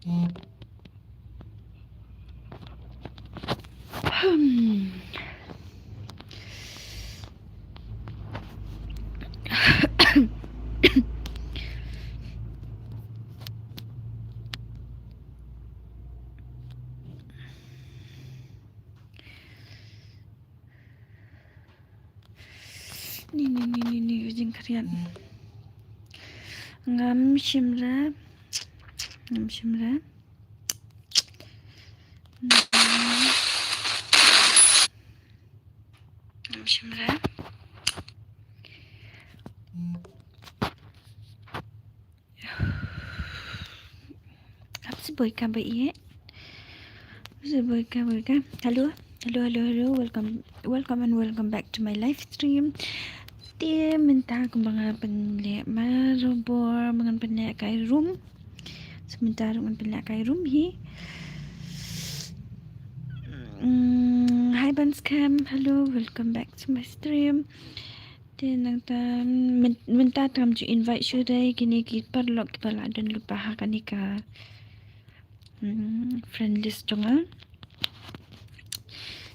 Ni ujung karian. Ngam shimra. Apa sih boy ka. Hello. Welcome and welcome back to my live stream. Dia minta aku mga penlihat marobor, mga penlihat kay room. Sementara mga penlihat kay room hi. Hi Banscam, hello, welcome back to my stream. Dia nang minta kamu invite syurai kini kita perlu kita dan lupa hakan ka friend list jonga.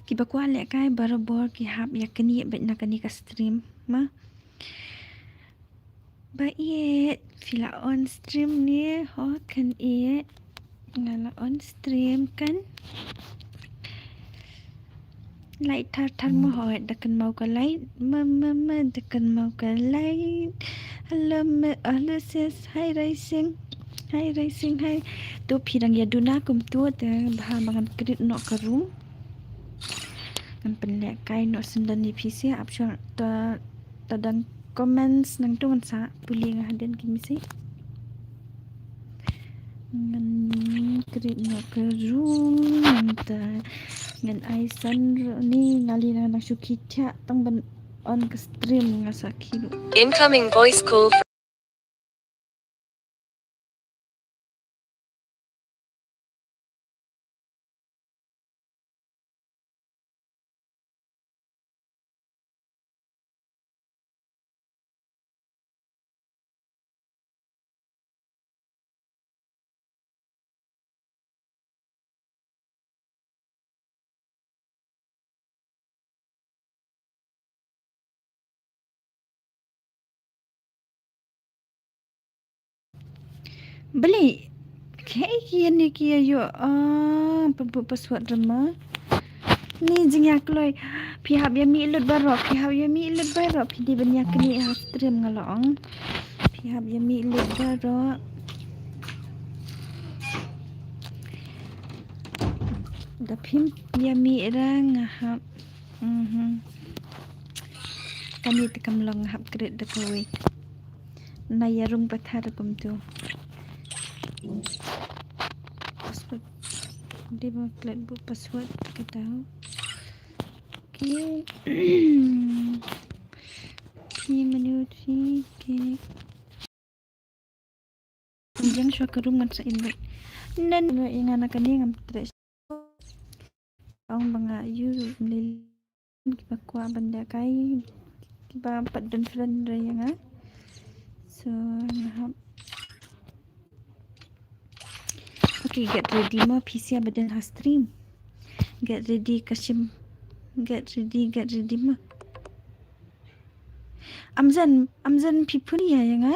Kiba ko alek kay barobor ki hap ya kini bet na kani ka stream ma. Baik, fila on stream ni ho kan ngala on stream kan. Light tar mo ho dakan mau ka light mama dakan mau ka light. Hello sis, hi racing hi tu pirang ya duna kum tu te bah mangan kredit no ka room kan penlek kai no sendan ni pc option tadang comments nang tu sa puli nga den kimisi ngan kredit no ka room ngan aisan ni ngali na syuki cha tang ban on ke stream nga sa kilo Incoming voice call. beli kayak ni kia yo password rama ni jingya kloi pihak ya mi lut barok pidi banyak ni stream ngalong pihak ya mi lut barok dapim ya mi rang hap kami tekam long hap kredit dekoi na yarung pathar kum tu password dia klik bu password kita okey menu ke jang shwa karum ngan sa invite nan ingan akan ni ngam tres ang mga you nil kiba kwa banda kai kiba padan friend raya so nahap. Okay, get ready mo PC badan ha stream. Get ready Kashim. Get ready mo. Amzan pipuni ya yang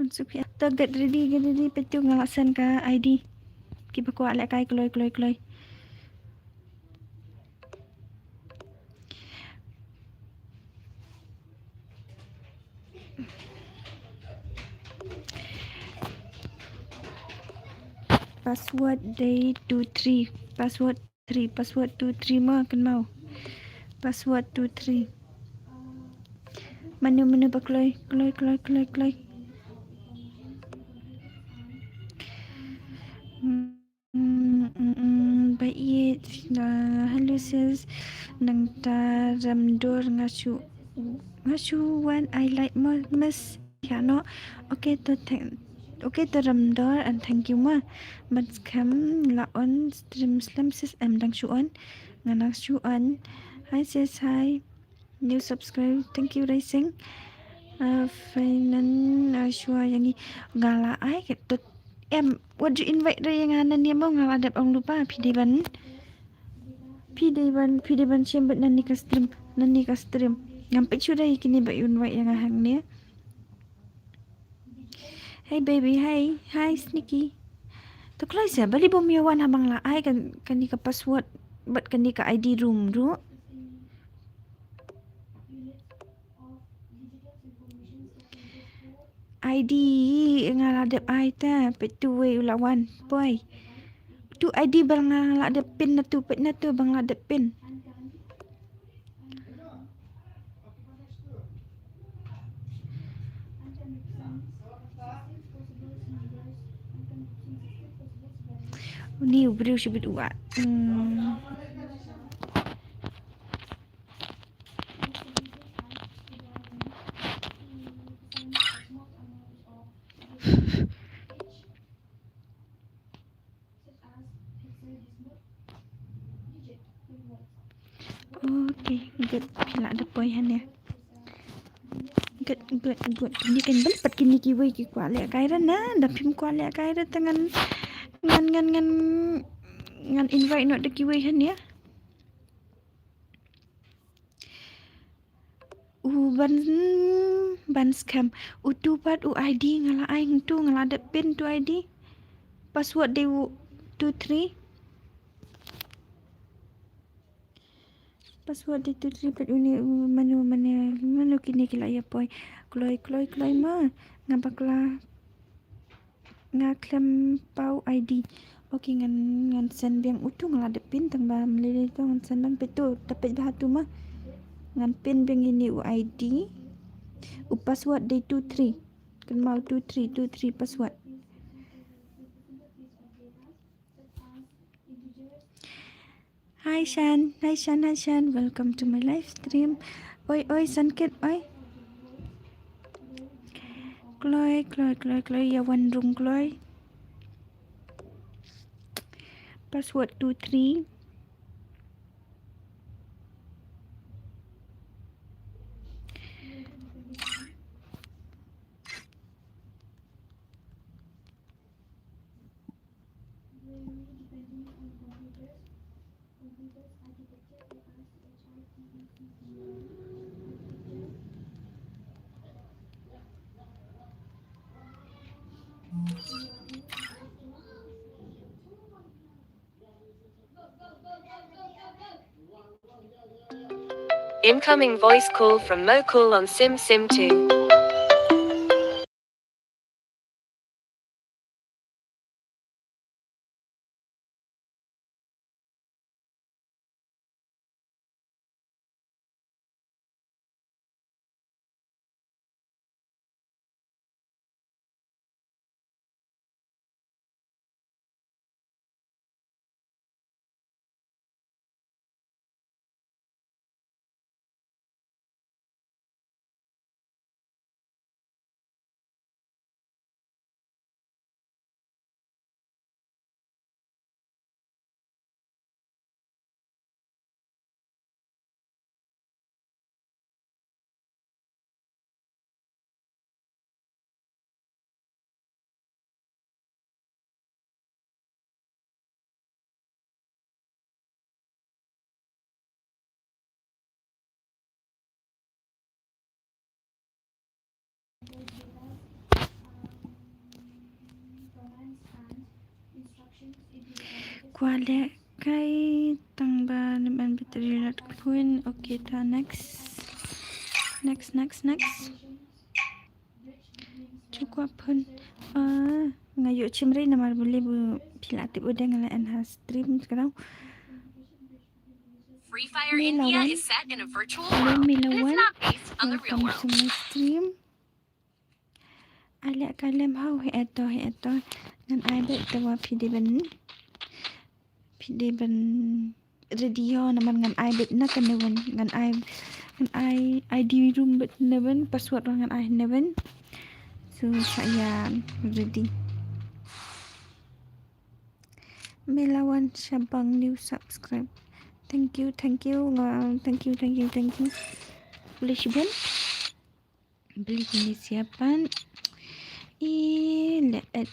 Unsuk ya. To get ready petu ngalasan ka ID. Kiba ko alek kai kloi. Password day 23 password 23 mo kan mau password 23 menu pa kloi baik hello sis nang ta ramdor ngasu wan I like mas no okay to ramdor and thank you ma but kam la on stream slam sis am dang shuan nganak shuan hi sis hi new subscribe thank you racing Fainan Ashwa yang ni ngala ai cái tụt em would you invite ra yang anan ni mau ngala dap ang lupa pideban siambet nani ka stream ngampe sudah kini ba invite yang ahang ni. Hey baby, hi Sneaky. Tu kalau saya bali bumiawan habang la ai kan ni ka password but kan ni ka ID room ru. ID ngala dap ai ta petu we ulawan boy. Tu ID bang ngala dap pin na tu pet na tu bang la dap pin. Ni beriu sebut uat. Okay, good. Pila ada poin ya. Good. Ni kan dapat kini kiwi ki kuat lek kairan na, dapim kuat lek kairan tangan ngan invite not the kiwi han ya. Ban scam. Utupat ID ngala aing tu ngala ada pin tu ID. Password dia 23. Password dia 23 pet ini mana kini kila ya boy. Kloi ma ngapa kala ngaklem pau ID. Okay ngan sen biang utu ngala ada pin tang ba melili tu ngan sen ban petu dapat bahatu mah. Ngan pin biang ini ID. Password dia 23. Kan mau 23 password. Hi Shan, welcome to my live stream. Oi Sankit, oi. Chloe, ya wandrung Chloe. Password 23. Incoming voice call from Mokul on Sim 2. Kuala kai tangba ban bateri lat kuin. Okay, ta next. Cukup pun. Ngayu cimri nama boleh bu pilatip udah ngalain has stream sekarang. Free Fire India is set in a virtual world, and it's not based on the real world. Welcome to my stream. Alek kalem hau he eto ngan ai bet tawa pideban radio naman ngan ai bet na kanewen ngan ai ID room bet neven password ngan ai neven. So saya ready. Melawan Syabang new subscribe. Thank you. Boleh Syuban? Beli siapan. Let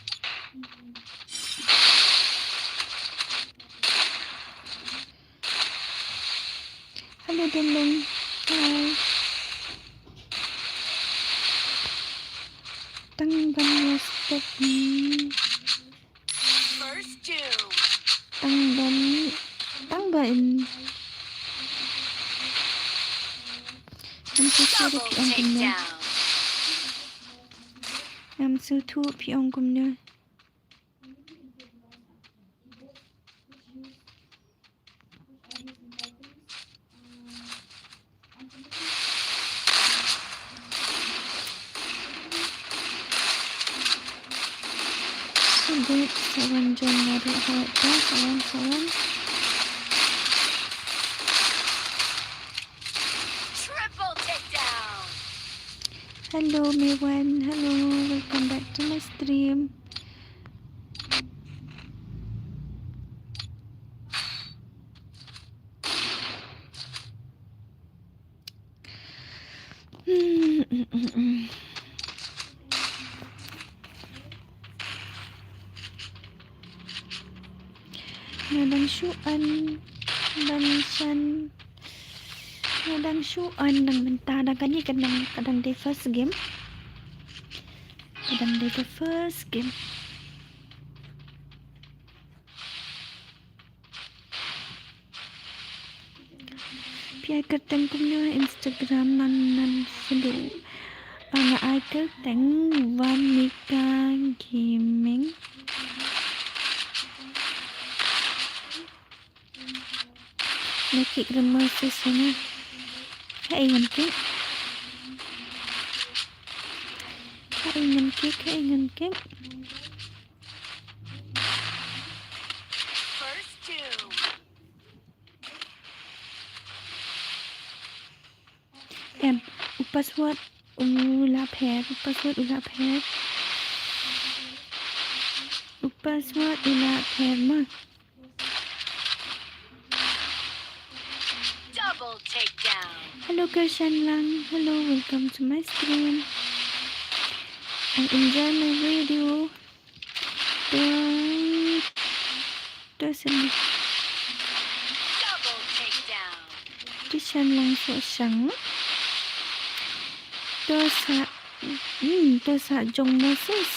halo Delung. Hai. Tang ban step. First doom. Tang ban. Em cứ chơi được Double ông cùng nữa. takedown. Em sư thu phi ông cùng nữa. Good. Sawan John naruh hawat dah. Sawan. Triple takedown. Hello Mewan. Hello. Welcome back to my stream. Nadang syuan. Nadang syuan. Nang mentah. Kadang day first game. Pi ai kerteng kumnya Instagram nan selu. Nga ai kerteng Vanika Gaming. Nakik remah sesana. Hai ngan ke. First doom. Em password ula pher. Password ula pher mah. Double takedown. Hello Gershan Lang. Hello, welcome to my stream. I enjoy my video. Double takedown. Gershan Lang so sang. Dosa Jong Moses.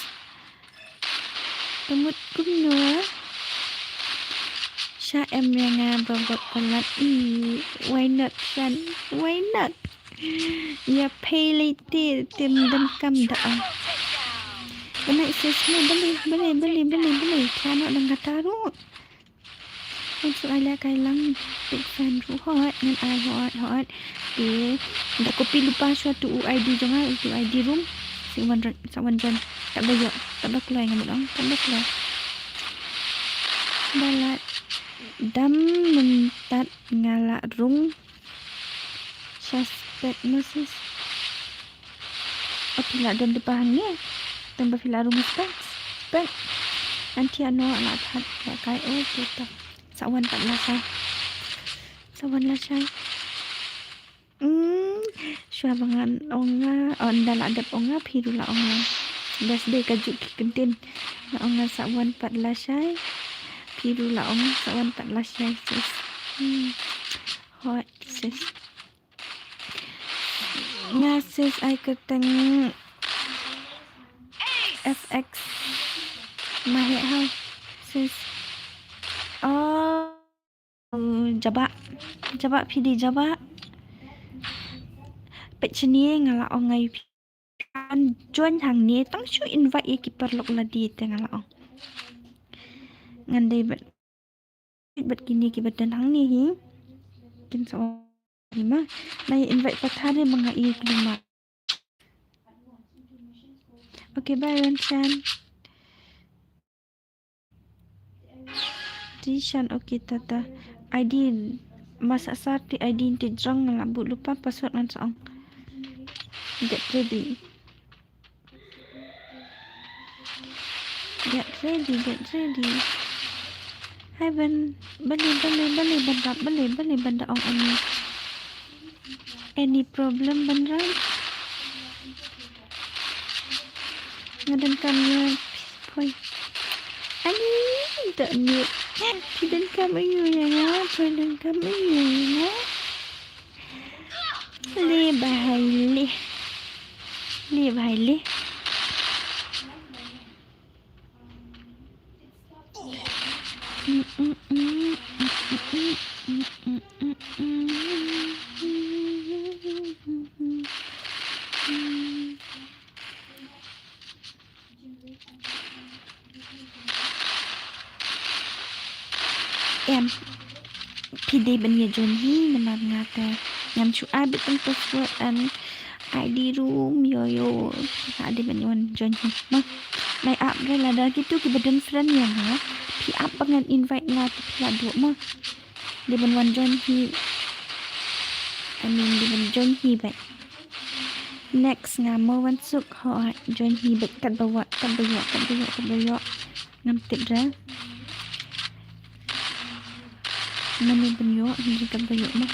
Temut kumnua. Sha em yang bobot pelat. Why not Shan? Why not? Ya pay late tim dan kam dah. Triple takedown. Kena semua beli. Kano dan kata ru. Untuk ala kailang big fan ru hot ngan ai hot. Dia dah kopi lupa suatu UID jangan untuk ID room. Sawan jan tak bayar. Tak keluar dengan orang. Tak keluar. Balat dam mentat ngalak room. Suspect Moses. Pila dan depan ni. Tambah pila rumah spek. Nanti anu anak hat kai kita. Sawan tak lasai. Syabangan onga ondal adap onga pirula onga. Dasde kajuk kentin. Na onga sawan pat lasai. Pirula onga sawan pat lasai sis. Hot sis. Nga sis ai keteng FX mahek hau sis. Oh jabak PD jabak pet chini ngala ong ngai an join hang ni tang shu invite ye keeper lok la di te ngala ong ngandai bet kini ki badan hang ni hi kin so ni ma nai invite pathare manga i klima. Okay, bye Ranchan. Tishan okay tata. ID masak sarti ID inti jang ngala lupa password ngan saong. Get ready. Hai Ben, beli benda ong any problem beneran? ngadan kami poi ani tak ni dan kami ya poi dan kami ya le bahai le em PD bên nhà John hi mà ngata nhằm chú ai biết tên password and ID room yo ada bên nhà John hi mà này app đây là dah gitu ke badan friend ya ha pi app dengan invite lah tu pula duk mah di bên John hi I mean di bên John hi baik next ngamo wan suk ho John hi baik kat bawah ngam tip ra mana benyo hindi kat bawah mah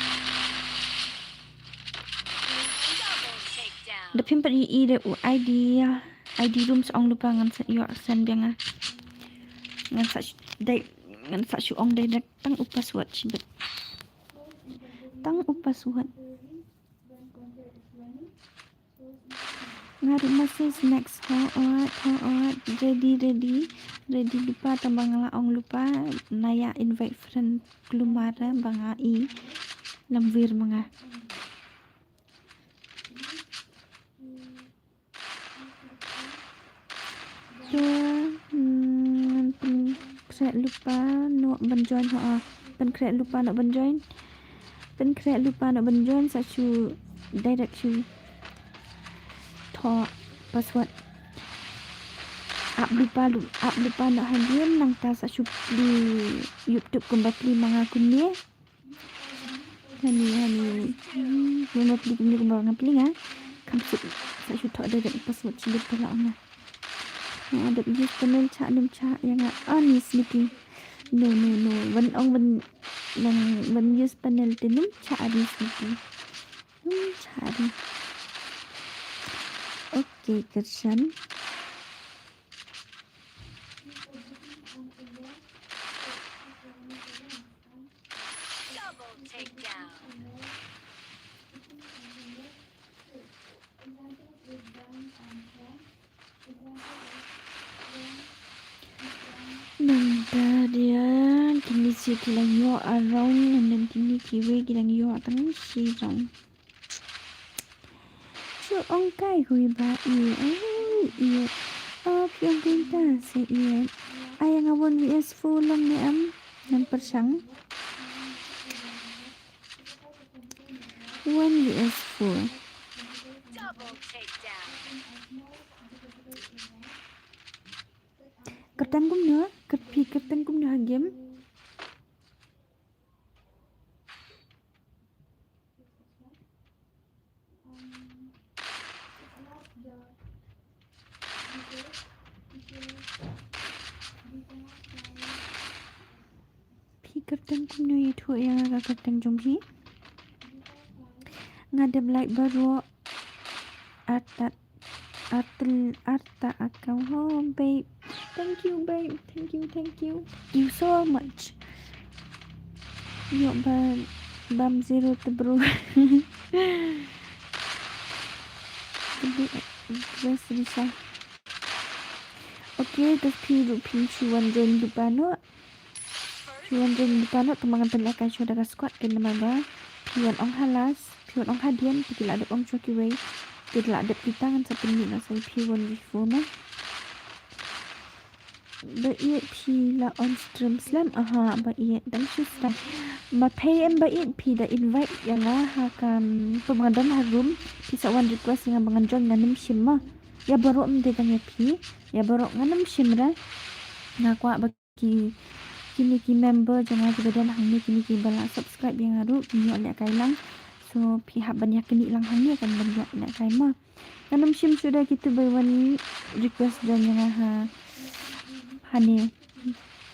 Takedown. Dapim pa i de ID room ong lupa ngan sa yo sen biang ngan sa shu ong dai tang upas wat chibet tang upas wat ngaru masih next ho ready lupa tambang la ong lupa naya invite friend klumara banga i lamvir mga Krek lupa nak benjoin pen krek lupa nak benjoin sa chu direct chu tho password app lupa nak hadiam nang ta sa chu di YouTube kembali mangakun ni hani memang pilih kembang pilih ah kam sa chu tho direct password chu pala nga ada use panel cha yang ni sleeping no when use panel tinum cha di sleeping cha di okay kersan Double takedown. Nanda dia kini si kilang yo around and kini kiwe kilang yo atang si rong. So ong kai hui ba iya. Piang pinta si iya. Ayang awon VS full lang ni ng persang. 1 VS full. Double takedown. Kertan kum nyo game. Kertan kum nyo itu yang agak kertan jombi. Ngadem like baru arta akau home babe. Thank you babe. Thank you so much. Yo bam zero to bro. Best bisa. Okay, terus piwan join dupano kemangan penlakan saudara squad kena maga. Piwan ong halas, piwan ong hadian, tidak ada ong choki way. Tidak ada kita kan sepenuhnya na saya piwan before mah. Baiit pila on stream slam baiit dan susah ma pay em baiit pi da invite yang hakam pemandan harum pisa one request yang bangan nganem shimma ya baru mde tanya pi ya baru nganem shimra ngakwa bagi kini ki member jangan kebadan hang ni kini ki bala subscribe yang haru kini oleh kailang so pihak banyak kini lang hang ni akan banyak nak kaima nganem shim sudah kita by one request dan yang hani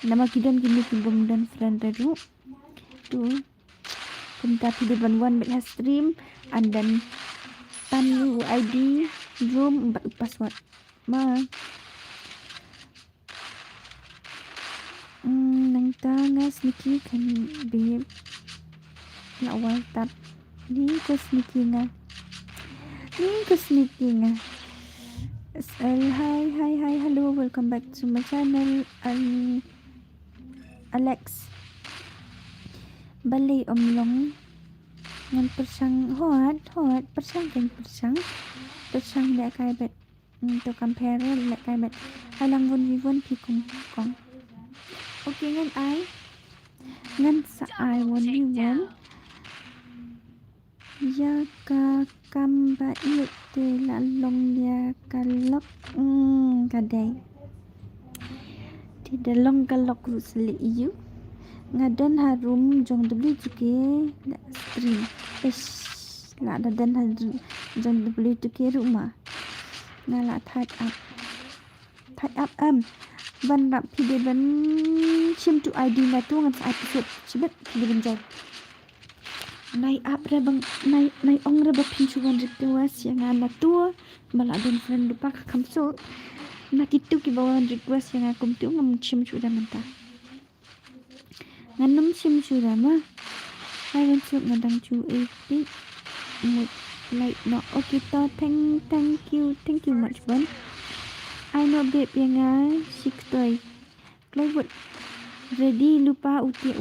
nama kidan gini kibum dan friend baru tu kunta pilih banwan baik stream and then tanu ID room password ma kita nga sneaky kan babe na waltat ni ko sneaky nga hi hello, welcome back to my channel. Alex balik omlong ngan persang hot persang lek kai bet to compare lek kai bet halang vun vi vun pi kong okay ngan ai ngan sa ai won vi won ya ka kamba te la long ya kalok kadai ti dalong kalok rusli iu ngadan harum jong debli juke la stream la dadan harum jong debli juke rumah ngala type up ban rap pide ban chim tu id na tu ngan sa episode chibet pide ban jai nai up re bang nai ong re ba pin chuan request yang ana tu bala dan friend lupa ka kamso na kitu ki bawan request yang akum tu ngam chim chu da manta nganum chim chu da ma hai ban chu ngadang chu epi mut like no okay to thank you much ban I know babe yang siktoi kloi ready lupa uti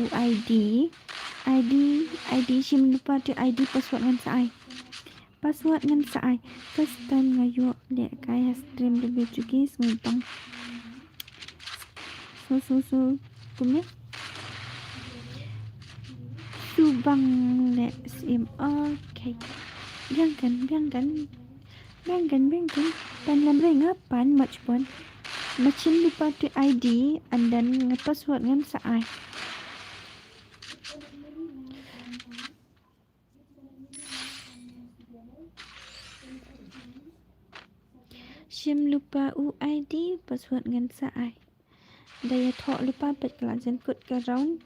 ID sim lupa tu ID password ngan sa ai first time ngayo le kaya stream lebih juga sempang so kume subang le sim okay biangkan dan lamre ngapan much pun macam lupa tu ID and then password ngan sa ai sim lupa UID password ngan sa ai daya thok lupa bet kelajan kut ke round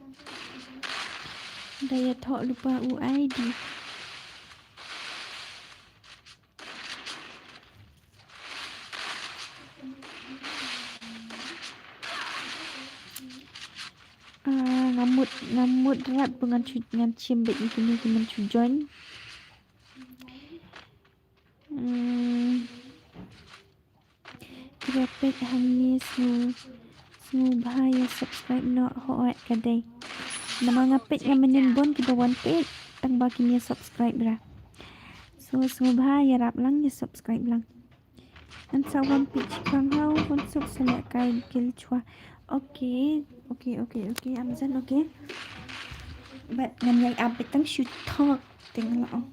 daya thok lupa UID ngamut rap dengan cim bet ini dengan join Repet hangni snu bahaya subscribe no hoat kadai nama ngapet ngamenin bon kita one page tang baki ni subscribe ra so snu bahaya rap lang ni subscribe lang and sa one page kang hau pun suk select kai kil chua okay amazon okay but ngan yang update tang shoot talk tengok lah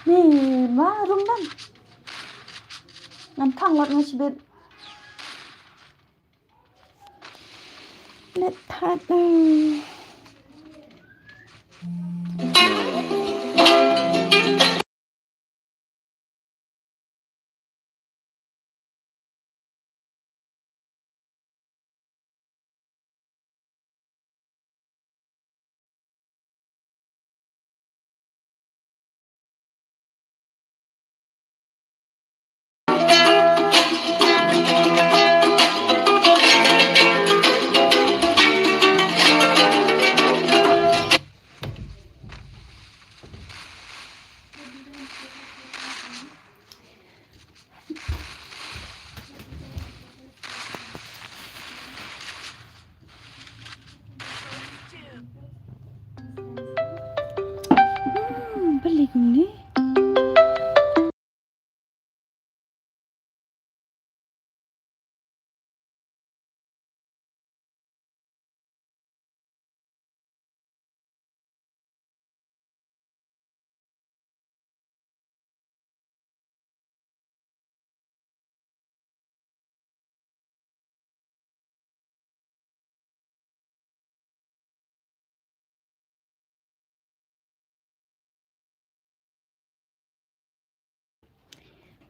nih baru nan ngantang lot ngasih bet let hat balik ni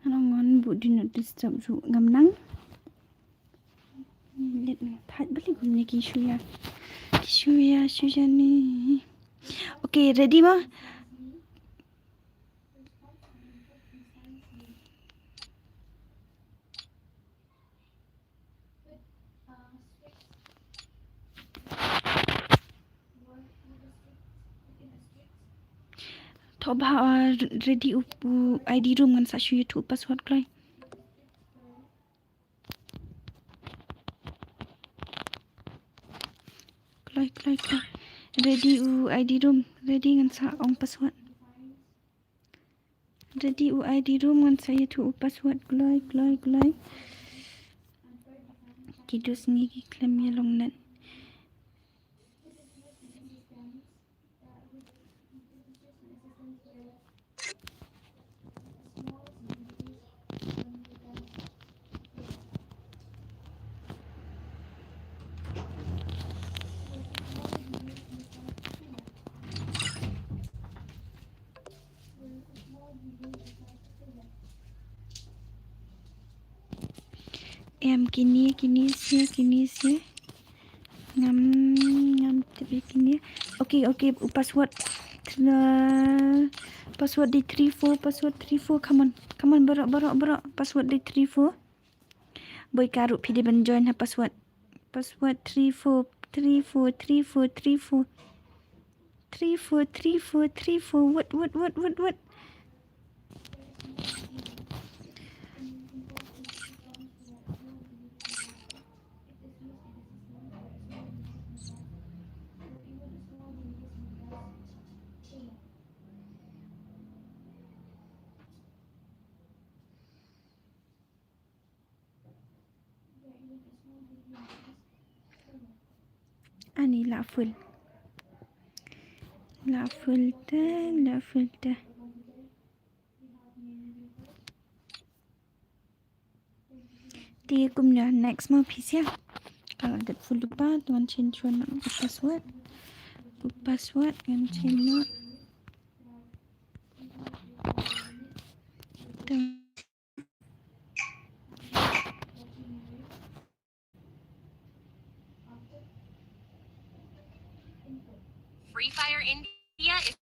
ngon bu di not disturb ru ngam nang let thaj balik ni kishuya ni okay ready ma Thọ bà ready ID room ngan sa shu YouTube password kloi. Kloi. Ready ID room, ready ngan sa ong password. Ready ID room ngan sa YouTube password kloi. Kidus ngigi klem ya long net. Em kini sia. Ngam tapi kini. Okay, password. Password di 34. Come on, borok. Password di 34. Boy karut pidi ben join ha password. Password 34. What? Ani la full dah. Dia kumnya next mau PC ya. Kalau ada full lupa tuan change password yang change Free Fire India is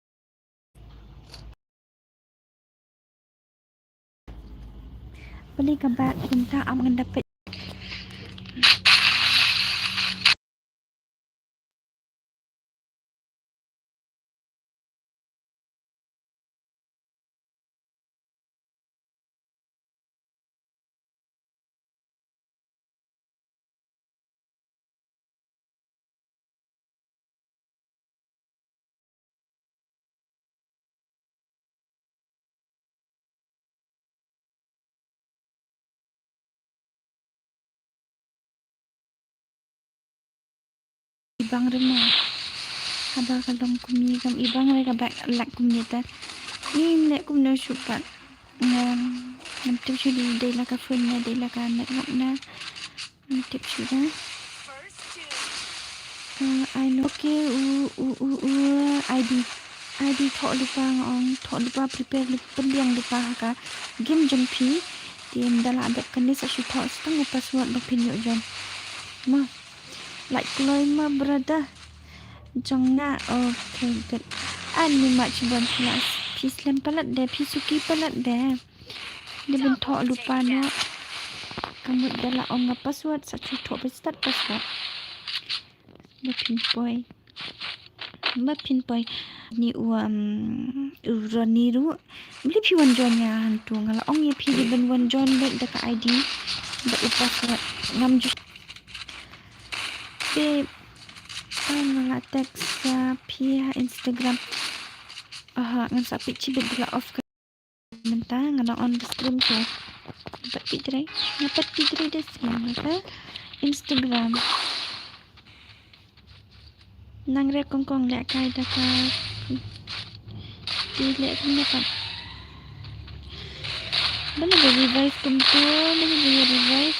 beli kabar minta am dapat ibang remah. Ada kadang kumi kam ibang mereka back lak kumi ta. Ni nek kum no syupat. Nanti sudah day la ka phone na day la ka network na. Nanti sudah. I know okay ID thọ lupa prepare pendiang lupa ka game jumpi tim dala ada kene sa thọ setengah password lo pin yo jon ma like kloy ma brother jongna okay good ani much bon class peace lem palat de pisuki palat de ben thọ lupa no kamu dala on password sa thọ start password Mapin boy ni uraniru beli pi wan jon ya hantu ngala ong ye pi ben wan jon bet deka ID da password ngam ju pe ngala text pi Instagram ngan sa pici bet la off menta ngala on stream tu dapat pidre de stream Instagram nang re kong lek kai daka di lek ni kan bana be revive kumtu bana be revive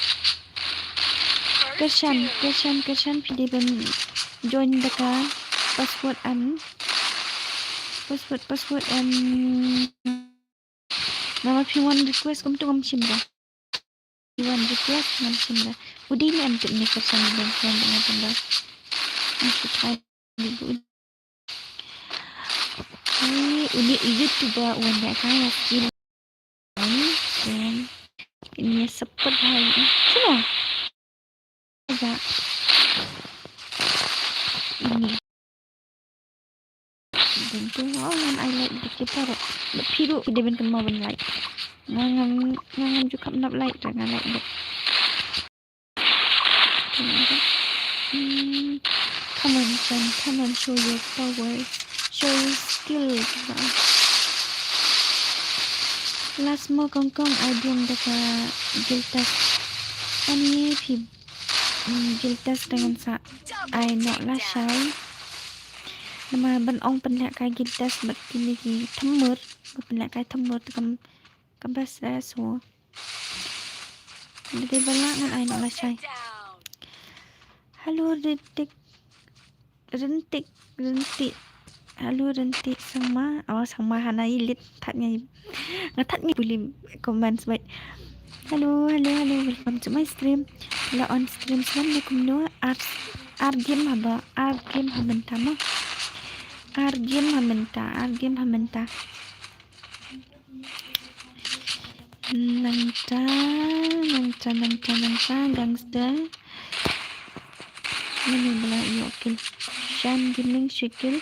keshan pide ben join daka password nama p1 request kumtu ngam chimra p1 request ngam chimra udi ni am ni keshan ben dengan tanda masuk try ini YouTube wanda kaya skill ini sepet hari semua ada ini bên tu ngan ai like dikit paro piru dia ben kan mau ben like ngan juga nak like jangan like dek come on Jen, come on, show your power, show your skill. Last mo kong idea dekat Giltas. Ani pi Giltas dengan sa I not lah shy. Nama ban ong penlek kai Giltas bat kini ki themur, penlek kai themur kam bas dah so. Jadi balak ngan I not lah shy. Halo Rentik. Halo Rentik sama hana ilit thatnya boleh comment baik. Halo welcome to my stream. La on stream assalamualaikum no art game haba art game hamenta nangta gangster mana bela yokil Shan Gaming Shikil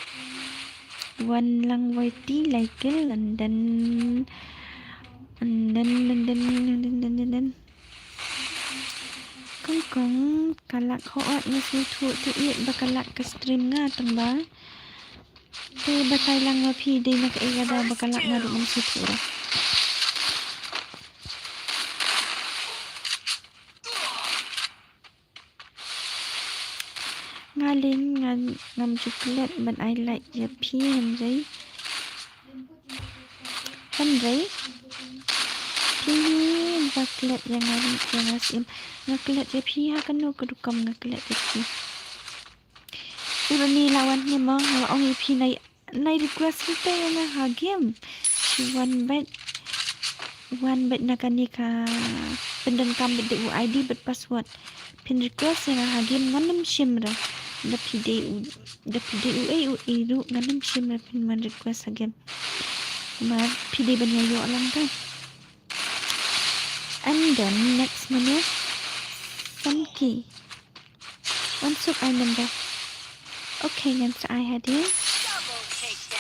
One Lang Whitey Laikil London Kong kalak hoot na situ tuit bakalak ka stream nga tamba te batay lang nga pide na kaigada bakalak nga doon situ ra ngaling ngam chocolate but I like your pea Henry pea baklet yang asim ngaklet je pea kan no kedukam ngaklet je pea urani lawan ni mah ong pea nai request kita yang ha game one bet nakani ka pendengkam bet ID bet password pin request yang ha game nganam shimra da pide iru nganam shimra pin man request again mar pide ban yo lang kan and then next minute Funky unsuk I number okay nanti I had it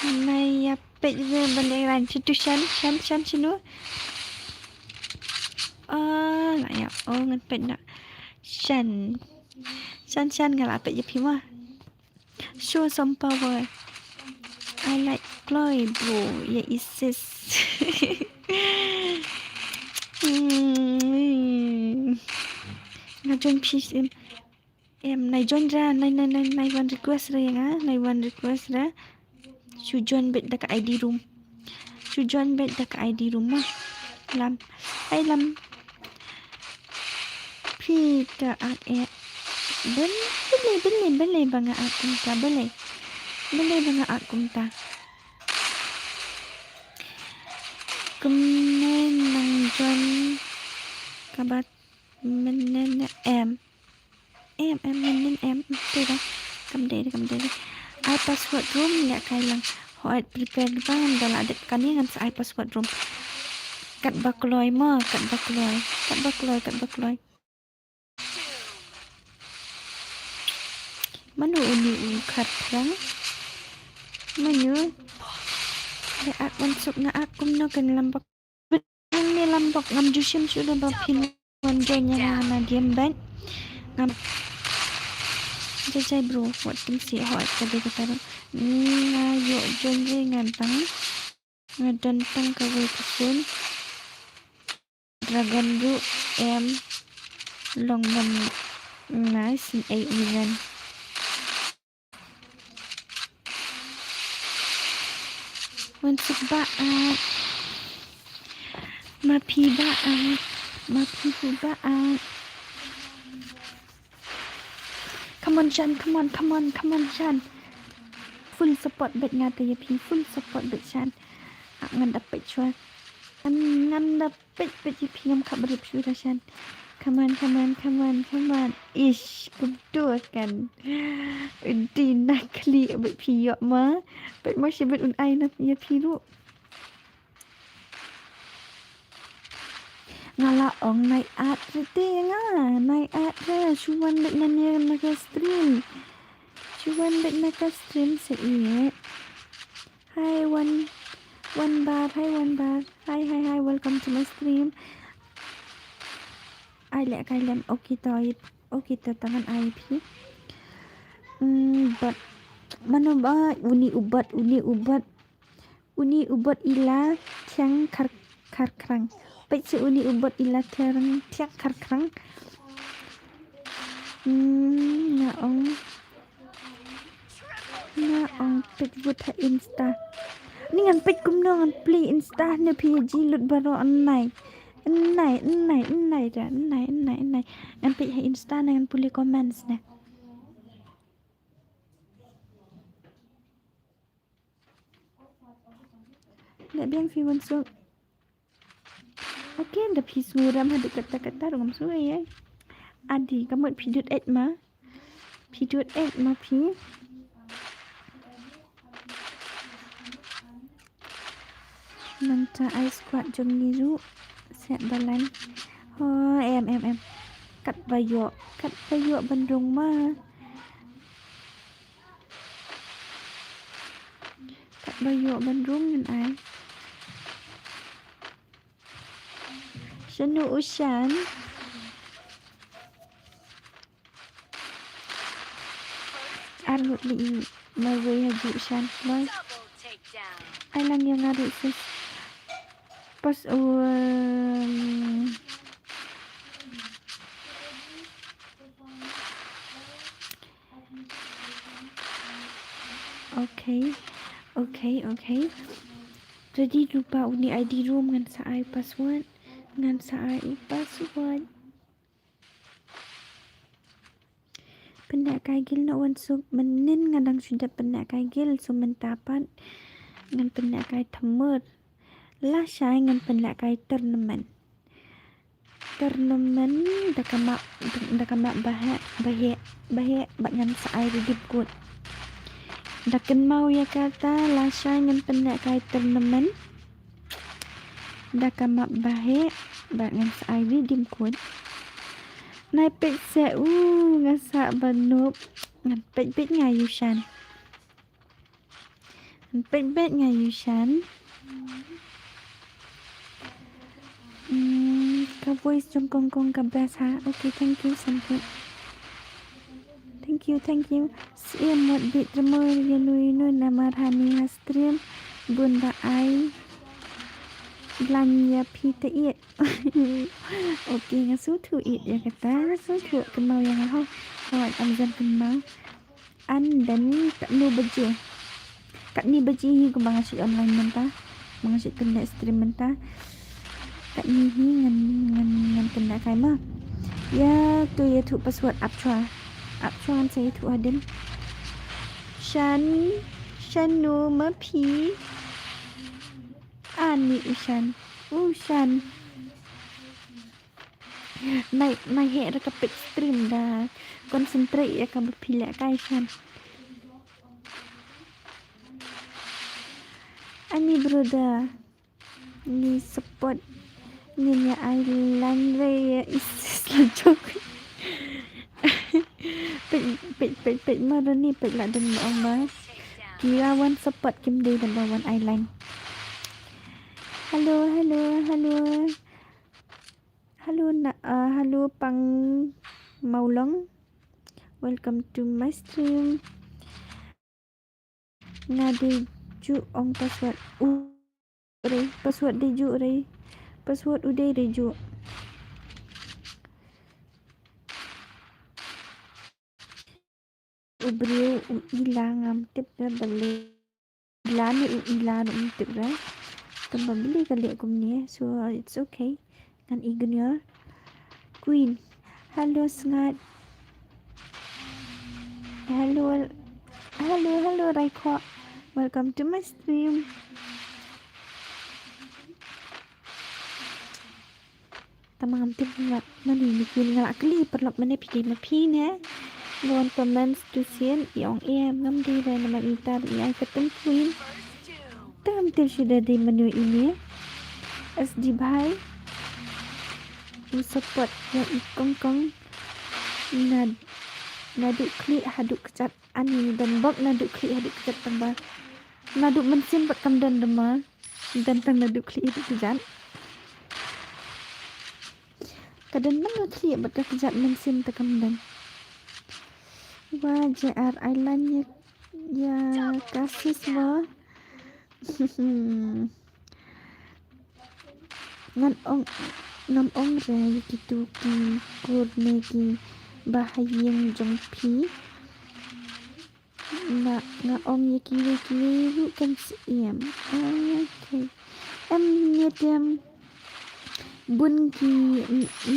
Naya page balik situ Shan sinu nak ya ngan page nak Shan ngal apa je pima show some power I like Chloe bro ya isis na join peace em nai join ra nai one request ra yang nai one request ra Sujon bet dekat ID room mah lam Peter art boleh bang art kumta boleh bang art kumta kemen nang John kabat menen m tu dah kam deh I password room ya kai lang hoat prepare bang dalam adat kani ngan sa I password room kat bakloi manu uni kat rang manu le at masuk na akum no kan lambak ni lambak ngam jusim sudah bapin wan join yang na game ban ngam jajai bro what thing si hot kade kata ngayo join dengan tang ngadantang kawe kusun dragon ru long man nice 8 million untuk baat mapi baat come on Shan full support bet ngata ya pi full support bet Shan ngan dapat chua ngan dapat bet ya pi ngam khabar sudah Shan come on ish kudu kan di nakli bet pi yok ma bet masih bet un ai na ya pi ru ngala ong naik art rete naik art ra chuan bet nanya naka stream se iye Hi, one bar. Hi, one bar. Hi. Welcome to my stream. Ai lẹ cái làm okay to tangan ai pi. But mana ba uni ubat ila tiang kar krang. Baik si uni ubat ila tiang kar krang. Na ong pet vut ha insta. Ni ngan pet kum no ngan play insta ne pg lut baro online. Nai ra nai. Ngan pet ha insta ngan puli comments ne. Nggak biang fi wan so. Okay, dah pi suram ha kata-kata ngam so ya. Adi kamu pidut et ma. Pi. Nanta ai squat jom niru set balan. Oh, em. Kat bayok bandung ma. Kat bayok bandung ngan ai. Shanu Ushan. Arut li mawai haji Ushan. Boy. Ai lang yang ngarut sis. Pas Okay. Jadi lupa uni ID room ngan sa ai password. Pendak kaigil na wan so menin ngadang sudah pendak kaigil so mentapan ngan pendak kai thamur. La syai ngan pendak kai tournament dakamak bahek bak ngan sa ai ridip kut. Daken mau ya kata la syai ngan pendak kai tournament dakamak bahek bak ngan sa ai ridip kut. Nai pek se ngasa banup ngan pek ngayushan. Ka voice jom kong ka best ha. Okay, thank you Sanput. Thank you. Siem mod bit remoy yanui no nama Rani stream bunda ai belanja pita it. Okay, ngasu tu it ya kata. Ngasu tu kemau yang hau. Kawan amzan kemau. Dan tak nu beje. Kat ni beje hi ko bangasit online mentah. Bangasit kena stream mentah. Kat ni hi ngan kena kai ma. Ya tu ya tu password apchua saya tu aden. Shanu mapi. Ani Ushan. Nai he ra kapit stream dah. Concentrate ya ka berpilak kai Shan. Ani brother. Ni support ni ya island re is lojok. Pek marani pek la den ong ba. Kira wan support kim day dan wan island. Halo Pang Maulong. Welcome to my stream. Ngade ju ong password password de ju re. Password udah de ju. Ubrio ilang am tip ra balik. Lani ilang tip ra. Tambah beli kali aku ni, so it's okay. Kan ignore Queen. Halo Sengat. Halo Raiko. Welcome to my stream. Tamang tip ngat mani ni Queen ngalak kali perlap mana pilih mapi ne. Gon comments tu sien yang ngam di dan nama intar yang ketemu Queen. Tam tip sudah di menu ini. SD bhai. Support yang ikong naduk klik haduk kecat ani dan bok naduk klik haduk kecat tambah Naduk mensim pat kam dan dema. Tentang naduk kli itu kejat. Kadang mana kli bat kejat mensim tekam dan. Wah, JR Island ya kasih semua. Ngan ong re gitu ki kurne ki bahayeng jong pi na nga ong ye kiwi bukan siam. Okay. Em bun ki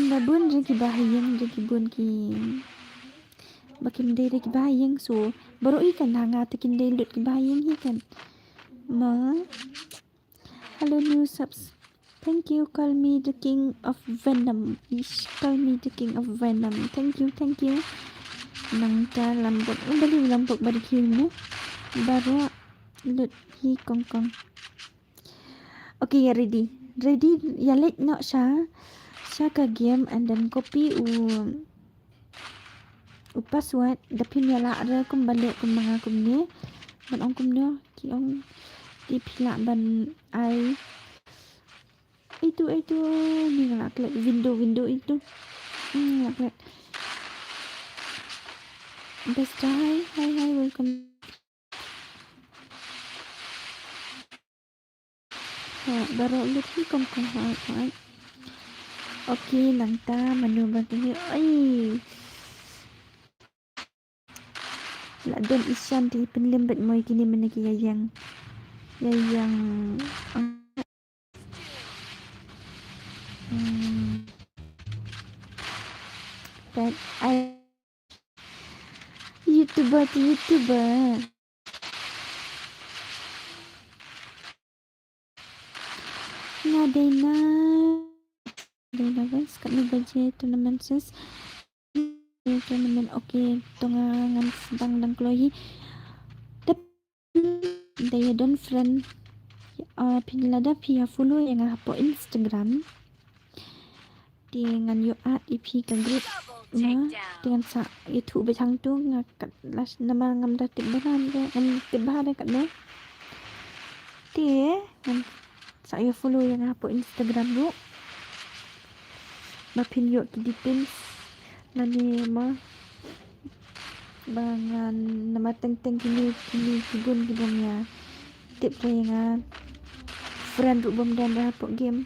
na bun je ki bahayeng je ki bun ki bakim de ki bahayeng so baru ikan hanga tekin de lut ki bahayeng ikan ma. Hello new subs. Thank you. Call me the king of venom. Call me the king of venom. Thank you. Nang ta lambok. Bali lambok barbecue ni. Baru lut hi kong. Okay, ready. Ya let nak sha ka game and then copy password dapin ya la ada kum balik kum mga kum ni. Ban ong kum ni ki ong di pila ban ai itu ni ngelak window itu ngelak best hi welcome baru lagi kong hai. Okay lang ta manu bagay ay la don isan di penlembet mo kini meniki yayang that I YouTuber nga Dana guys kami budget tournament sis tournament okay tunga ngan sedang dan Chloe they don't friend pinilada pia follow yang hapo Instagram dengan yo ip kan group na dengan sa itu bejang tu ngakat las nama ngam datik bahan ngam tibahan kat ne tie ngam saya follow yang hapo Instagram bu mapin yo ki details nani ma bangan nama teng kini kibun ya tip yang friend ru bom dan hapo game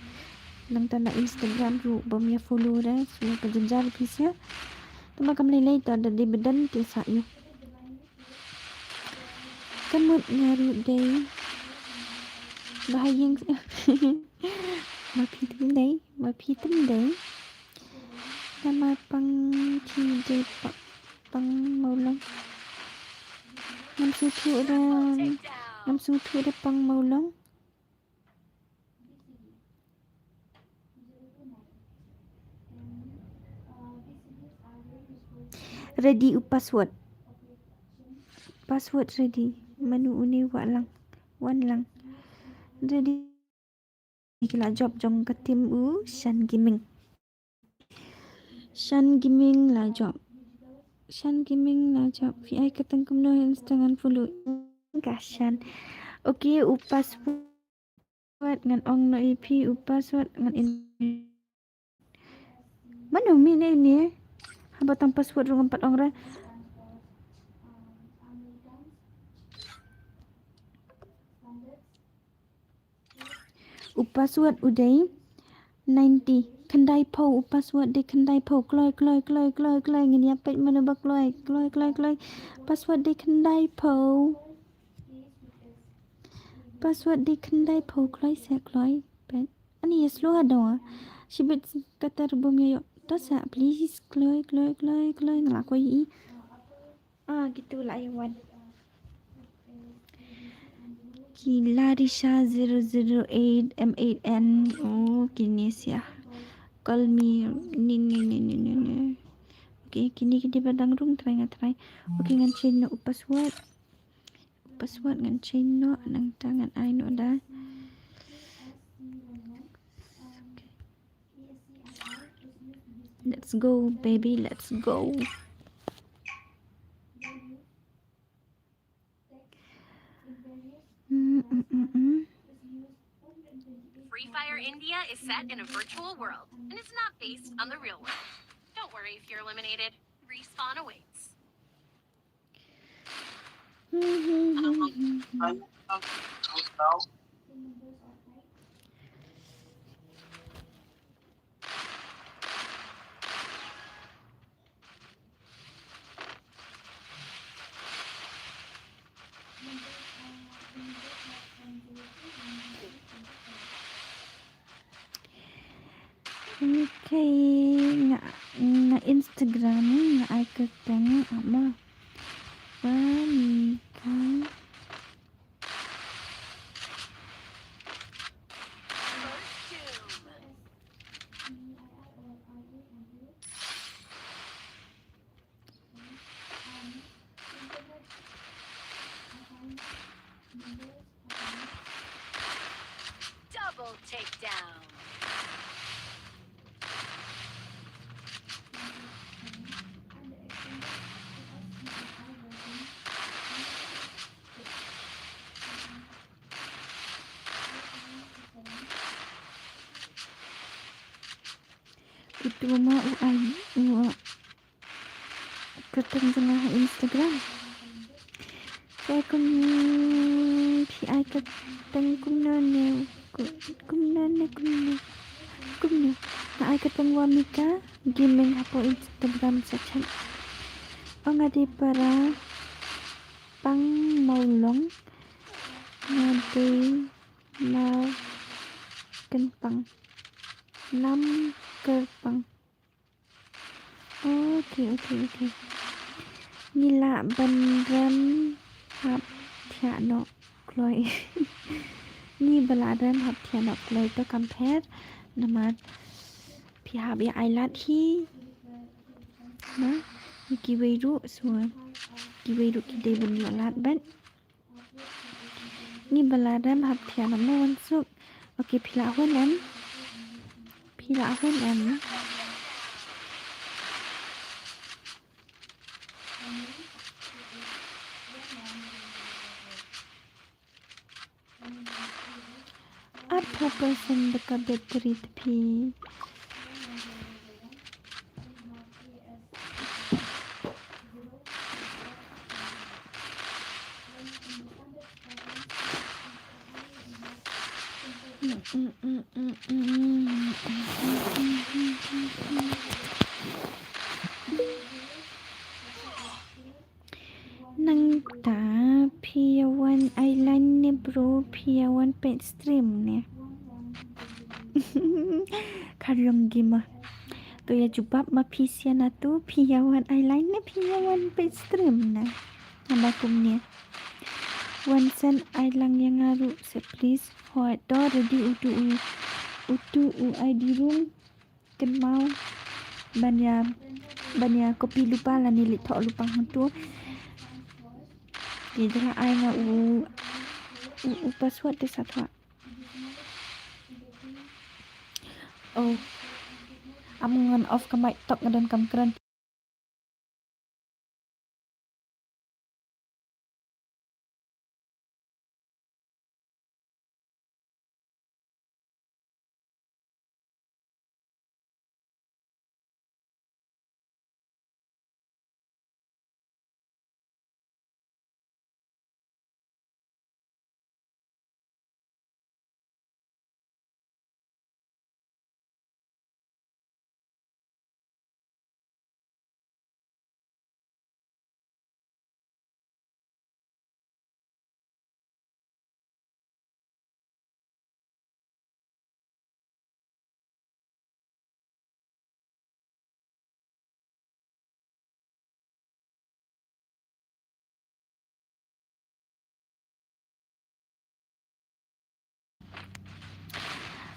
nang tanda Instagram ru bom ya follow dah semua kejenjar bisa tuma kam lelai tu ada di badan ti sa yo kamut ngaru day bahayeng mapitin day nama pang CJ pang maulang ngam sutu ada pang maulang ready password ready menu uni wan lang ready kila job jong ke tim Shan Gaming la job vi kateng kum no Instagram follow kashan okay password ngan ong no ip password ngan in mana mi ni habatang password rong 4 ong ra password uday 90 kendai pau password de kendai pau kloi ngini apa mana ba kloi password de kendai pau kloi se kloi pet ani slow ada sibet kata rubum yo tosa please kloi ngelakoi gitulah Iwan Kilarisha 008 M8N kini siya call me ni okay kini badang rung try okay ngan chain no password ngan chain no nang tangan ai no da let's go baby let's go Free Fire India is set in a virtual world, and it's not based on the real world. Don't worry if you're eliminated. Respawn awaits. Okay, na Instagram na ai ketemu ama Banika. Double takedown. Itu mah ai ketemu dengan Instagram. Saya kum pi ai ketemu kumnane na ai ketemu Mika gaming hapo Instagram saja. Angadi para pang maulong ngade mau kenpang 6 kerpang. Okay. Nila bandram hap thiano kloi. Ni baladram hap thiano kloi to compare namat pihak ya ailat hi na kiweiru suan kiweiru kidai bunyo lat ban ni baladram hap thiano no wansuk. Okay, pila hon em apa persen dekat bateri tepi. Nang ta Piawan Island ni bro, Piawan pet stream ni. Karong gima. Tu ya jubab ma pisiana tu Piawan Island ni Piawan pet stream na. Namakum ni. Wansan Island yang ngaru se please hot door ready utu ID room ken mau banya kopi lupa lah ni litok lupa hantu. Di dalam ai nga u password de satwa. Oh. Amungan off ka mic tok ngadan kam keren.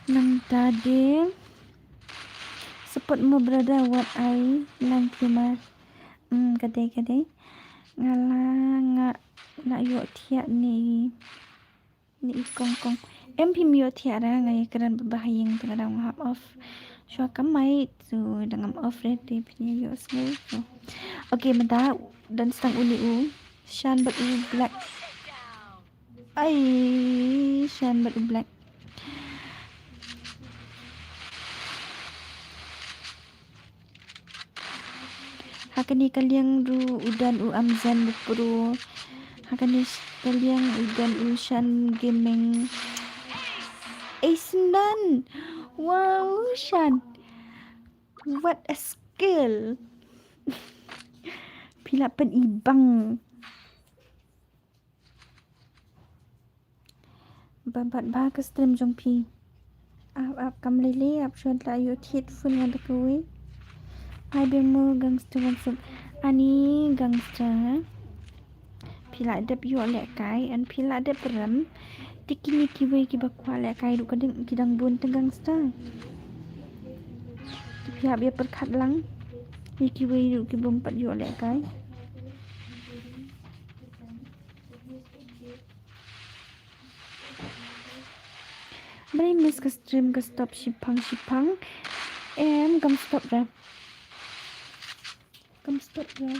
Nang tadi support mo brother what I lang kumar kadai ngala nga yo thia ni kong em phim yo thia ra ngai keren bahayang tengah hap off so kamai so dengan off ready punya yo smooth so okay menta dan stang uni shan but black Ay, Shan but black. Hakani kalian ru udan u amzan bupuru. Hakani kalian udan u Shan gaming. Ace 9. Wow, Shan. What a skill. Pila pen ibang. Babat ba ke stream jong pi. Ap kam lele ap shon la yo tit fun ngan dekui. Hai bemo gangster gangster. Ani gangster. Pila ada yo lek kai an pila ada peram. Tikini kiwe ki bakwa lek kai du kadang kidang bun teng gangster. Pihak dia perkat lang. Iki we du ki bompat yo lek kai. Bari miss ke stream ke stop shipang. Em kam stop dah. Kam stop dah.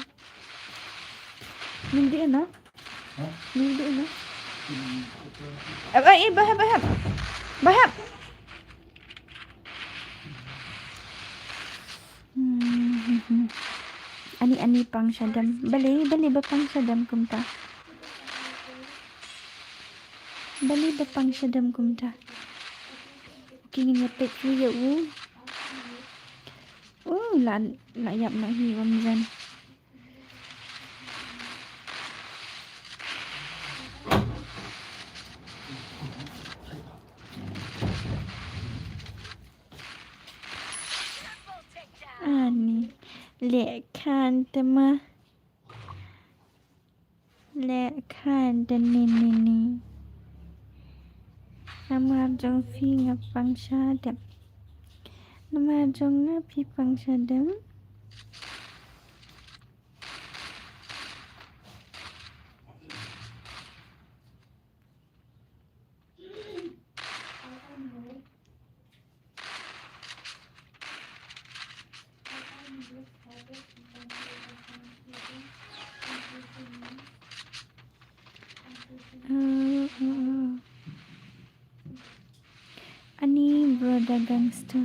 Mindi na? Mindi na? Bahap. Ani pang syadam. Bali ba pang syadam kumta. Bali ba pang syadam kumta. Kingin ngepek ya u. La yap nak hi Ramzan. Ani lek kan tema. Lek kan dan ni. Nama jong fi ngapang syadam. Nama jong ngapi pang syadam. Ani brother gangster.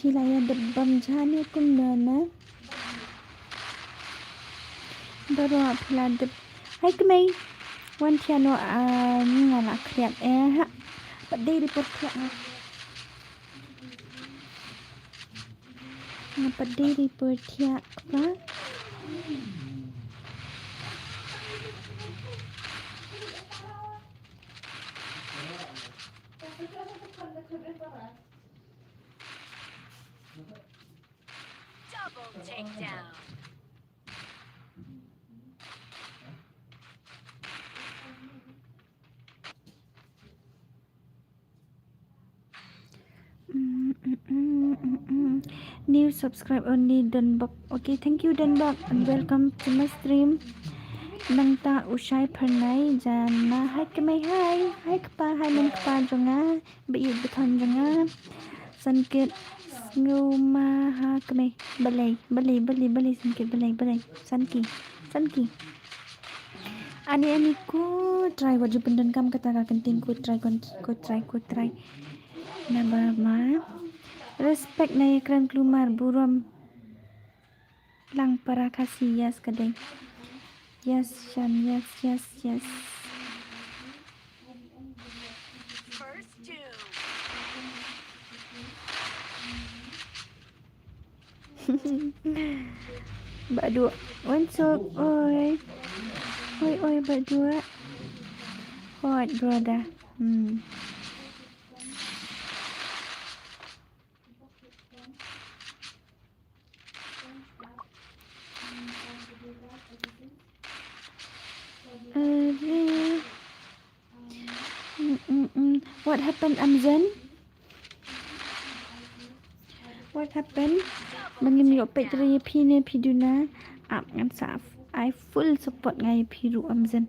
Pila ya debam jane kundana. Baru pila deb. Hai kemai. Wan tiano ni ngala kriat ha. Padai report kriat. Padai report kriat apa? Double takedown. New subscribe only Dunbok. Okay, thank you Dunbok and welcome to my stream. Nang ta usai pernai jana hai kemai hai kepa hai men kepa jonga be beton jonga sankit nguma ha kemai balai sankit balai sanki ani ku try waju pendan kam kata ka kenting ku try nama ma respect na ekran kelumar buram lang para kasih yes kadang. Yes, Shan, yes. First two. Bak dua. Wansok, oi, bak dua. Hot, brother. What happened, Amzan? What happened? Bangim yo petri pine piduna ap ngan saf. I full support ngai piru Amzan.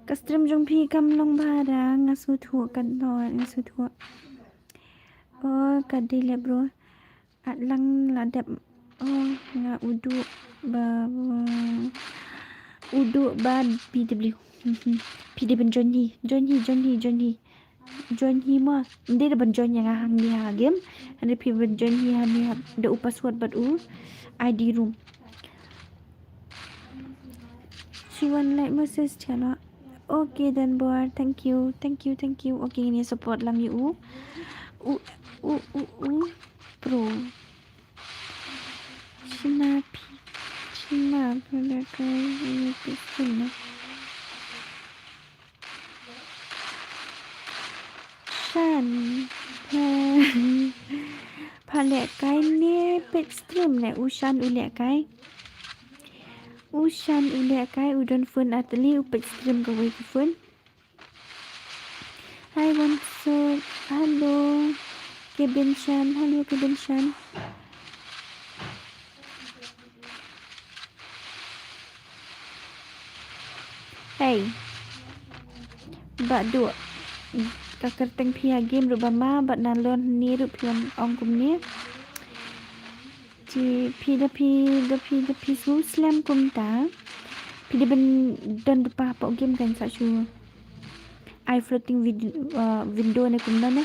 Kastrim jong pi kam long bada ngasu thu kan no ngasu thu. Oh kadile bro. At lang ladap Oh, nga uduk ba PW. PW John He ma. Hindi na ban John yang hang ni ha game. Ada PW John He ha ni ha. Da password bat ID room. She want like message channel. Okay then boy, thank you. Okay ini support lang you. Pro. Cina pada kai piscina. Shan. Palek kai ni pet stream le Ushan ulek kai. Udon phone atli upet stream ka wai phone. Hi Bonso. Hello. Kevin Shan. Hey. Bak duk kakerteng pia game rubama bat nalon ni rup pion ong kum ni. Ci pi slam kum ta. Pi ben dan depa pok game kan sa su. I floating window ni kum na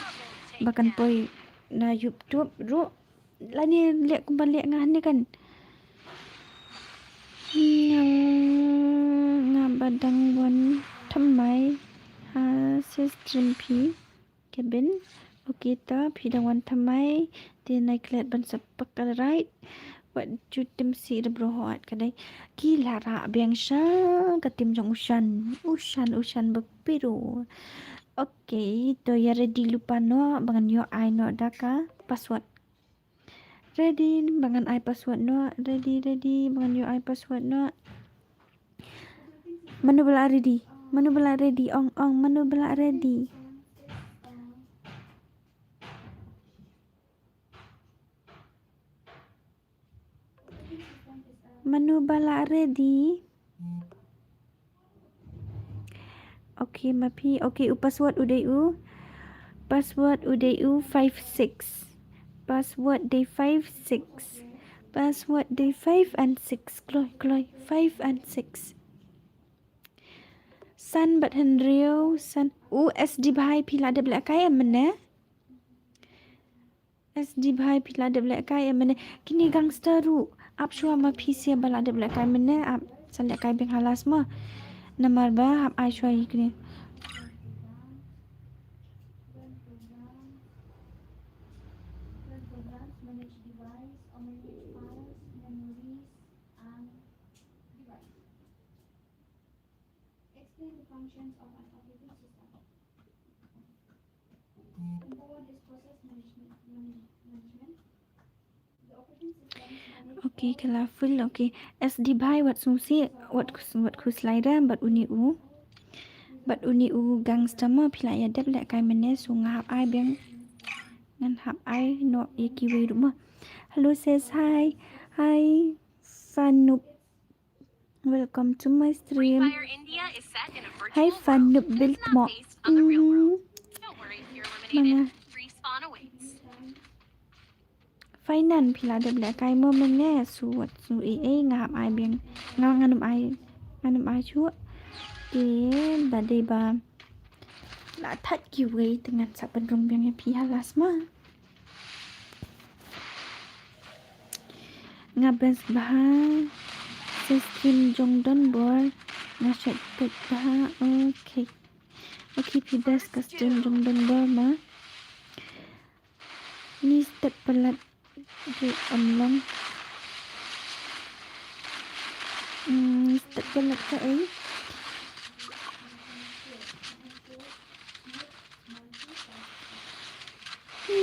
bahkan poi na YouTube ru la ni lek kum balik ngah ni kan. Nga badang wan thamai ha stream pi keben okita pi dang wan thamai ti nai klet ban sapak right wat jutim si de brohat kadai gila ra beng sha katim jong ushan bepiru. Okay, to ya ready lupa no bangan yo I no daka password. Ready bangan I password no ready bangan yo I password no. Manu bala ready ong manu bala ready. Okay, mapi. Okay, password udayu 56. Password day 56. Password day 5 and 6. Kloy 5 and 6. San bat Henrio san SD bhai pila de black kai amne. SD bhai pila de black kai amne. Kini gangster ru ap shwa ma pisia bala de black kai amne ap san kai beng halas ma. Namar ba ap ai shwa ikni. Okay, kalau full okay. SD bhai wat susi wat ku slider bat uni u gangster ma pila ya dep lek kai mene su ngap ai beng ngan hap ai no yaki we rumah. Hello says hi Fanup, welcome to my Free stream. Fire India is set in a virtual Hi world, Fanup and build it's not mo. based on the real world. Don't worry if you're eliminated. Respawn awaits. Finan pila de black kai mo mene su wat su ngap ai beng nganum ai chu. Ke bade ba la that ki we dengan saban rong beng pi halas ma. Ngabes bah stream jong don bor ngasat pet bah okay pidas stream jong don bor ma ni step pelat di omlong step pelat ka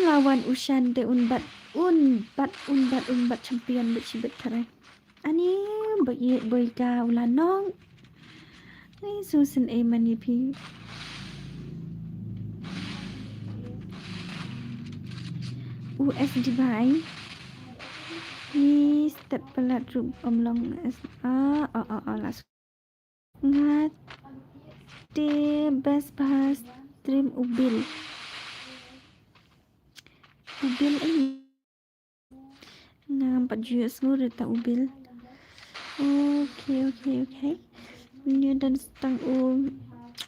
lawan Ushan de unbat champion bet sibet kare ani boy ka ulanong ni susun mani pi USD bai ni step pelat rum omlong las ngat de best bahas stream ubil ini Nampak juga seluruh tak ubil. Okay. Ini dan setang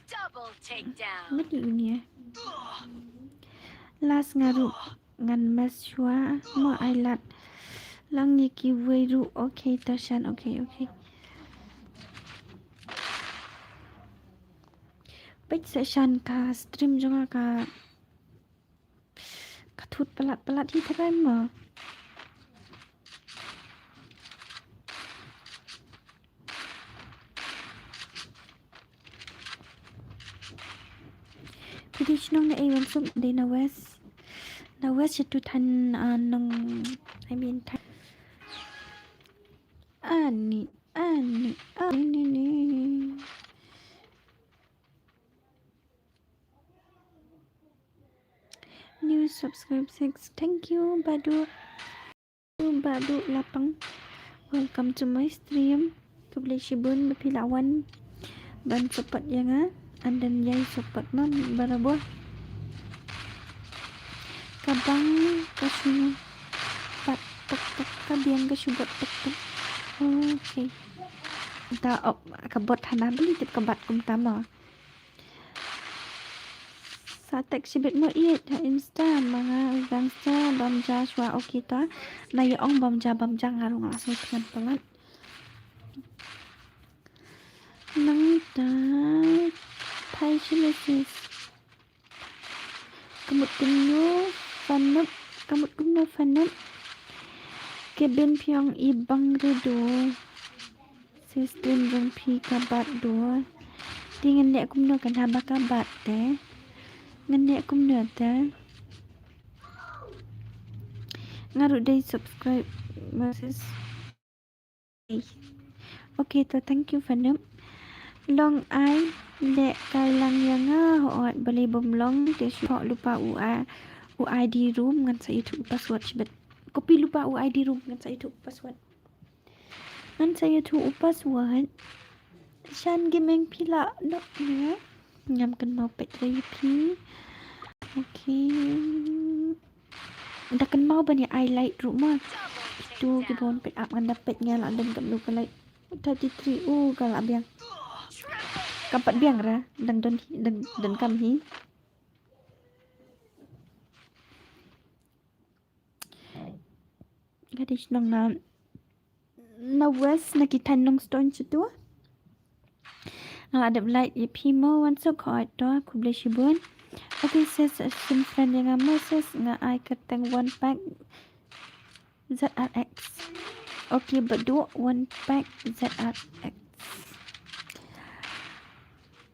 Double takedown. Betul ni Last ngarup ngan mas shua mo ailat lang yaki weiru. Okay tashan. Okay. Baik session ka stream juga ka katut pelat hi takai mo. Pidi chnong na ay wansuk day na west situ tan nong I mean tan ani new subscribe 6. Thank you Badu lapang. Welcome to my stream. Kublai shibun bepilawan ban support yang and then yai support mam barabuah kabang kasih pat tok kabiang kasih buat tok. Okay. Ta kabot hana beli tit kabat kum tama. Satek sibit mo iet ha insta mga gangsta bamja shwa okay ta na yung bamja ngarung langsung dengan pelat nang ta thai chilesis kamut kumno fanup keben pyong ibang redo sistem jong pi kabat do dengan dek kumno kan haba kabat te ngene kumno te ngaru day subscribe message. Okay to thank you fanup long ai dek kailang yang hoat beli bomlong te shok lupa UID room ngan sa YouTube password sibet kopi lupa UID room ngan sa YouTube password shan gemeng pila dok ya ngam kan mau pet pi. Okay dah kan mau bani highlight rumah itu kibon pet up ngan dapat ngala dan kam lu kalai 33 kalau biang kapat biang ra dan kam hi gadis nong na west na kitan nong stone situ ngala ada light ye pimo wan so ko to kublai shibun. Okay says sim friend yang moses nga I katang one pack ZRX. Okay berdua one pack ZRX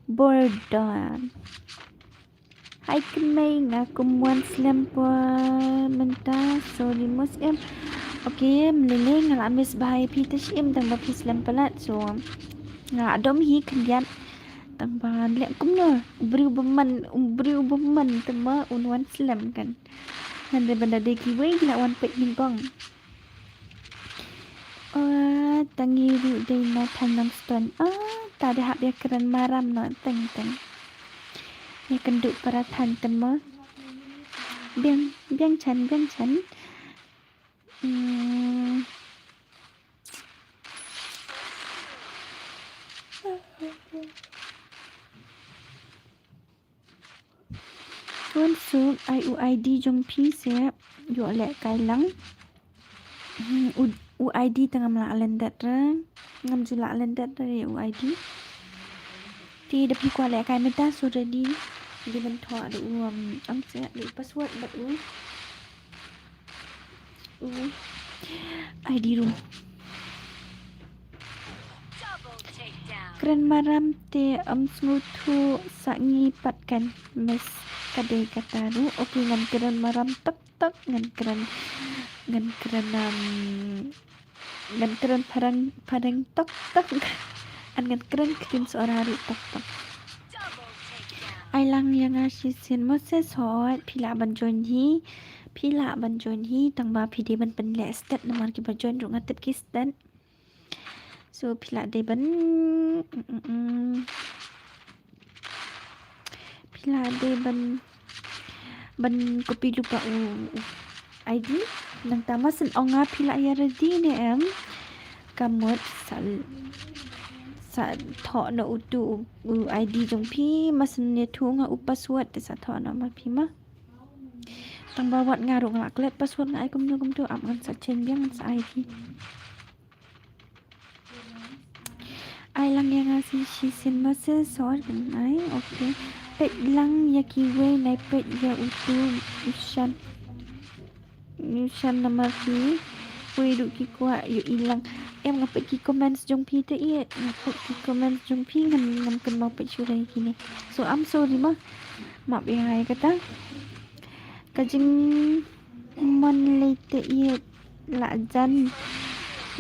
Bordan. Hai kemai ngaku muan slam po menta sorry muslim. Okay meleleh ngala amis bahaya pita shim tang ba slam pelat so ngala adom hi kendian tang ba lek kumno beri ubaman tema unwan slam kan ngan benda deki wei la wan pek minggong tangi ru dei na tanam stone ta de hak dia keren maram no teng ya kenduk para tan tema biang chan tuan su UID jong pi se yo lek kai lang UID tengah mela alendat ngam jula alendat dari UID ti depi kwa lek kai meta so ready di bentho ada am se ada password bat ID room keren maram te smuthu sangi patkan mes kadai kataru. Okay ngan keren maram tok ngan keren padang tok ngan keren krim seorang hari tok ai lang yang asisin moses hot pila ban join hi tang ba pide ban pen le stat nomor ki ba join ru ngatet ki stat so pila de ban ban kopi lupa ID nang tama sen onga pila ya ready ne em kamot sa tho na utu ID jong pi masen ne thu nga u password te sa tho na ma pi ma tang bawat ngaruk ngak let password ngai kum tu am ngan sa chen biang sa ID ai lang yang asi si sin ma se sor kan ai okay pet lang ya ki we nai pet ya utu Nishan nama pi we du ki kwa yu ilang em ngapet ki comments jong pi te ie ngapet ki comments jong pi ngam kan mau pet churai kini so I'm sorry ma maaf yang ai kata kajing mon late ie la jan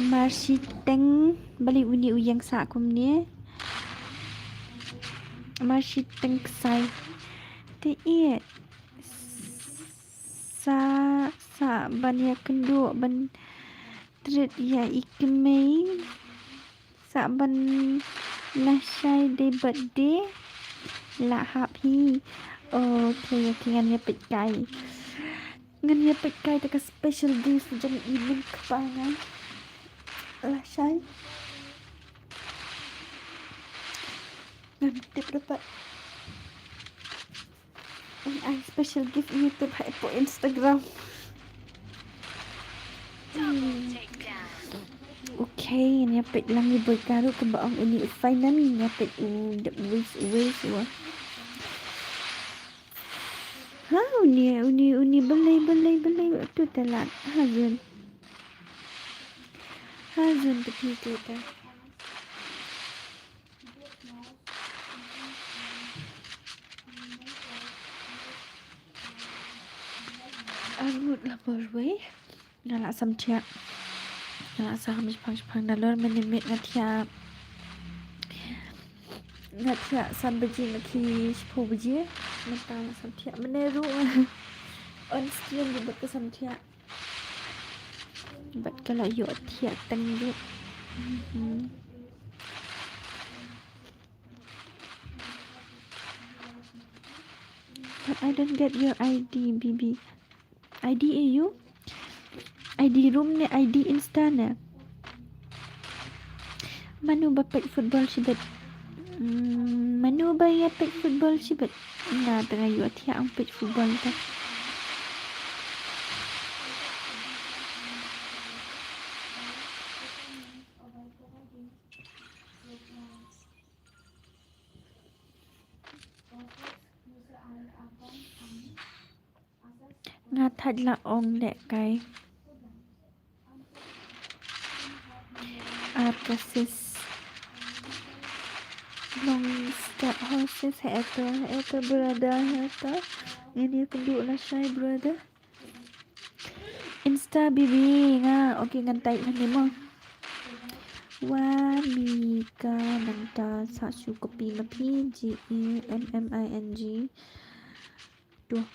marsi teng bali uni uyang sa kum ni marsi teng sai te ie sa ban ya kendo ban tret ya ikmei sa ban nashai de birthday la happy okay ngan ya pet kai taka special gift jang ibig kapangan la shai ngan tip dapat I special gift YouTube hai po Instagram. Okay, nyapit lang ni boy karo ke baong ini final nyapit the ways wa. Ha uni belai tu telat hazun tepi tu ta. Arut lah berwe nala samtia nala saham Jepang dalor menimit ngatia sambeji ngaki sipo beji mentang samtia meneru on stream buat ke samtia buat kalau yo tia tengdu but I don't get your ID BB ID you ID room ne ID insta ne manu bapak football sibet manu bayar pet football sibet na tengah yu atia ang pet football ta nga thật là ong lẹ cái Arcasis long step horses heter brother heter ini kedua lah shy brother insta bibi nga okay ngantai ni mo Wamika nanta sa su kopi mapi GEMMING tuh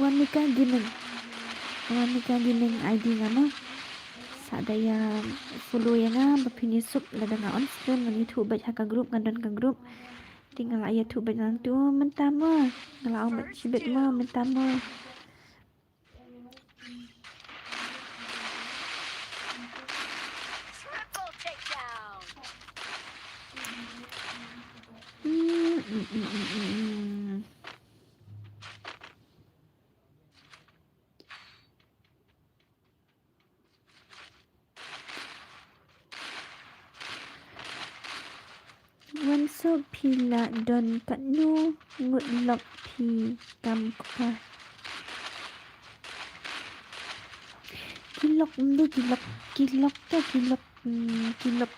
Wamika Gaming ID nga mo sa daya follow ya nga bapini sup lada nga on screen ng YouTube baca ka group ngandon ka group tinggal ayat tu baca tu mentama ngalau mat sibet mo mentama Wan so pila don kanu ngut lok pi kam ka kilok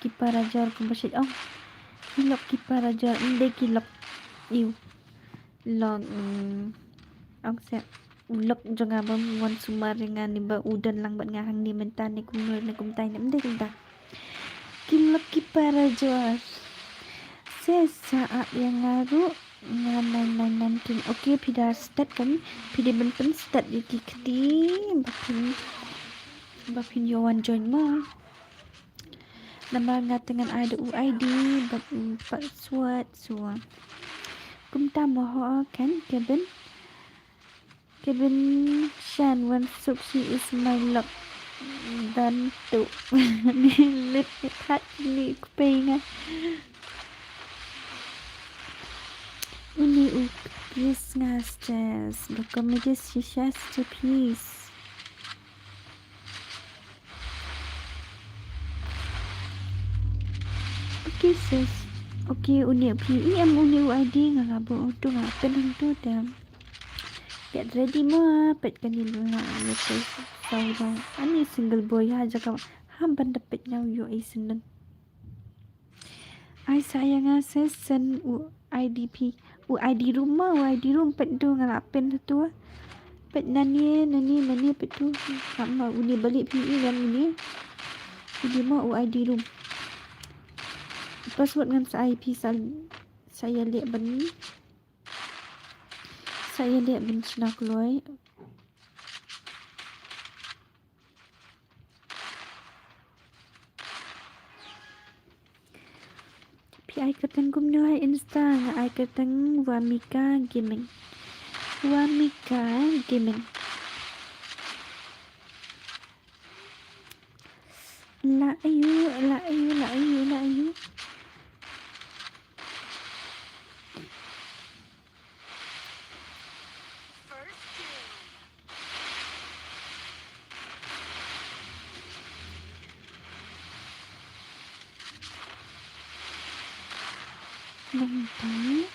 ki parajar ko basit kilok ki parajar kilok iu long ang sa ulok jonga bam wan sumaringan ni ba udan lang bat ngahang ni mentan ni kumur na kumtay na kinta kilok ki parajar saat yang ngaru ngan okay pidar start kan pidi benten start di kiti bapin yowan join ma nama ngatengan ada UID but password so Kumta moho kan Kevin Shan when Sushi is my love dan tu lip cut ni kupinga ini please ngastes dokumentes shishas please. Okay sis, okay uni PEM uni ID ngabo tu ngapen tu dah. Get ready mo pet kanilo na lepas saudang ani single boy aja kau hamban dapat nyaw yo isenen. Ai sayang sen IDP ID rumah ID room pet tu ngalapen tu pet nani pet tu sama uni balik PE kan ini mo ID room password dengan IP saya lihat ben nak loy PI keteng gumno hai Insta ai keteng Wamika Gaming la ayu Bentar.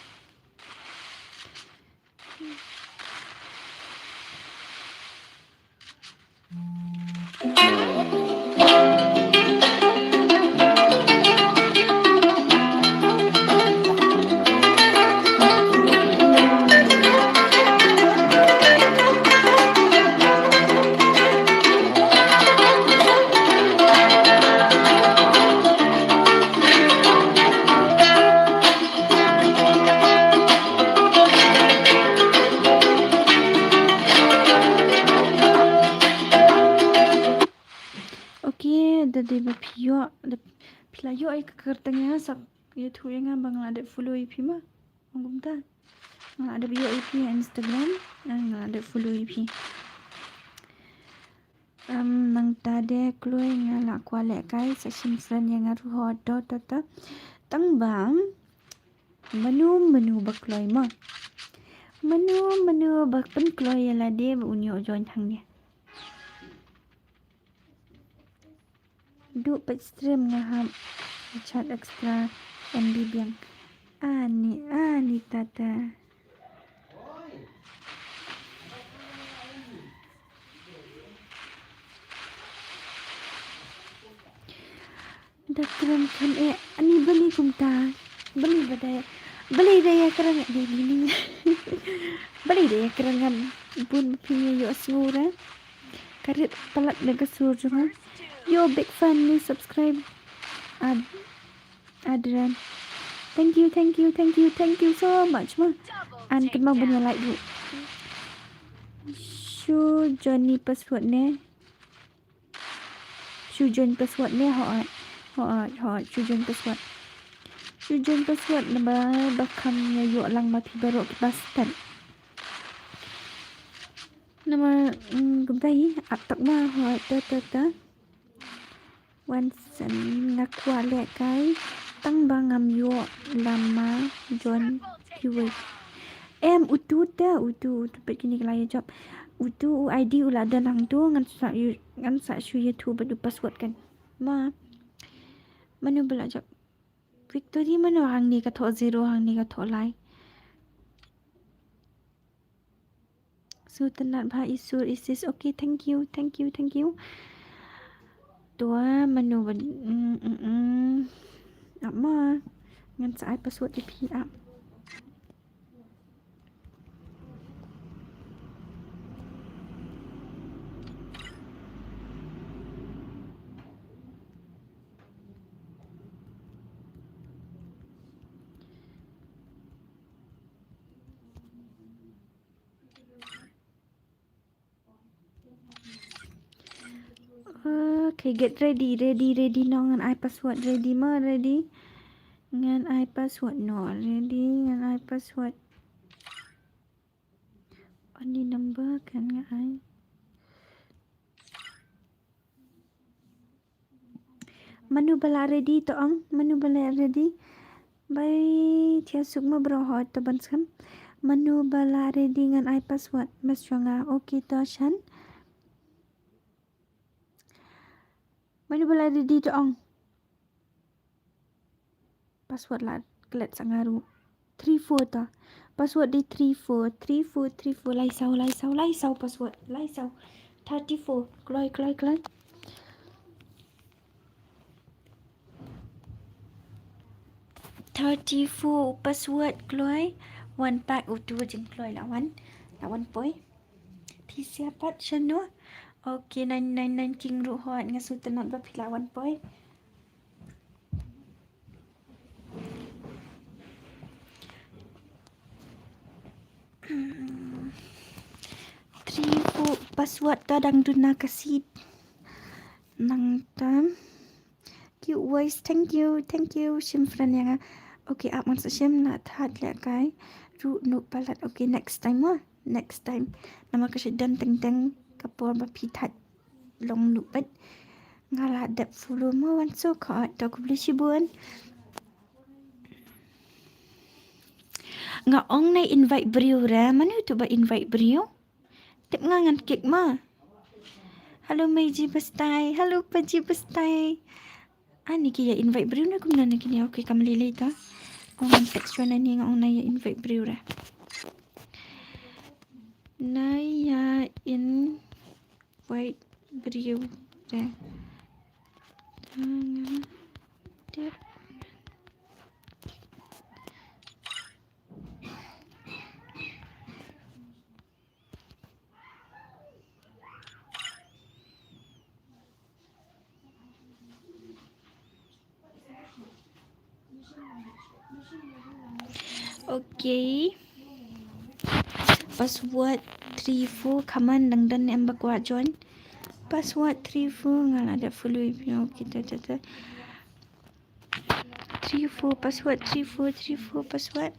Dari bapio pilayo ay kakartanya sak YouTube yang bang ada follow IP mah ngum ta ada bio IP Instagram ada follow IP nang tade kloy ngala kwale kai section friend yang ngaru hodo tata tang bang menu bakloy mah menu bak pen kloy la de unyo join thangnya du pet stream ngaham chat extra MB biang ani tata dakram kan ani beli kumta beli daya kerang di gini beli daya kerangan bun punya yo sura karit pelat lega surjungan. Yo big fan ni subscribe Adrian. Thank you so much ma. An ken mau punya like bu. Shu Johnny password ne. Shu John password ne ho Shu John password. Shu John password nama bakam ya yo lang mati baru bastan. Nama gumtai atak ma ho ta Wansan nakwa le kai tang bangam yo lama John kiwe utu begini kelaya job utu ID ula ada nang tu ngan sa shu YouTube badu password kan ma manu bela job Victory manu hang ni ka tho zero hang ni ka tho lai Sultanat Bha Isur Isis okay thank you tua menu apa ngan sa password IP up okay get ready no ngan I password ready ngan I password no ready ngan I password Only number kan ai. Manu bala ready to ang. Manu bala ready. Bai Tia Sukma Brohot to Banskam. Manu bala ready ngan ai password. Mas Chonga. Okay to Shan. Manu bala ready to ang. Password lah kelat sangaru. 34 ta. Password di 34 Laisau password. Laisau 34 Kloi 34 password Kloi. One pack tu jeng Kloi lawan poi. Thì siapa channel? Okay 999 King Ruhot ngasutan not bapilawan poi. Password ta dang duna kasih nang tam cute voice thank you Shimfran yang okay up masa Shim nak that lek kai ru nu palat okay next time nama kasi dan teng kapor bapi that long nu pat ngala dap follow mo wan so ka ta ku beli sibun nga ong na invite brio ra mana tu ba invite brio tip ngangan kek ma. Halo Meiji Bastai. Halo Paji Bastai. Ani kaya invite brio na kumna na kini okay kam lili ta. Ong text na ni nga ong na invite brio ra. Na ya invite brio ra. Okay. Password 34 kaman dan yang bakwa John. Password 34 ngala ada follow you kita tata. 34 password 34 password.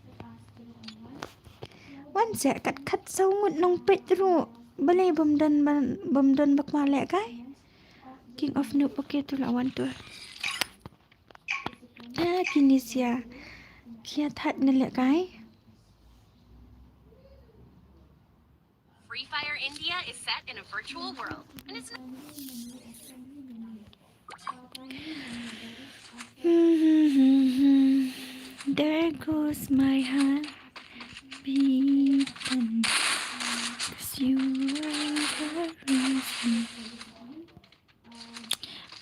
Wan sek kat saungut nong pet ru. Balai bomdan bakwa lek kai. King of Noob okay tu lawan tu. Kini sia. Kia that nilek kai. Free Fire India is set in a virtual world, and it's not There goes my heart beating, 'cause you are the reason.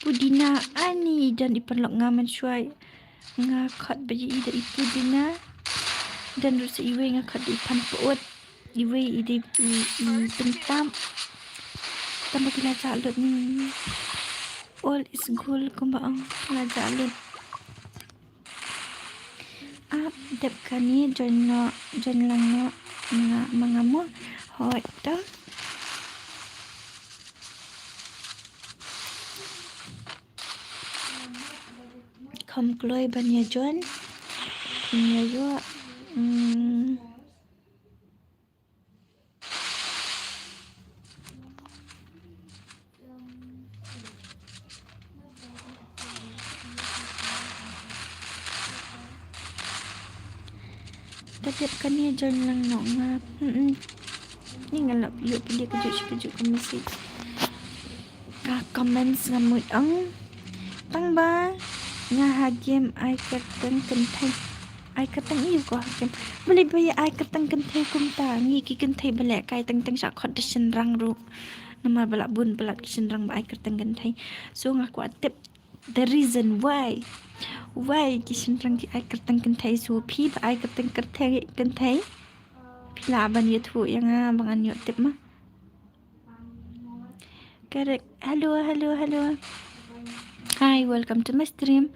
Pudina ani dan diperlok ngaman syuai ngakot bayi ida itu dina dan rusa iwe ngakot di pan puut iwe ide pentam tambah kila calut ni all is gold kumbaang kila calut dep kani jon lang nga mangamu hot ta kom kloy banya jon punya yo Tetap kan ni jon lang no nga. Ni ngalap yuk pilih kejut ke message. Comments ngamut ang tang ba nga hagim ai katang kentai. Ai katang iyo ko hagim. Boleh bayar ai katang kentai kumta ngi ki kentai balak kai tang sak condition rang ru. Nama balak bun balak kishin rang ba ai katang kentai. So ngaku atip the reason why kishin rang ki ai katang kentai so pi ba ai katang kentai pila ban ye thu yang bang an yo tip ma. Correct. Hello. Hi, welcome to my stream.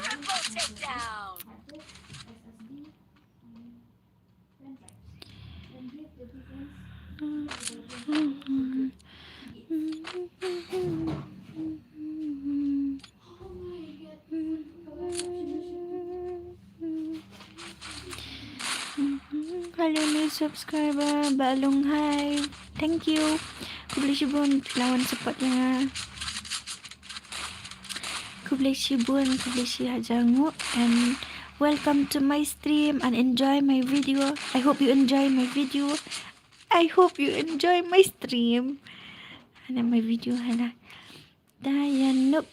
triple takedown. subscriber. Balung hai. Thank you. Kublishibun lawan support yang Kublishibun Hajangu, and welcome to my stream and enjoy my video. I hope you enjoy my video. I hope you enjoy my stream. Hana my video hana. Dayanuk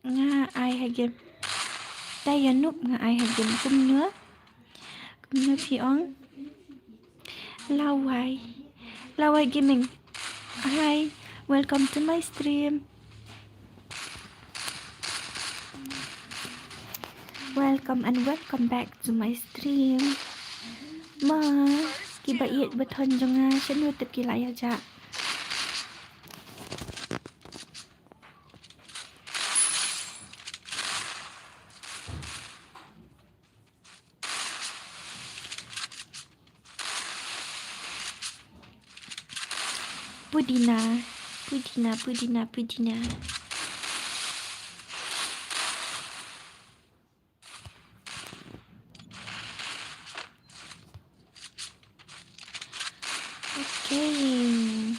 nga ai hagem. Dayanuk nga ai hagem kumnua. Kumnua piong. Lawai gaming. Hi, welcome to my stream. Welcome and welcome back to my stream. Ma, kibait beton jonga senu tep kilaya ja. Pudina. Okay.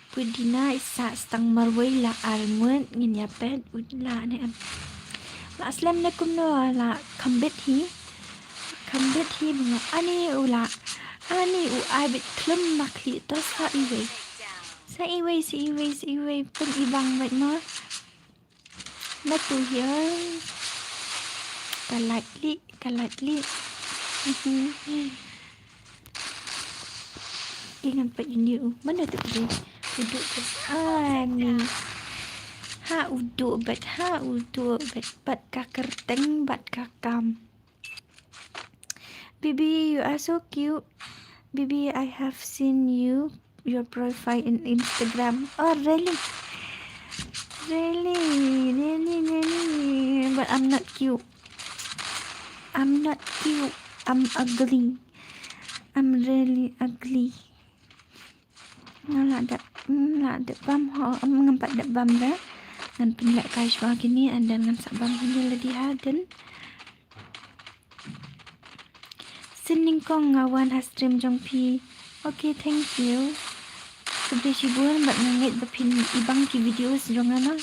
Pudina isa stang marway la arngun nginyapet udla ne am. La aslam na kumno la kambet hi mga ani ula. Ani u abit klem makli to sa iwe. Sa iwe pun ibang baik ma. Natu here. Kalatli. Ingat pak ini mana tu dia? Uduk kes ani. Ha uduk bat bat kakerteng bat kakam. Bibi, you are so cute. Bibi, I have seen your profile in Instagram. Oh really? But I'm not cute. I'm ugly. I'm really ugly. Lah ada bam ho ngampat dak bam dah. Ngan penlak kai shwa gini anda ngan sak bam ni ladi haden. Sining kong ngawan ha stream jong pi. Okay, thank you. Kublishibun bat ngait bapin ibang ki videos jong ama.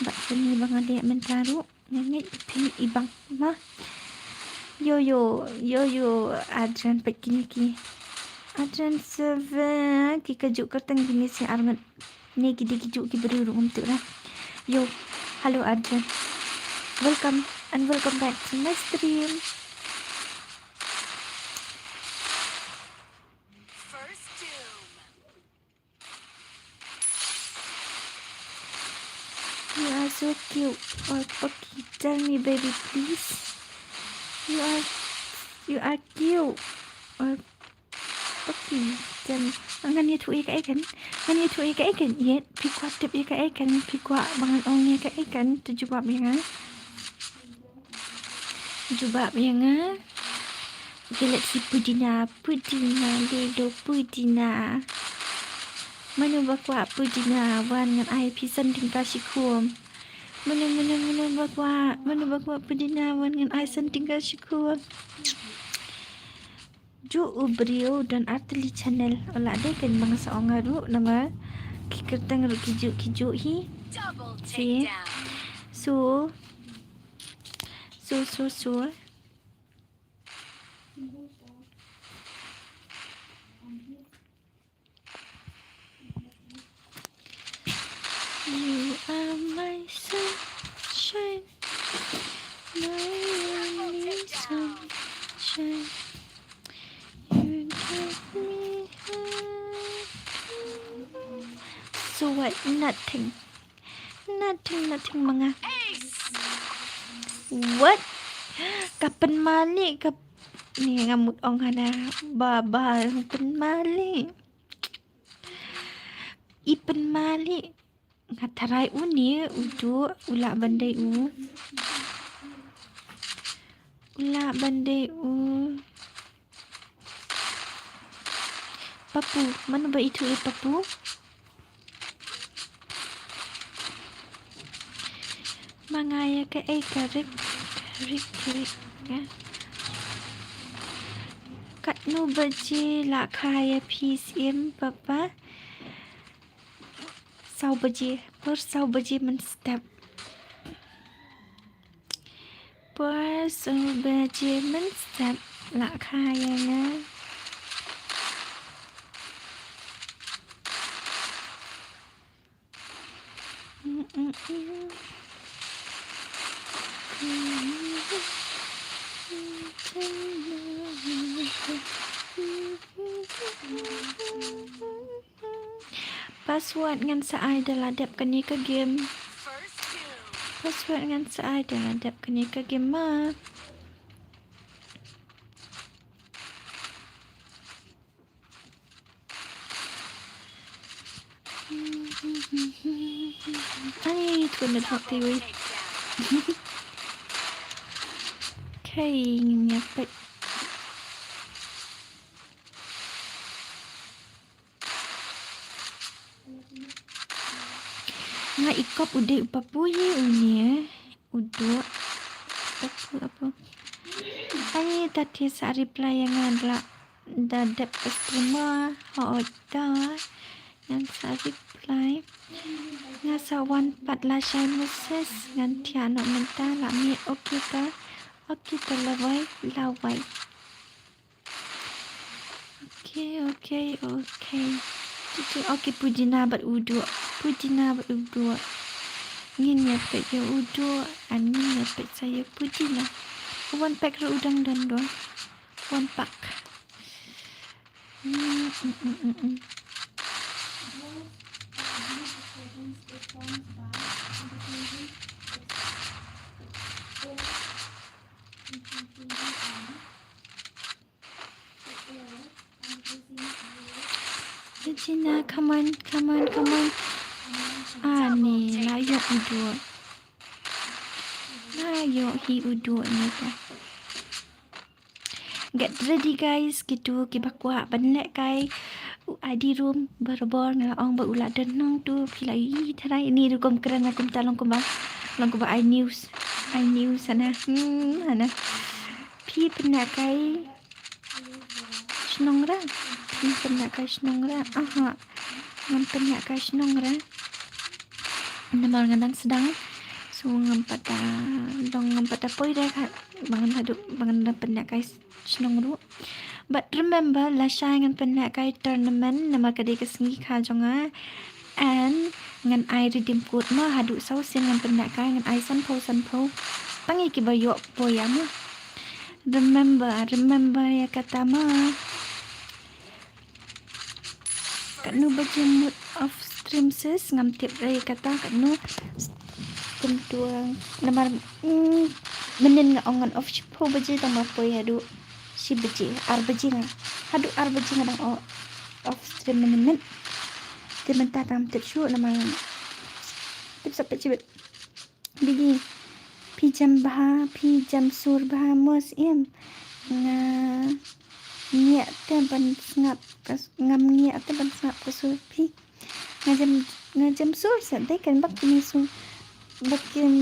Bat sini bang ade mentaru ngait bapin ibang ma. Yo Adrian pekini ki. Adrian server ki kajuk kertang gini si arngat ni ki dikijuk ki beri untuk lah. Yo, hello Adrian. Welcome and welcome back to my stream. First doom. You are so cute. Oh, okay, tell me baby please. You are cute. Oh, okay, then ngan ni tu ikan. Yet pikwa tip ikan. Pikwa bangan ong ikan. Tu jubab yang Okay, let's see Pudina. Lelo Pudina. Mana bakwa Pudina wan ngan ai pisan tingkah sikum. Mana bakwa Pudina wan ngan ai san tingkah sikum. Ju ubrio dan arteli channel ola de kan bang saong ru nama kikertang ru kiju hi. Double See? takedown. So you are my sunshine, my only sunshine. You give me so what? Nothing mga. Ace. What? Kapan malik ni ngamut ong hana baba kapan malik. Ipan malik ngatarai uni udu ula bandai papu mana ba itu papu mangaya ke karik ya Kat nu baje la kaya PCM papa. Sau baje, per sau baje men step. Per sau baje men step la kaya na. Password ngan saai dah ladap kini ke game. First two. Password ngan saai dah ladap kini ke game mah. Ai, tu nak buat TV. Double takedown. Okay, ngepet. Nga ikop udah upapuye unya. Uduk. Apa? Ai tadi sa reply yang ada dadap customer hoda yang sa reply nga sa 14 la shay moses ngan tiano menta la mi okay ta lawai okay pujina bat udu ngin nyepet ya udu ani nyepet saya pujina one pack ro udang dan do one pack Regina, come on. Ani, layo udu. Layo hi udu ni ta. Get ready guys, gitu kibakwa banlek kai. ID room berbor ngelaong berulat denong tu pilai tarai ini rukum keren aku talong kumbang iNews sana pi penakai snongra aha ngam penakai snongra nama ngandan sedang so ngampat poi dah bangan penakai snongru. But remember, lasai ngan penakai tournament nama kadai kesengi kajonga and ngan ai redeem code ma hadu sau sen ngan penakai ngan ai san po pangi ki bayo poyam. Remember ya kata ma kanu baju mood of stream sis ngam tip rai kata kanu tentuang nama menen ngaongan of po baju tama poy hadu si beji arbeji ngadang off stream menen tementar tam tershu nama tip sampai cibet bigi pijam sur bah mos im nga niat ban ngap kasur pi ngajam sur sadai kan bak nisu bakin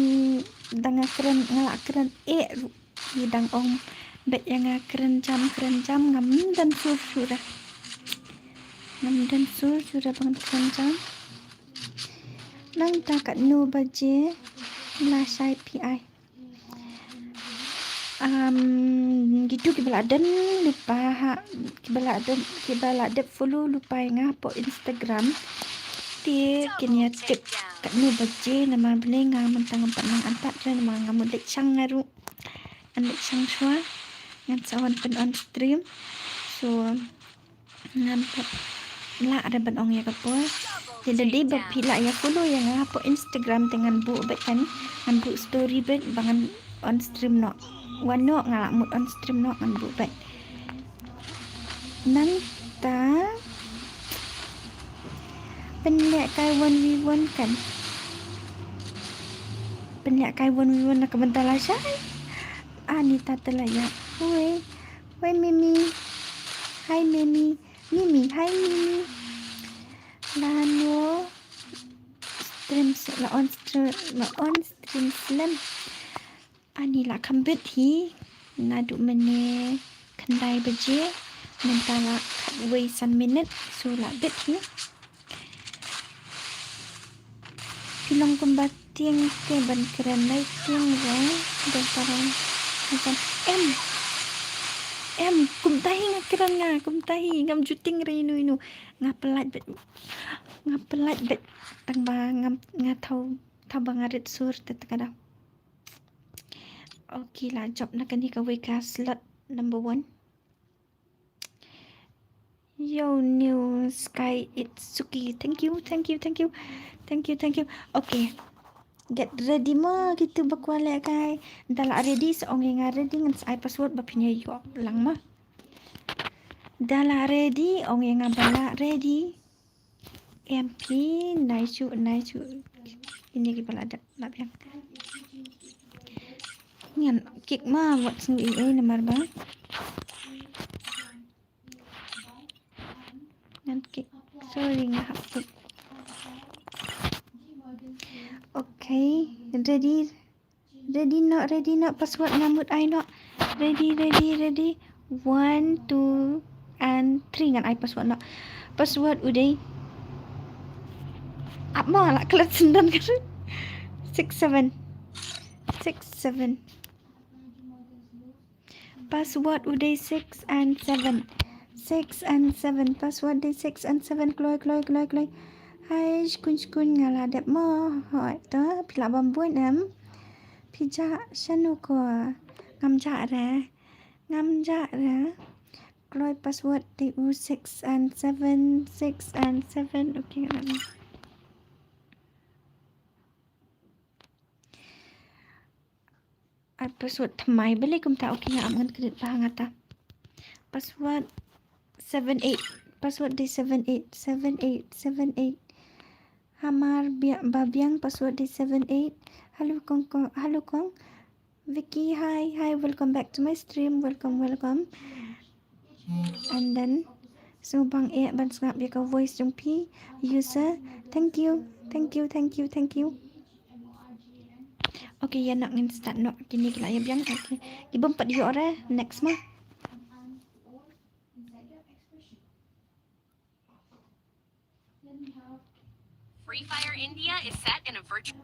danga keren ngalak keren hidang ong bet yang keren jam ngam dan sur sudah banget keren jam nang takat nu baje la sai pi gitu kibaladan lupa kibaladan follow lupa ngapo Instagram ti kini tip kat nu baje nama belenga mentang nang antak dan nama ngamu dek sang ngaru andek sang shua ngan sawan pen on stream so ngampat la ada ban ong ya kapo jadi bapila ya follow yang ngapo Instagram dengan bu bet kan ngan bu story bet bangan on stream no wano ngalak mood on stream no ngan bu bet nanta penlek kai 1v1 kan penlek kai 1v1 nak bentar lah syai Anita telaya woi Mimi hai Mimi hai Mimi lano stream la on stream slam ani la kambet hi nadu mene kendai beje mentala kat waisan minute so la bit here pilong kumbating ke ban keren lai ting ra dan parang macam kumtahi ngakiran nga kumtahi ngam juting re inu nga pelat bet tang ba nga thau bangarit sur tetakada. Okay lah, job na kani kawai ka slot number 1. Yo, new sky Itsuki. Thank you. Okay. Get ready ma kita berkualek kai. Dah ready seorang yang ready dengan saya password bapinya yo lang ma. Dah ready orang yang balak ready. MP nice. Ini kita ada lap yang. Ngan kick ma buat sendiri nomor ba. Ngan kick. Sorry ngahaput. Okay, ready not password ngamut I not. Ready. 1 2 and 3 ngan I password not. Password udah. Apa lah kelas 9 kan? 6 7. Password udah 6 and 7. Password day 6 and 7 kloy. Hai kun ngala dep mo hỏi tớ pila bambuan pija shanu ko ngam ja ra kloy password day 6 and 7 okay password thamai beli kum ta okay ngam ngan kredit bahangata password 78 password day 78 Hamar babiang password day 78. Hello kong Vicky, hi, welcome back to my stream. Welcome. And then subang ban ngap dia ka voice jong pi user. Thank you. Okay, ya nak start no kini kila ya biang. Okay. Ibu 4 ora next mah. Free Fire India is set in a virtual.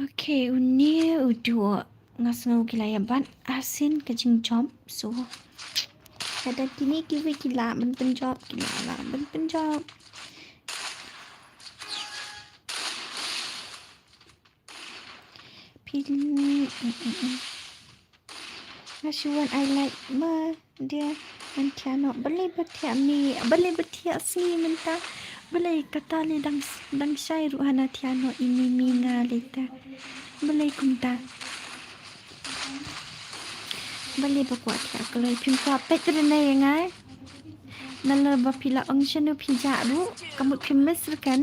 Okay, uni udah ngasngau kilaya ban asin kajing job so ada kini kiwi kila ben penjob pilih nasuan I like ma dia Antiano boleh bertiak si mentah boleh kata le dang syai ruhana tiano ini minga leta boleh kumta boleh berkuat kalau pimpa petrena yang ai nala bapila angsanu pija ru kamu pimes kan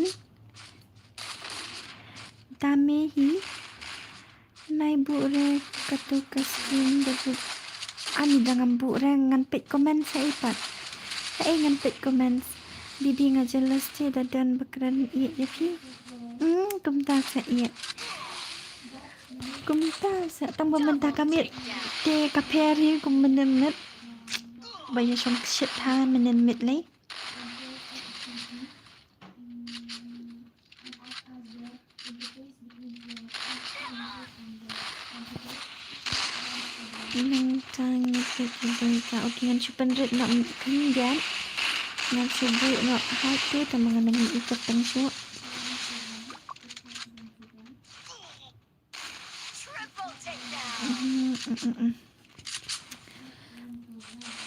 tamehi nai bure katu kaskin dapat ani dengan bu ngan pet komen saya ngan pet komen bibi ngajelas je dan bakaran iya ya fi kumta sa tambah mentah kami te kaperi kum menemet banyak som shit ha menemet lay okay ngan chupan red nak kemudian ngan subuh nak hatu temangan dengan ikut tengsu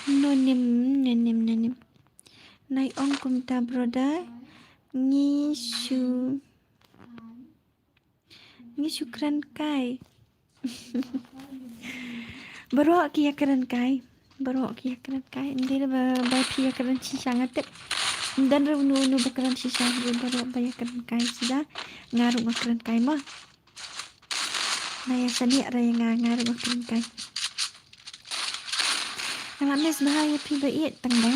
nonim naik on kumta broda ngishu keren kai Barok kia keren kai ndira ba pia keren shisha ngatek dan nu bakaran shisha barok ba keren kai sudah ngaruh keren kai mah naya sani raya ngaruh keren kai ngames bahaya pi ba iet tangda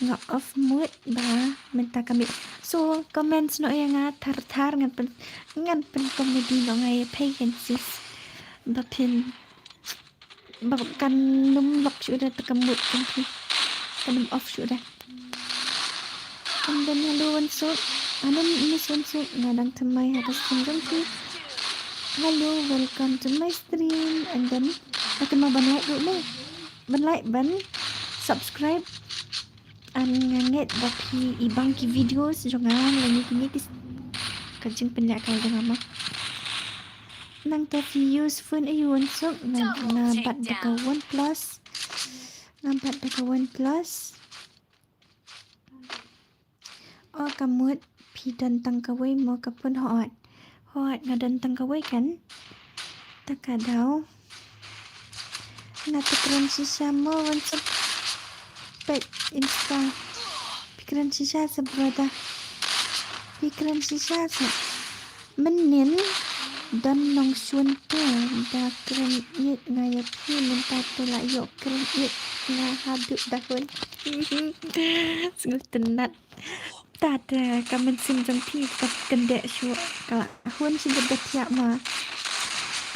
nga off mood ba menta kami so comments no yang tar ngan pen komedi no ngai pagan sis bapin Kan num lock sudah terkemut kan num off sudah. And then hello Wansuk. Miss Wansuk ngadang temai atas stream tu. Hello, welcome to my stream. And then akan mau ban like dulu. Ban like, ban subscribe. An nganget baki ibang ki videos jangan lagi kis kajing penyak kau dengan mah. Nang tapi use phone ayu Wansuk nampak dekat OnePlus. Nampak dekat OnePlus. Oh kamu pi dantang kawai mau kapun hot ngadantang kawai kan takadaw natikran sisa mo Wansuk pet insta pikiran sisa seberada pikiran sisa se menin dan nong suan tu dah keren yet ngaya pi minta tolak yok keren yet na haduk dahun sungguh tenat tak kamen sim jang pi tak kendek syuk kalau hun si bedet ya ma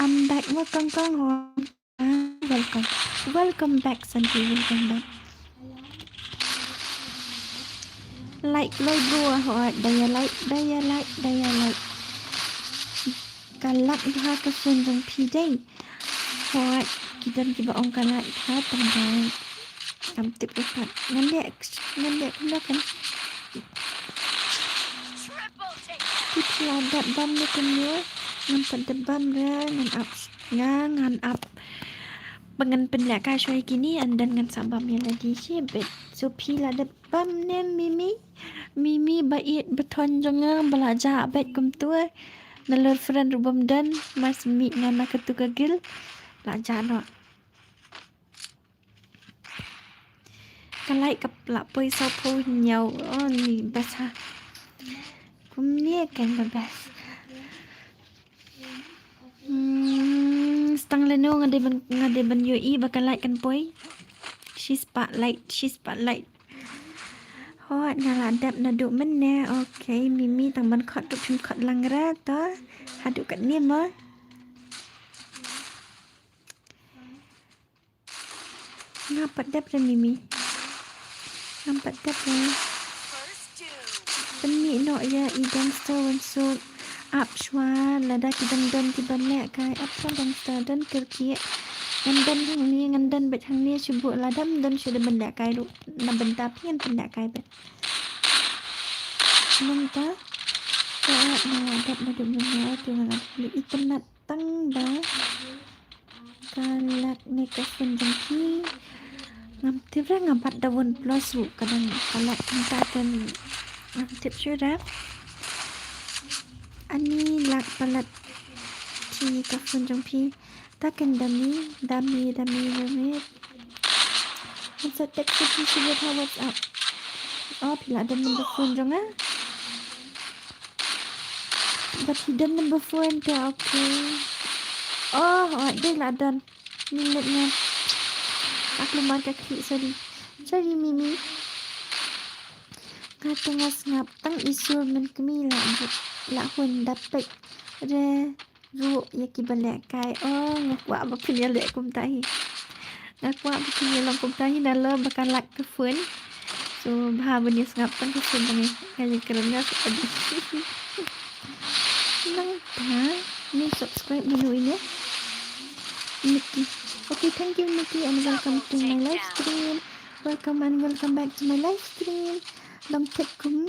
I'm back mo kang hon welcome back Santi, welcome back like loy bro hot daya like kalak ha ka sun jang pi dai hot kita kiba ong kalak ha tang kam tip dekat ngandek kan kita ada bam ni kunyo nampak debam dah ngan up pengen penlak ka syoi kini andan ngan sabam yang lagi sibet so pila debam ne mimi bait beton jangan belajar bet kum tua nalur friend rubam dan mas mi ngan nak tu gagil belajar no kalai kaplak poi sapo nyau ni basah kumnia kan bebas stang leno ngade ban UI bakal like kan poi she spotlight hot ngaladap naduk mena okay mimi tang ban khot tu pim khot langra ta haduk kat ni ma ngapa dap mimi nampak dap Peni no ya idang Wansuk up shwa lada kidang don kiban lek kai up shwa dan dan kerki ngandan ngandan bet hang ni syubuk ladam dan sudah benda kai lu na benda pian benda kai bet menta na dap na dum na tu na li ikenat tang ba kalak ni kasen jengki ngam tibra ngabat dawon plus ru kadang kalak tentakan tip sudah ani lak palat ci kafun jong pi takan dami masa tek ci sudah WhatsApp oh pila ada number phone jong but hidden number phone ke okay oh dia lah dan minutnya aku mark klik sorry mimi kata ngap tang isu men kemi la hun dapat re ru yaki balak kai oh ngakwa baknya lek kum tahi ngakwa baknya lang kum tahi nala bakal lak ke phone so bha bani ngap tang ke phone ni kaya kerana nang ta ni subscribe dulu ini Nikki okay thank you Nikki and welcome to my live stream welcome back to my live stream long tip kum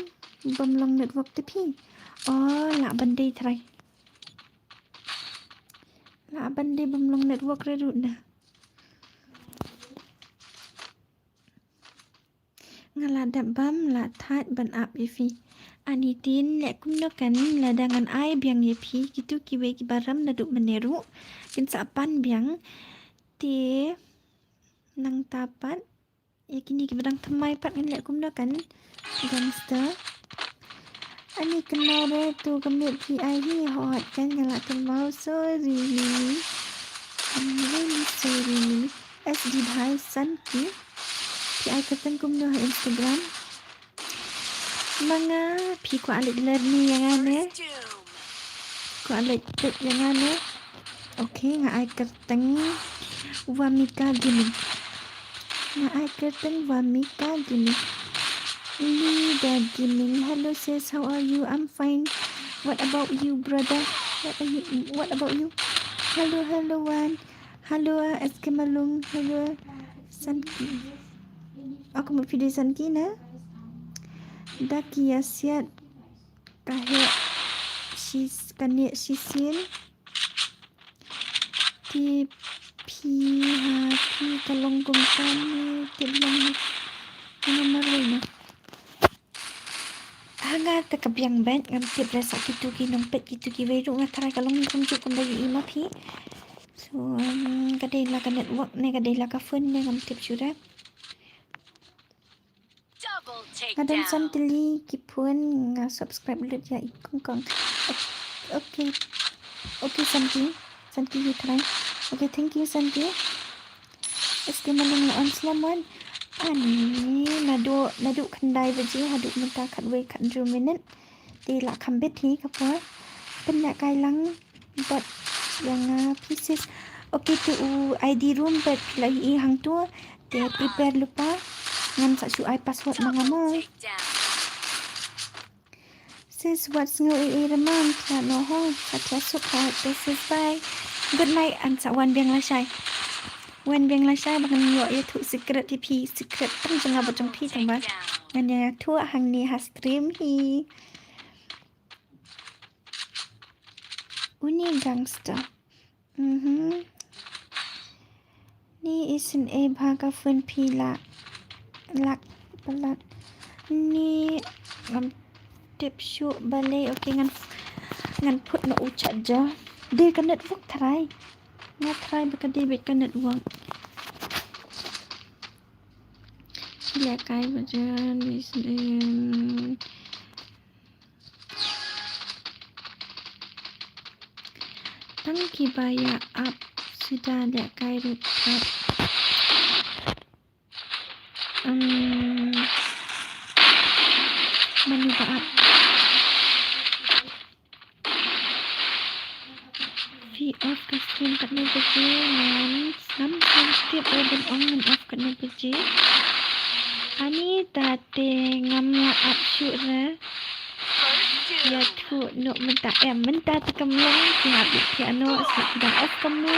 bom long network tepi oh la bandi try la bandi bom long network redut na ngaladap bam la that ban up ifi anitin lek kum no kan ladangan ai biang yepi gitu kiwe kibaram naduk meneru kin sapan biang ti nang tapat ya kini kibadang temai pat kan lek kum no kan gangster ani kenal re tu kemit PI hi hot kan ngalak kemau sorry I'm really sorry SD bhai san ki PI katan kum no Instagram manga pi ko alik learning yang ane ko alik tip yang ane Okay, nga ai kerteng Wamika Gaming. Nga ai kerteng Wamika Gaming. Nida Gaming. Hello sis, how are you? I'm fine. What about you, brother? What about you? Hello, Wan. Hello, Eskemalung. Hello, Sanki. Aku mau video Sanki na. Daki Yasiat. Kahit sisin. Ti hati kalong kumpani. Tiblang maroy na. Hanga takabyang bent ngam tip rasa gitu ki nompet gitu ki weru nga taray kalong kumjuk kumbayi ima pi. So kadai la ka network ne kadai la ka phone ne ngam tip syura. Double Kadang takedown. santili ki phone nga subscribe lut ya ikong kong. Okay. Okay Santi you try. Okay, thank you Santi. Eski manang on slaman. Ani nadu kendai baji haduk minta kat way kat 2 minit. Di la kambit hi kapwa. Penyak kailang but yang pieces. Okay tu ID room but lagi hang tu dia prepare lupa ngan sak su ai password mangamo. Sis what's new remam no ho sak suka this is bye. Good night and sak wan biang la shai. Wan biang la shai bang yo ya tu secret TP secret tang janga botong pi tang ba. Ngan ya tu hang ni ha stream hi. Uni gangster. Ni isin e bhaga fun pila. Lak balat. Ni ngam tip shoot balai. Okay ngan put no ucat je. Dia kan network try. Nga try baka David kan network. Sila kai bajan isin. Tangki baya up sudah lihat kai rutat. Menu ba up. V off ka stream kat na baje man. Sam tip open on and off kat na baje. Ani tate ngamla up shoot ra. Ya tu no menta kamlong sihat piano sedang off kamu.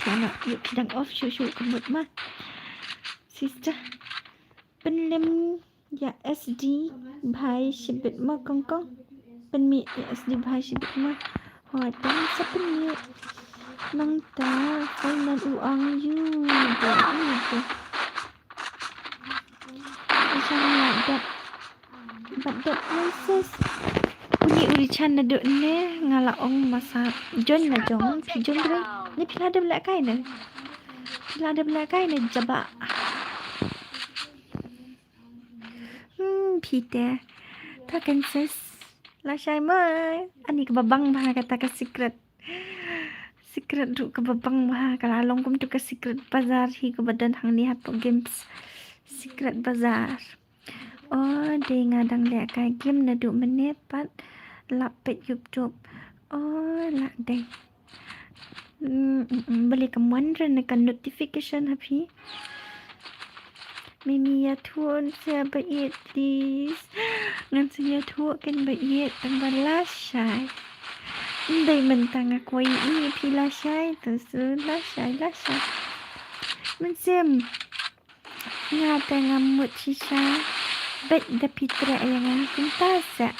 Piano sedang off shoot kemut mah. Sister penlem ya SD bhai shibit ma kong penmi ya SD bhai shibit ma hoi tan sa penmi nang ta final uang you do isang but that places uli chan na do ne ngalaong masa John na jong pi John bre ni pila ada belak kai ne jaba Peter takan sis la shai mai ani ke babang bah kata ke secret du ke babang bah kalalong kum tu ke secret bazar hi ke badan hang ni hapo games secret bazar oh de ngadang le kai game na du menepat lapet YouTube oh la de beli ke mandran kan notification hapi Mimi ya tuan saya bait please. Ngan saya tuan kan bait tanggal lasai. Ndai mentang aku ini pi lasai tu lasai. Mensem. Ngata ngamut sisa. Bet da pitra yang aku tasa.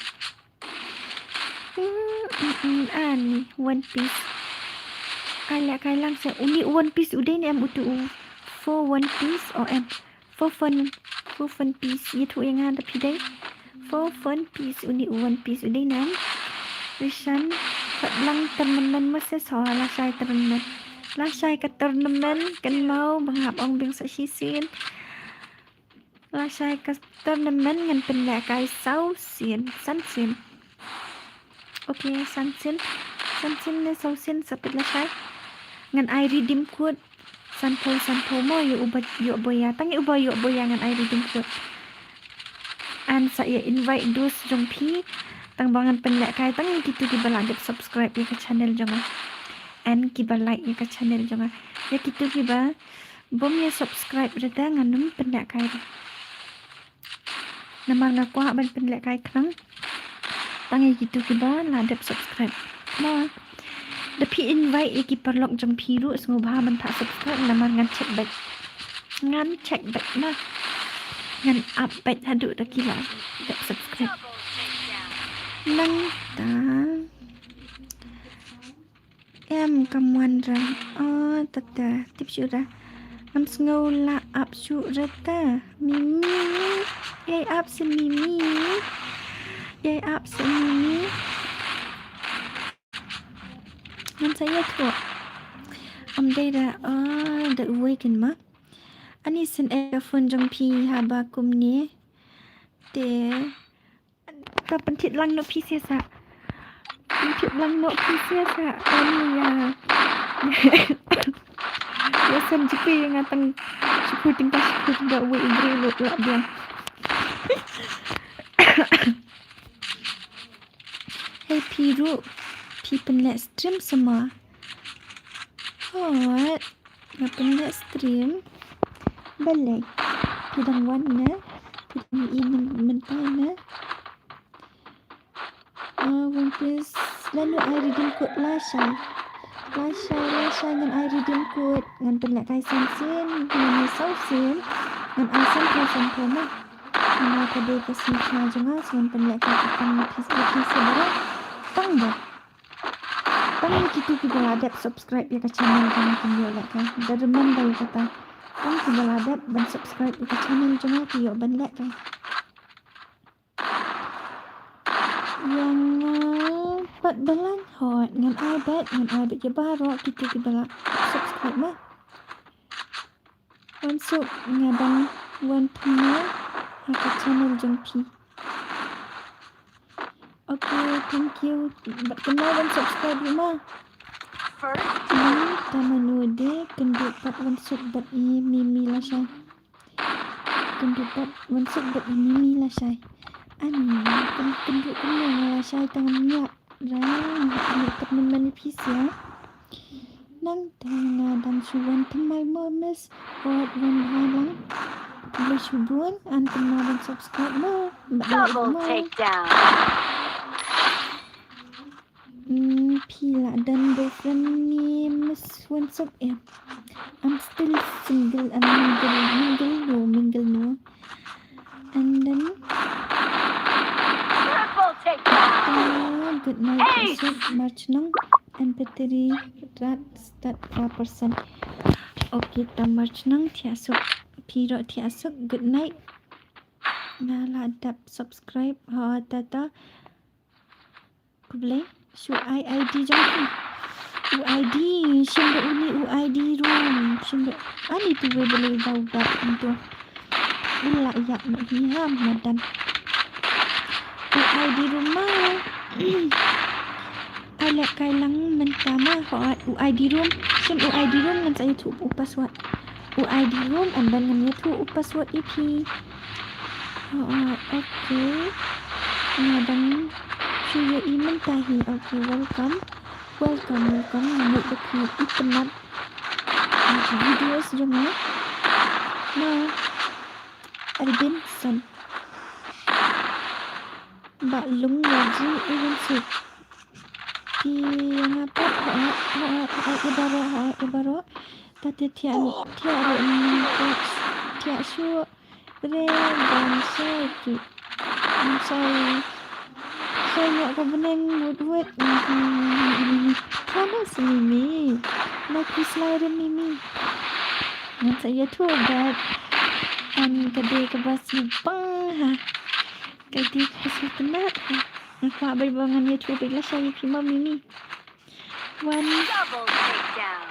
Ani One Piece. Ala kailang sa uni One Piece udah ni am utu for One Piece or am for fun piece itu yang ada pidai for fun piece uni One Piece udah nan Rishan lang tournament masa soal saya tournament lasai ke tournament kan mau menghap ong bing sa sisin lasai ke tournament ngan pendakai sausin sansin okay sansin ne sausin sapit lasai ngan I redeem code Santo mo yo boya tangi yo boya ngan I reading code an saya invite dus jong pi tang bangan penlek kai tang gitu di baladep subscribe ke channel jangan and kiba like ya ka channel jonga ya kitu kiba bom ya subscribe rada nganum pendak kai nama ngakwa ban pendak kai krang tangi kitu kiba ladap subscribe ma the p invite ya ki perlok jong piru sngobha ban tak subscribe nama ngan check back na ngan update hadu da kila da subscribe nang ta em kamuan ra tata tip syura ngam sngo la up syura ta mimi yay up si mimi ngam saya tu đây là the awaken ma ani sen phone jong pi haba kum ni te ta pentit lang no pi sia sa pentit lang no pi sia sa ani ya ya sen jipi ngatang supporting da we ingre lo la dia hey piru pi penlet stream semua hot ngapain nak stream balik pidang warna pidang ini mentah one piece lalu I redeem code lasha dengan I redeem code dengan penat kaisan sin dengan sau sin dengan asan kaisan koma mana kade kasih jangan dengan penat kaisan piece sebarang tangga tang gitu kita ladap subscribe ya ke channel jangan tinggal kan dan remember ya kata tang kita ladap dan subscribe ya ke channel jangan tiok banyak kan yang pat balan hot dengan iPad je baru kita subscribe mah masuk ngadang one thumbnail ke channel jengpi. Okay, thank you. But kenal dan subscribe rumah. Tamanude kenduk pat wansuk bat i mimi lah syai. Kenduk pat wansuk bat i mimi lah syai. Ani kenduk lah syai tangan minyak. Kenduk pat menipis ya. Nang dan suwan temai momes buat halang. Boleh subuan an kenal dan subscribe mah. Double takedown. Pila dan boyfriend ni what's up ya? I'm still single and mingle no. And then Triple takedown. Good night episode March nang MP3 start 4%. Okay, ta March nang tiasuk piro tiasuk good night. Naladap subscribe tata kuble Su ID jangki UID Shimbo uni UID room Shimbo ani tu we boleh bau itu ula ya mahiham madan UID rumah alak kailang mentama UID room sim UID room ngan saya tu password UID room and then ngan tu password EP okay ngadang Suya iman tahi. Okay, welcome. Nampak dekat ipenat videos jangan. Arbenson. Baklung lagi even sih. Yang apa? Ibarat. Tadi tiada su dan saya akan benang buat kamu sini lagi slider mimi dan saya tu buat kedai kebasi bang kedai kebasi penat aku abis bangun YouTube bila saya cuma mimi one Double takedown.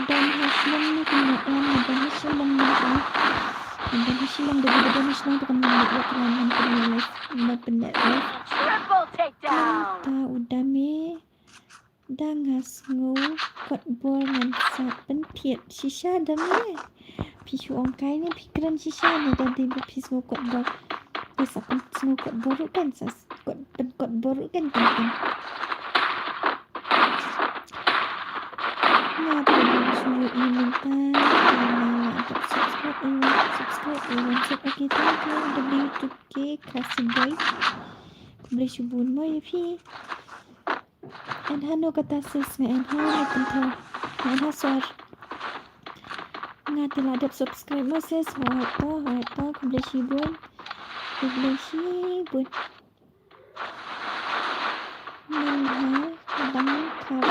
dan hasilnya ni kena dan hasilnya dari hasilnya tu kan membuat kelaman live penat live. Triple takedown. Ta udah me dangas ngo kot bor ngan sa pentit shisha dah me pisu ongkai ni pikiran shisha ni dah di pis ngo kot bor bisa pen ngo kot bor kan sas kot bor kan Ngapa bang suruh minta malah tak subscribe Iwan sub. Okay, thank you W2K kasih guys. Boleh subun mo ya Fi. And hano kata sis nga and hano tentang and hasor. Nga tiladap subscribe mo sis. Hoito boleh subun. Manha bangkar.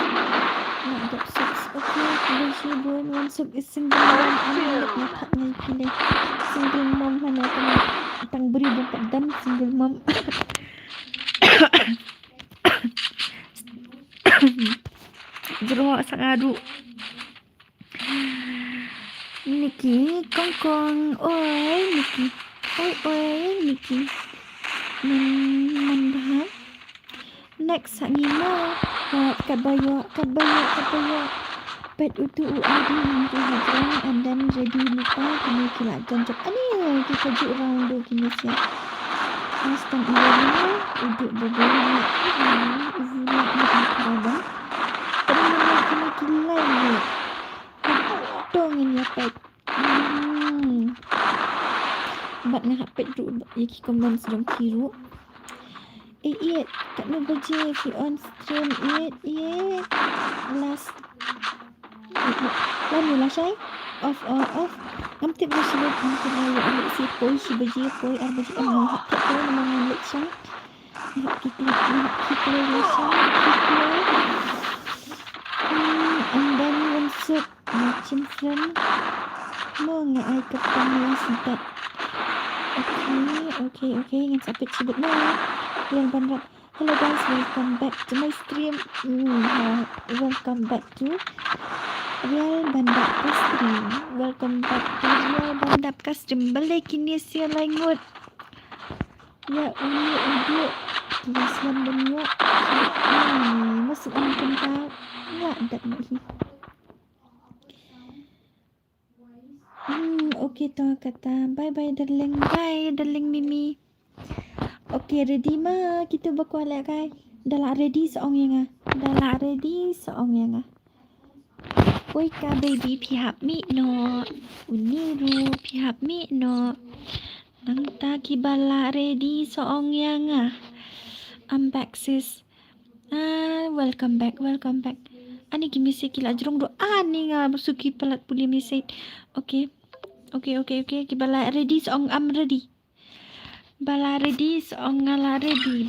Nak subs. Okay, boleh subun. One sub is single mom. Anak nak ngay pilih. Single mom hana kena tang beri bungkat dan single mom. Jerawat sangadu. Nikki kongkong. Oi Nikki. Oi Nikki. Mandah. Next ngima. Kat bayo. Pet utu uadi untuk hajran and then ready lupa kini kilat janjap. Ani kita juk round do kini siap. Instant ini uduk berbulu. Uvulat nak kerabang. Teman kini kilai ni. Dong ini pet. Bat nak pet ru yaki komen sedang kiru. Iet kat no baje fi on stream iet last lalu lah say off ngamtip mo sila ngamtip mo yung alik si Poy si baje Poy ar baje ang mga hapit ko na mga alik siyang hapit siyang and then one soup macam friend mo nga ay kapang last bet. Okay ngan sapit sibut mo yang bandar. Hello guys, welcome back to my stream. Welcome back to Real Bandap Stream. Welcome back to Real Bandap Stream. Balik kini siya langut. Ya uduk. Kiasan dunia. Masuk ang kanta. Ya adat lagi. Okay to kata. Bye darling Mimi. Okay, ready ma? Kita berkualak kai. Dah lah ready seong yang ah. Oi ka baby pihap mi no. Uniru pihap mi no. Nang ta kibala ready seong yang ah. I'm back sis. Welcome back. Ani ki message kila jerong do. Ani nga bersuki pelat puli message. Okay. Kibala ready seong I'm ready. Bala ready seong ngala ready.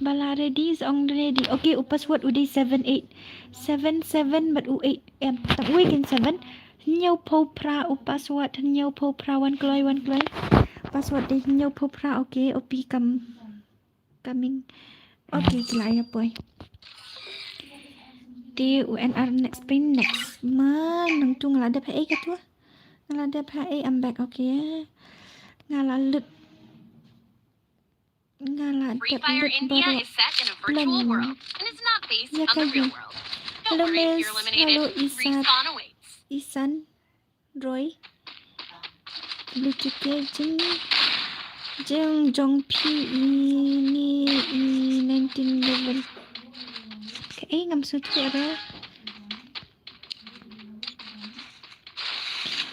Bala ready seong ready. Okay, password udah 7877 but u8 tak weekend 7 nhau po pra password nhau po pra one kloy password deh nhau po pra. Okay, opi coming. Okay, kelaya boy. D UNR next pin next. Man, nang tu ngalada pa ka tu. Ngalada pa I'm back. Okay. Free Fire India is set in a virtual world and is not based on the real world. Don't worry if you're eliminated. Respawn awaits. Isan Roy Lucuke Jeng Jong P ini 19 level. Ngam sutu ada.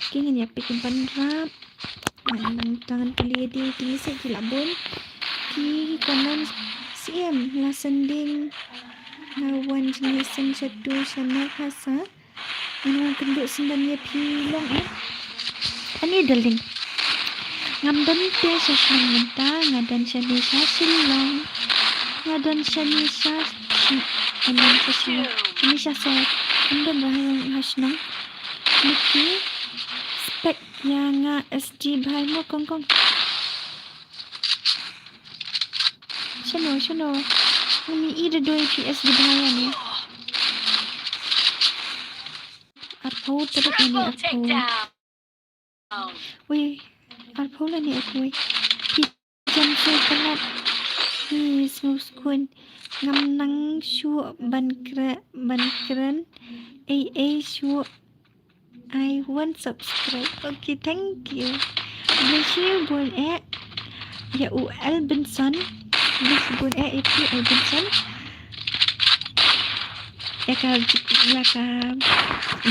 Kini ya pikin panrap. Nang tangan pilih di saya kilabun. Ki kanan siam la sending ngawan jenisan satu sana khasa. Nang kenduk sendan ya pilong Ani darling. Ngamdan pe sasang menta ngadan syanisa silong. Ngadan syanisa anan sasang. Ini sasa. Ngamdan rahang hasnang. Niki spek yang SG bahai mo kong. Shano. Ini ida doi PS di bahaya ni. Arpau teruk ini arpau. Wih, arpau lah ni aku. Jam saya penat. Smooth ngam nang shu bankeren. Shu I want subscribe. Okay, thank you. Bless you, Bon Ya UL Benson. Bless Bon AP Benson. Yaka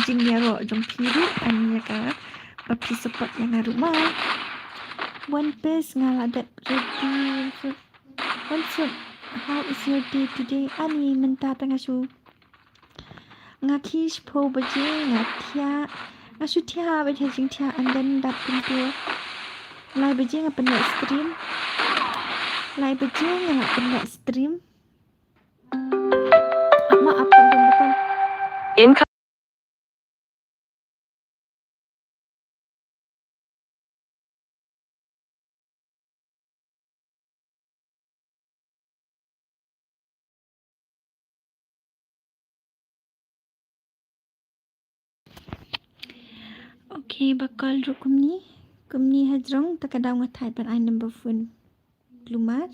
jing yaro jong piru an yaka papi support yang rumah. One Piece ngaladap ready. What's up? How is your day today? Ani menta pengasu. Ngakish po baje ngatia. Asu tia baje jing tia and then dap pintu. Lai baje ngapen stream. Lai baje ngapen stream. Maaf bukan. Income. Okay, bakal ru kumni hajrong takadaw nga type an I number phone lumar.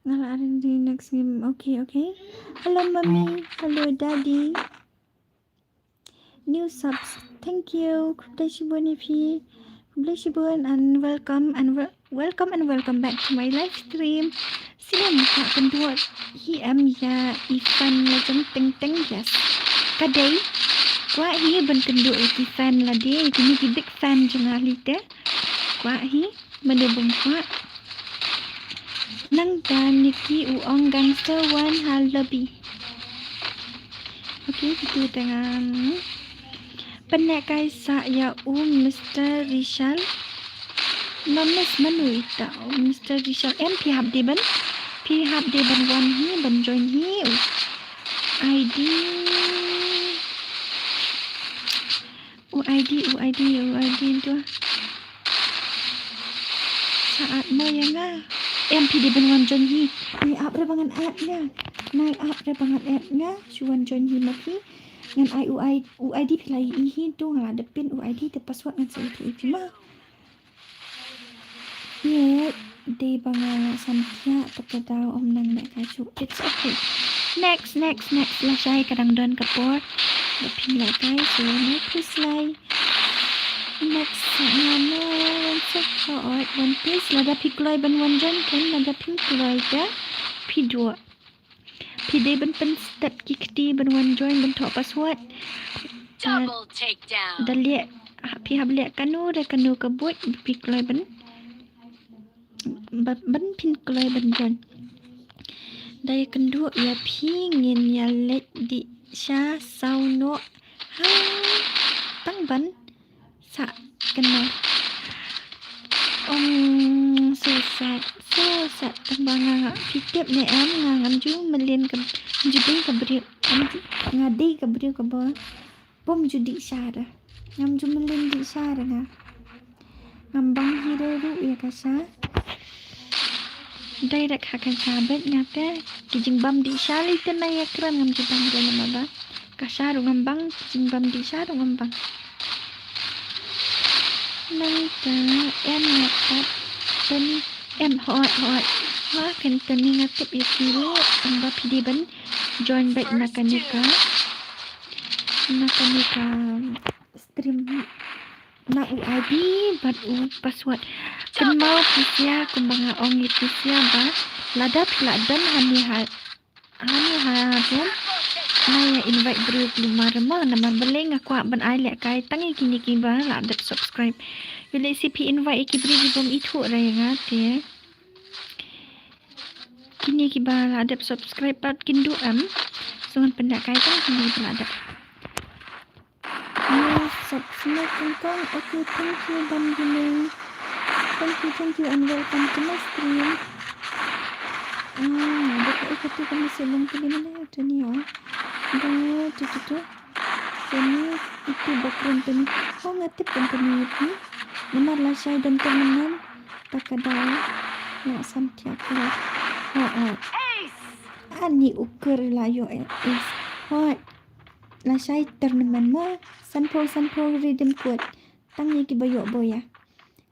Ngalarin di next game. Okay. Hello mommy, hello daddy. New subs. Thank you. Kublashibun ifi. Kublashibun and welcome back to my live stream. Sila muka kedua. Ya Ivan macam ting yes. Kadai. Kwa hi ban kenduk iki fan lah dia. Kini big fan jengah lite. Kwa hi menebung kwa. Nang dan Niki uong gangster one hal lebih. Okey, kita dengan penekai saya Mr. Rishal. Namas manui ta Mr. Rishal em pihap dia ban one hi ban join hi. ID tu saat mo yang MP di bangun John Hi naik up re bangan app nya Chuan John Hi maki ngan UID pilai hi tu ngadepin UID te password ngan saya tu mah ye de bangan samtia tekadau om nang nak kaju. It's okay. Next lah saya kadang don kapor depin lah guys so next slide. Next mana support One Piece lada pikloi ban wanjan kan lada pikloi ka P2 P2 ban pen step kikti ban wanjoin ban thok password Double takedown. dalia pi habliak kanu kebut pikloi ban pikloi ban jon daya kendu ya pi ngin ya let di sha sauno ha tang ban sa kena so sad tembang fikir ni ngam ju melin ke judi ke beri ngadi ke beri ke bawah bom judi syara ngam ju melin di syara ngambang hiro ru ya kasa direct hakan sabet ngate kijing bam di syara itu na ya kran ngam ju bang dia nama ba kasa ru ngambang kijing bam di syara ngambang nang ta em ngap ten em hot ha kan tani ngatip ya kiri amba pidi ban join back nakanika stream na UID but password kan mau pisia kumbanga ong pisia ba ladap ladan hani ha jon naya invite group lumar ma nama beleng aku ban ai lek kai tangi kini ba ladap subscribe bila CP invite ki beri bom itu rai ngate kini ki ba ladap subscribe pat kindu sungan pendak kai tang kini ladap subscribe kangkong. Okay, thank you dan gini thank you and welcome to my stream. Dekat itu kami sebelum ke mana ya tadi ya. Tu. Ini itu background tadi. Ngatip company ini. Menarlah saya dan teman takadai nak sampai kelas. Ani ukur lah yo is. Lah saya tournament mo sampo rhythm kuat. Tangi ki bayok boya.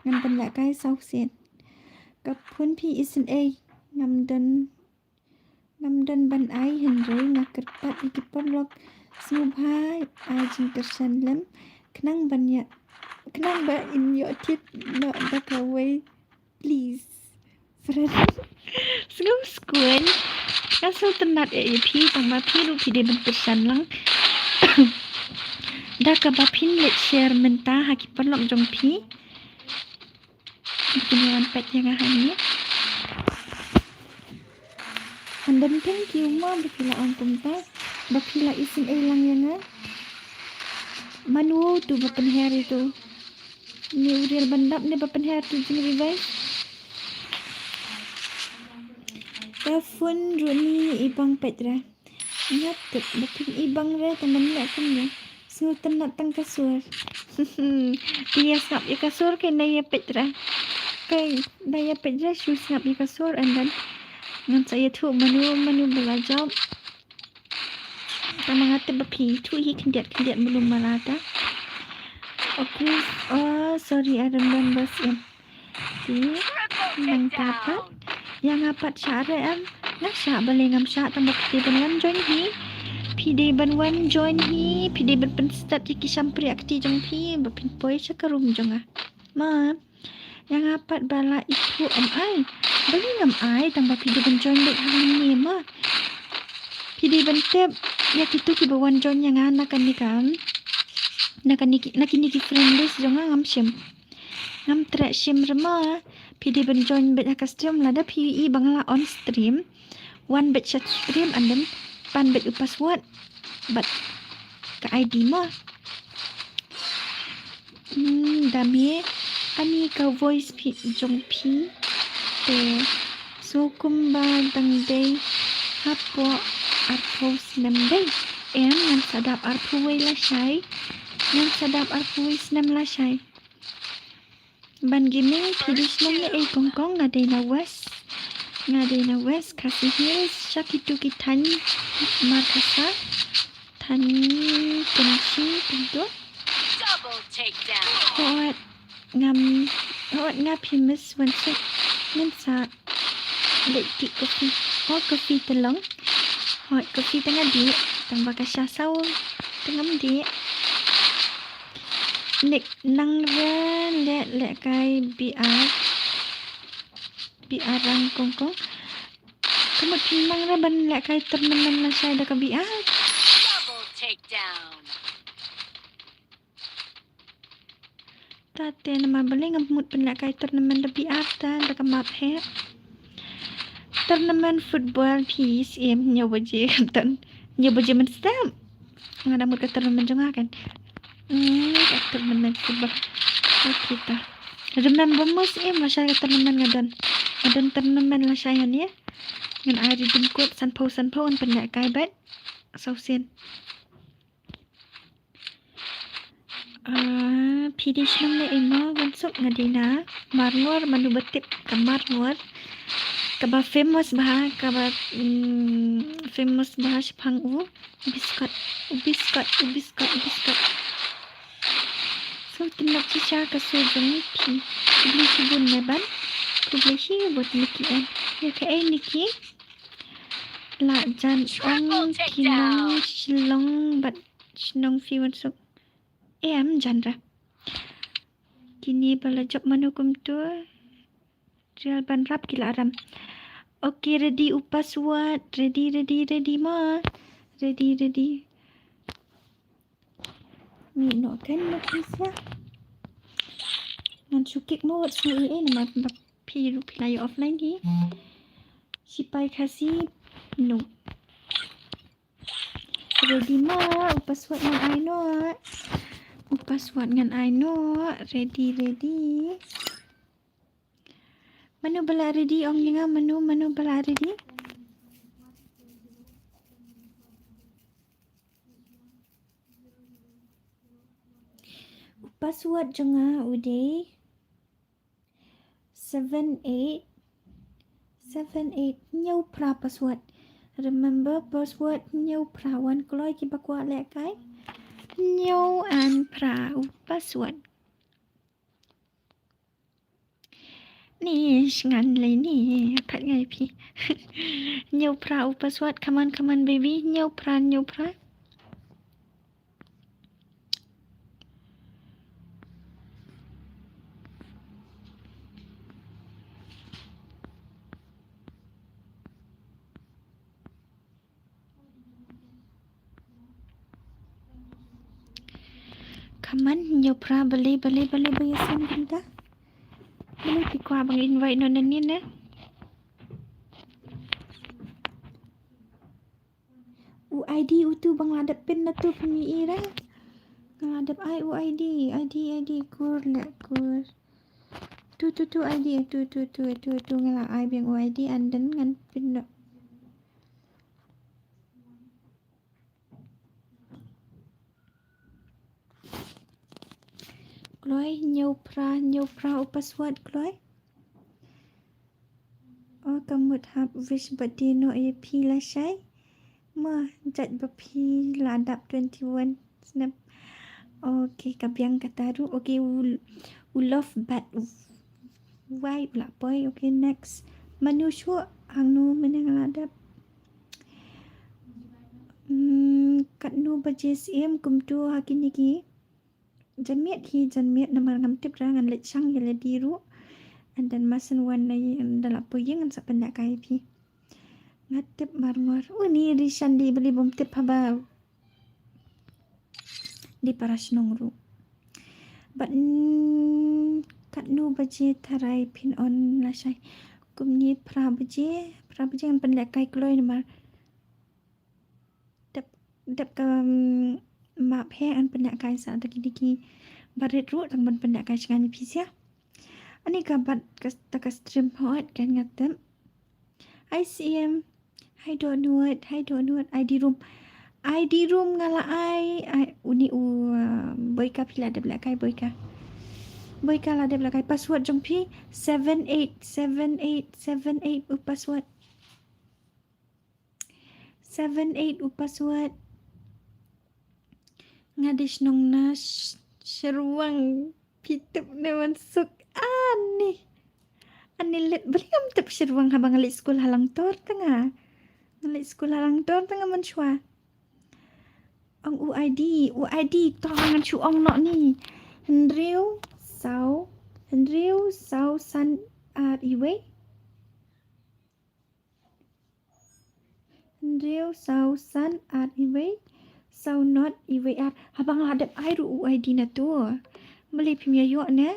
Ngan pendak kai South Sen. Kapun pi isen Namdan ban ai Henry ngakerpat ikipon lok smubhai ajing tersan lem kenang ba in your tit no back away please friend snow squid Asal tenatพี่ต่างมาพี่ลูกพี่เดบันเป็นฉันลัง dah ke bapin let share mentah haki perlok jong pi kiniwan pet yang ahani and then thank you ma bapila on tumta bapila isim elang yang manu tu bapen hair itu ni uriel bandap ni bapen hair tu jing revise telefon runi ibang petra ingat tak bapin ibang re teman lek punya sultan nak tang kasur dia snap ya kasur ke naya petra kai naya petra shoe snap ya kasur and then ngan saya tu manu belajar tak mengata bapi tu hi kendiat belum malata okay oh sorry I remember sim si nang dapat yang apat syara nak syak boleh ngam syak tambah pide ban join hi pide ban wan join hi pide ban pen start ki sampri akti jong pi bapin poi sakarum jong ma yang apat bala itu ai boleh ngam ai tambah pide ban join dek ni ma pide ban tep ya kitu ki bawan join yang anak kan ni kan nakini ki friendless jong ngam sim ngam track sim rema pide ban join bet custom lada PUE bangla on stream one bet chat stream and then pan bet password but ke ID mah dami ani ka voice pi jong pi te sukumba dang day hapo arpos nam day yang sadap arpuway la syai yang sadap arpuway snam la syai ban gaming pidish lang ni kongkong ngadena west kasih hills shakitu kitan markasa tan kunci pintu Double takedown. Hot ngapi miss wansuk mensa leti kopi telong hot kopi tengah di tambah kasih saung tengah di nek nang ren le kai biar rang kongkong kamu timang ra ban le kai termenam na saya da ka biar Double takedown. tate nama beli ngamut pen le kai turnamen da biar ta da ka map he turnamen football PSM nyobaje kan nyobaje men stam ngada mut ka turnamen jonga kan turnamen football kita remember mos masyarakat turnamen ngadon turnamen la saya ni ngan ari dimkut sanpau an pendak kai bet sausen pidish nam le ema wansuk ngadina marnor manu betip kamar nuar kaba famous bah Jepang biscuit so tindak cica kasujung pi beli sibun neban beli si buat niki ya ke niki la jan ong kinong silong bat sinong fi wansuk janra kini bala job manukum tu real ban rap kila aram okay ready password ready ma ready ni no kan makisya ngan sukik mo wat su nama piru pilai offline di sipai kasih no ready ma password ngan I know ready manu bala ready ong nga manu bala ready password jonga uday 78 nhau pra password remember password nhau pra wan kloi ki bakwa le kai nhau an pra password ni ngan le ni pat ngai pi nhau pra password come on baby nhau pra Come on, nhiều pra beli bayasan kita. Beli pikwa bang invite nonanin na. UID utu bang ladapin na tu pemiira. Ngadap ai UID, ID kur lek kur. Tu ID tu ngala ai biang UID anden ngan pin dak. Kloi nhiều pra password kloi. Oh kamut hap wish birthday no AP la syai. Ma jat bapi ladap 21 snap. Okay, kabiang kataru. Okay, love bat why pula boy. Okay, next. Manusyo hang nu menang ladap. Kat nu bajsim kum tu hakin niki. Janmiat nama ngam tip rangan let sang ya le diru. And then masan wan na dalap po yang sa pendak kai pi. Ngatip marmar. Ni Rishan di beli bom tip haba. Di paras nongru. But kat nu baje tarai pin on la syai. Kum ni pra baje kan pendak kai kloi nama. Dap ka map he an pendak kai sa diki barit ru tang ban pendak kai changan pi sia. Ani kabat taka stream hot kan ngatem. Hi CM. Hi don't know it. ID room ngala ai uni boy ka pila de blakai boy ka la de blakai password jong pi 78 password 78 password ngadish nong na seruang pitup na masuk ani let beliam tep seruang habang alik school halang tor tengah menshwa ang UID tangan chu ong no ni Henriu sau san iwe Henriu sau san iwe sau not iwe habang hadap ai ru UID na tu meli pimya yo ne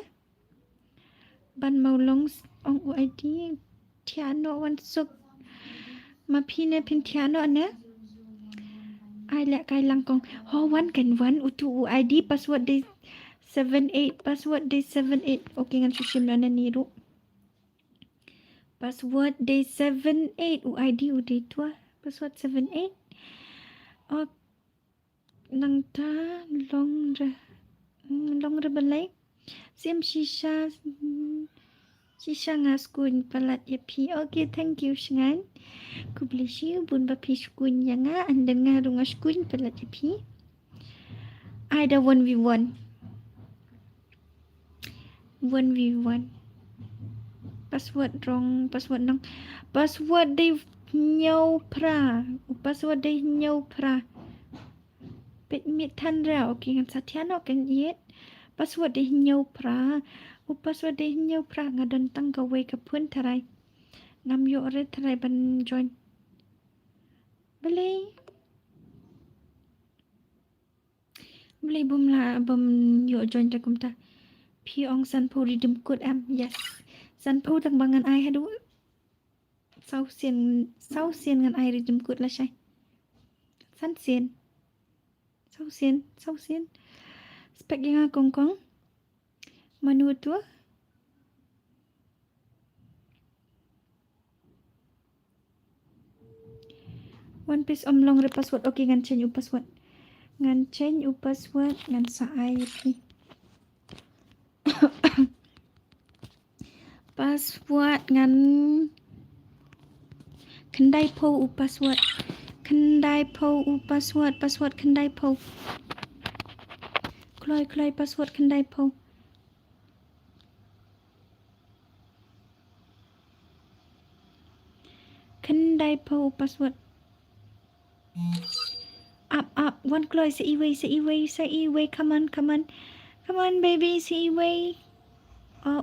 ban maulong ong UID tiano wan suk mapine pin tiano ne ai lek kai langkong wan utu UID password day 78 okay ngan susim na niru password day 78 UID udah tua password 78 oh nang ta long re balai sim shisha ngaskun palat yapi. Okay, thank you shangan. Ku bless you bun bapi skun yanga anda ngarung skun palat yapi. Ada 1v1 password wrong password day nyau pra pet mit tan ra okay ngan satiano kan yet password day nyau pra password day nyau pra ngadon tang gawe ka pun tarai ngam yo re tarai ban join beli bum yo join ta kum ta pi ong san po redeem code am yes san po tang bangan ai hadu sau sien ngan ai redeem code la syai san sien spek yang kongkong manu tu one piece long re password okay ngan change password ngan sa ai pi password ngan kendai po password kendai po kloi password kendai po password up one kloi sa iway come on baby sa iway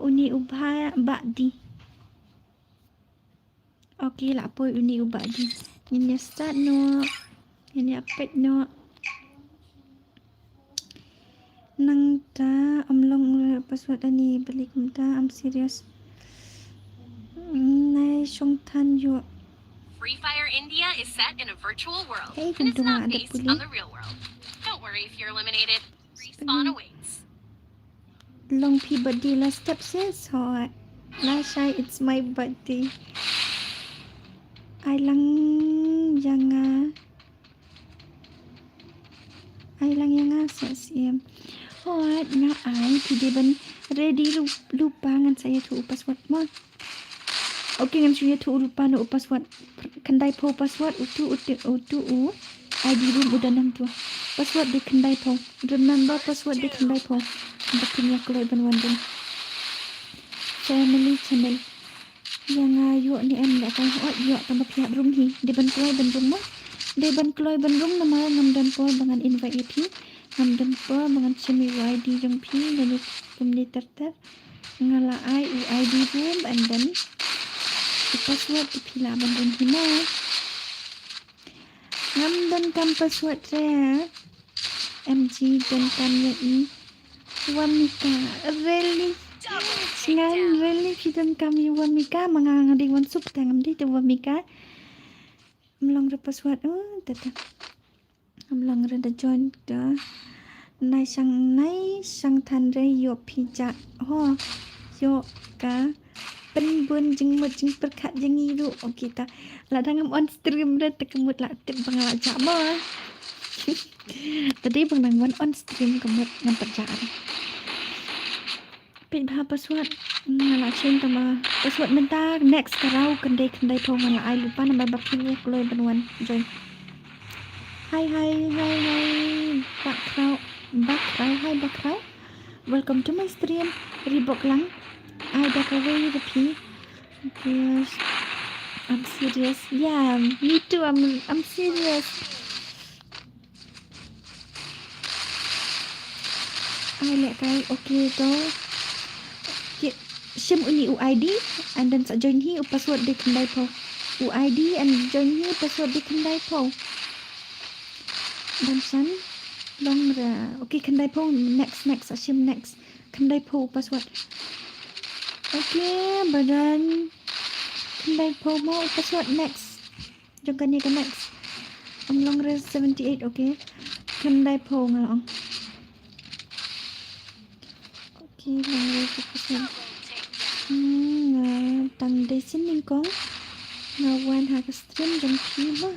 uni ubha ba'di okay la po uni uba'di ini start no ini apet no nang ta amlong password ani balik ta I'm serious nai song tan yo Free Fire India is set in a virtual world, hey and it's gendong not ada based puli on the real world. Don't worry if you're eliminated. Respawn awaits. long pi birthday last step says hot last shy it's my birthday ai lang yang sa siam hot nga ai thì ban ready lupa ngan saya tu password mo okay ngan saya tu lupa no password kendai po password utu ID room udah nang tu password di kendai po remember password di kendai po bakinya kalau ban wandung family channel yang ayo ni em nak kan hot yo tambah pihak room hi di ban kloy ban room mo di ban kloy ban room nama ngam dan po bangan invite EP ngam dan po bangan semi ID jong pi dan kumni terter ngala ai ID room and then the password di pila ban room hi mo ngam dan kam password saya MG dan kam ya i Wamika really Double ngan takedown. really kita kami Wamika mangangadi wan sup tangam di tu Wamika melong re password tata melong re da join da nai sang than re yo pija ho yo ka pen bun jeng mut jeng perkat jeng iru kita la dangam on stream re tekemut la tip bangala jama tadi bang nang on stream kemut ngam perjaan pin bha password ngala chen tama password menta next karau kendai po ngala ai lupa nama bapin ni kloy banwan join hai bakrau hai bakrau welcome to my stream ribok lang ai dah kawai repi yes I'm serious yeah me too I'm serious ai lek kai okay to sim uni UID and then sa join hi password di kendai po UID and join hi password di kendai po dan san long ra okay kendai po next sa sim next kendai po password okay badan kendai po mo password next jong kan ni ka next long ra 78 okay kendai po ngalong okay long ra password Double takedown. tang desin ning kong ngawan ha ka stream jam pi ma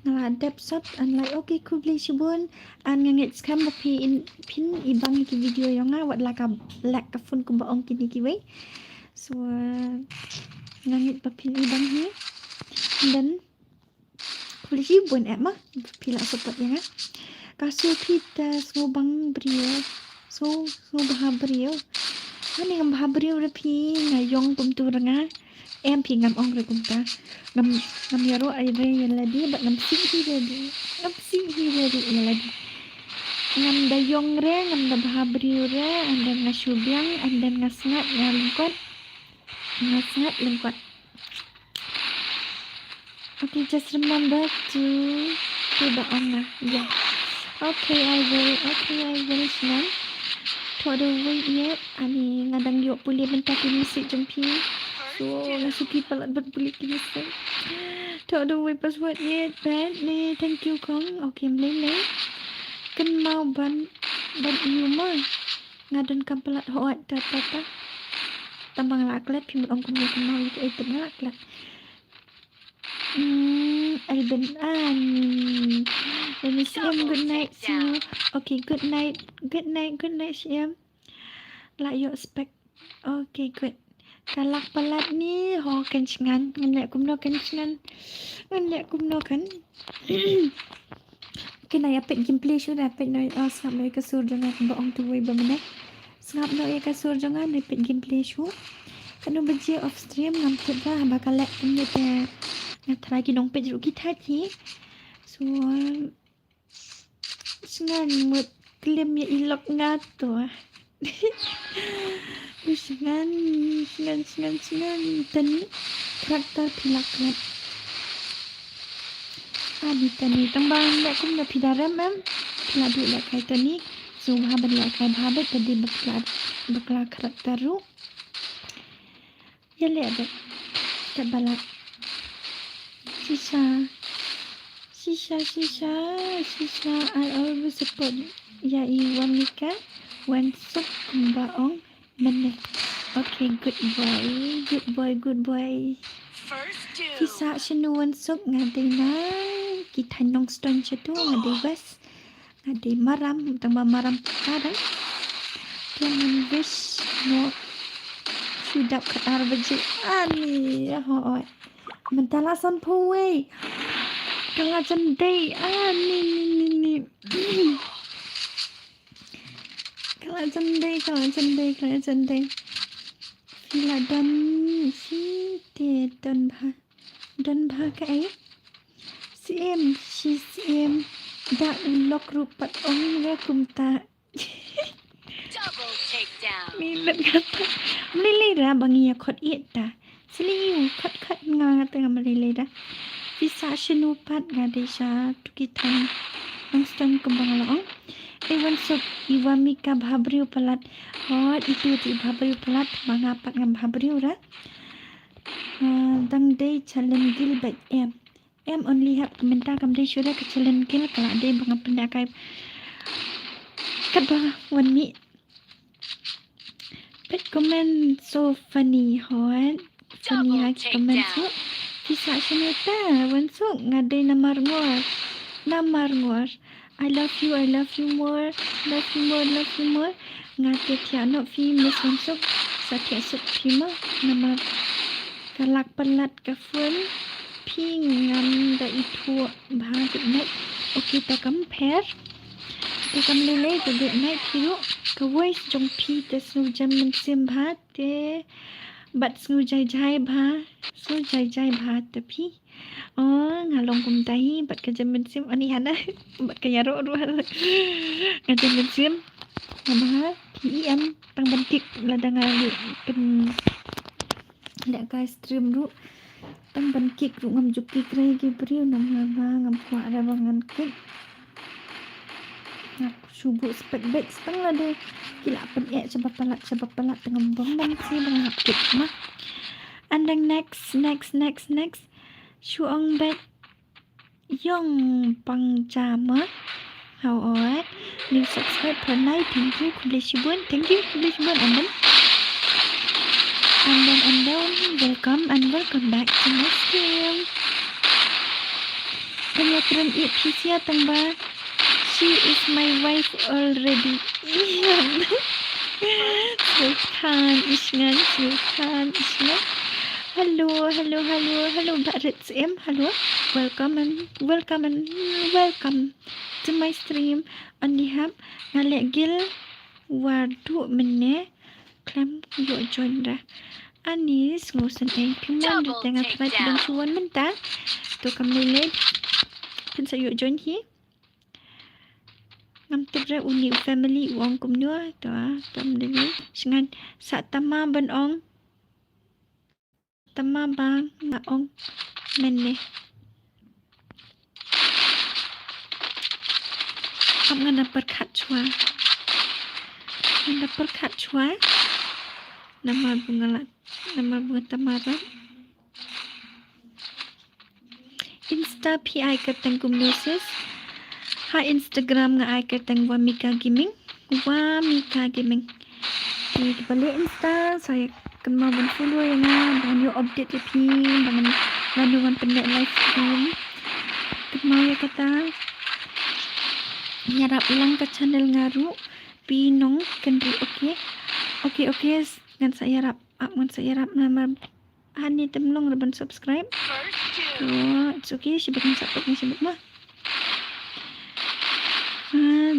ngala dep sot an like okay kubli shibun an ngangit skam ba pi in pin ibang ki video yang wat la ka black ka fun ko ba ong kini ki we so ngangit ba pin ibang hi dan kubli shibun ma pila support yang kasu kita ngobang brio so ngobah brio ani ngam habrio repi ngayong pumtu renga em pi ngam ong re kumta ngam yaro ai re ladi ba ngam si hi ladi ladi ngam dayong re ngam da habrio re and then ngasubyang and then ngasngat lengkot okay just remember to the ong yeah okay I will senang Tuan wait yet ani ngadang yuk boleh bentar ki musik jempi so nasuki palat berbuli ki musik Tuan wait password yet bad ni thank you kong okay mlele kan mau ban iu ma ngadon kam palat hoat tata tambang laklet pimut ong kumya kan mau itu itu laklet Alban let me see good night see you okay good night Siam like your spec okay good kalak palat ni ho kan cngan ngelek kumno kan okay na yapet gameplay shu yapet no sngap no ka sur jangan baong tu way bamane sngap no ka sur jangan yapet gameplay shu kanu beje off stream ngam tudra bakal lek ni te ngatrai ki dong page ru kita ki so sengan mut klaim ya ilok ngato sengan tani karakter pilaklet adi tani tambang lek kum na pidaram mem piladu lek kai tani Subha berlakai bhabet tadi beklar karakteru. Ya lihat deh. Tak balak. Shisha. I always support ya Iwan Mika. Wan Suk Kumbaong Meneh. Okay, good boy. Fisa Shinuan Suk ngadai na kita nong stone chatu ngadai was ngadai maram tambah maram kadang jangan wish no sudah ketar baju ani hoi mentalasan puwe kala jendai ani kala jendai Fila dan si te dan bha cái CM đã lọc rupat ong ra kumta Double takedown. mi let kata melilai ra bangi khot iet ta seliu khat nga tengah melilai dah visa shenupat ngadesha tukitan angstan kembang laong Ewan sub iwa mika bhabriu pelat itu ti bhabriu pelat mangapak ngam bhabriu ra dang day challenge gil bet em only have komentar kam day syura ke challenge gil kala day bang pendakai kadba wan mi bet comment so funny hot funny ha comment so bisa sheneta wan so ngadai namar ngor I love you more ngate tiano fi mesonsok satya suk pima nama kalak pelat kafun pi ngam da itu bha good night okay ta compare ta kam lele to good night hiru ka voice jong pi te snu jam min sim bha te bat snu jai bha te pi ngalong kum tahi bat ka jam min sim ani hana bat ka yaro ru ka jam min sim nama PM tang bentik ladang ali pen lek ka stream ru tang bentik ru ngam juki krai gi briu nama ngam kwa ada bangan ke ngap subuh spek bet setengah deh kila pen sebab pelat tengah bong si bang hapit mah and then next Shuang bet Yong Pang Jama. How alright? New subscribe per night. Thank you, Kublishibun. And then welcome back to my stream. Kanya turun eat pizza tangba. She is my wife already. Sultan Isngan. Hello, Mbak Ritz M. Hello, welcome to my stream. Only have ngalek gil wardu mene klam yuk join dah. Anis ngusen piman dah tengah try dan suan mentah. Tu kami lele pun saya yuk join hi. Ngam tebra uni family uang kumnua tu tam lele sengan sak tama ben ong. Tama bang maong meneh am ngana perkat chua nama bunga tamara insta pi kateng kumnosis ha Instagram nga kateng wa Mika Gaming di balik Insta saya kenal dan follow ya dengan new update pi dengan laluan pendek live stream kenal ya kata nyarap ulang ke channel ngaru pinong kendri okay dengan saya rap nama hani temlong reban subscribe it's okay sibuk mah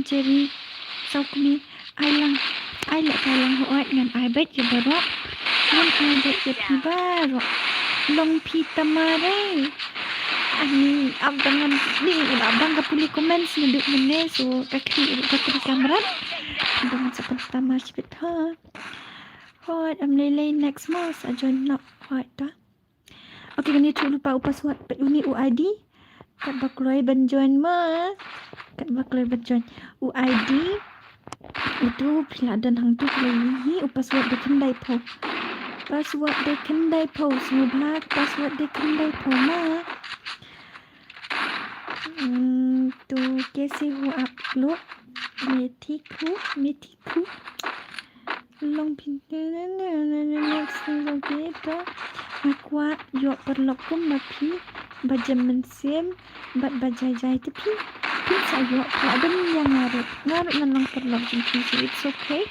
jadi saukmi ai lek kalang hoat ngan ai bet je barok ngan ai bet je barok long pi tamare ani abang ni abang ka puli komen senduk mene so kaki kamera dengan seperti tamar sipit ha hoat am lele next month ajon nak hoat ta okay ni tu lupa upas hoat pet uni UID kat bakloi ban join ma kat bakloi ban join UID Itu pila dan hang tu lagi password de kendai po. Password de kendai po semua bahag password de kendai po ma. तो कैसे हो आप लोग? मैं ठीक हूँ long pintar तो aqua yo perlokum mapi bajaman sem bat bajai tapi pizza yo ada yang ngarut nanong perlok jumpi so it's okay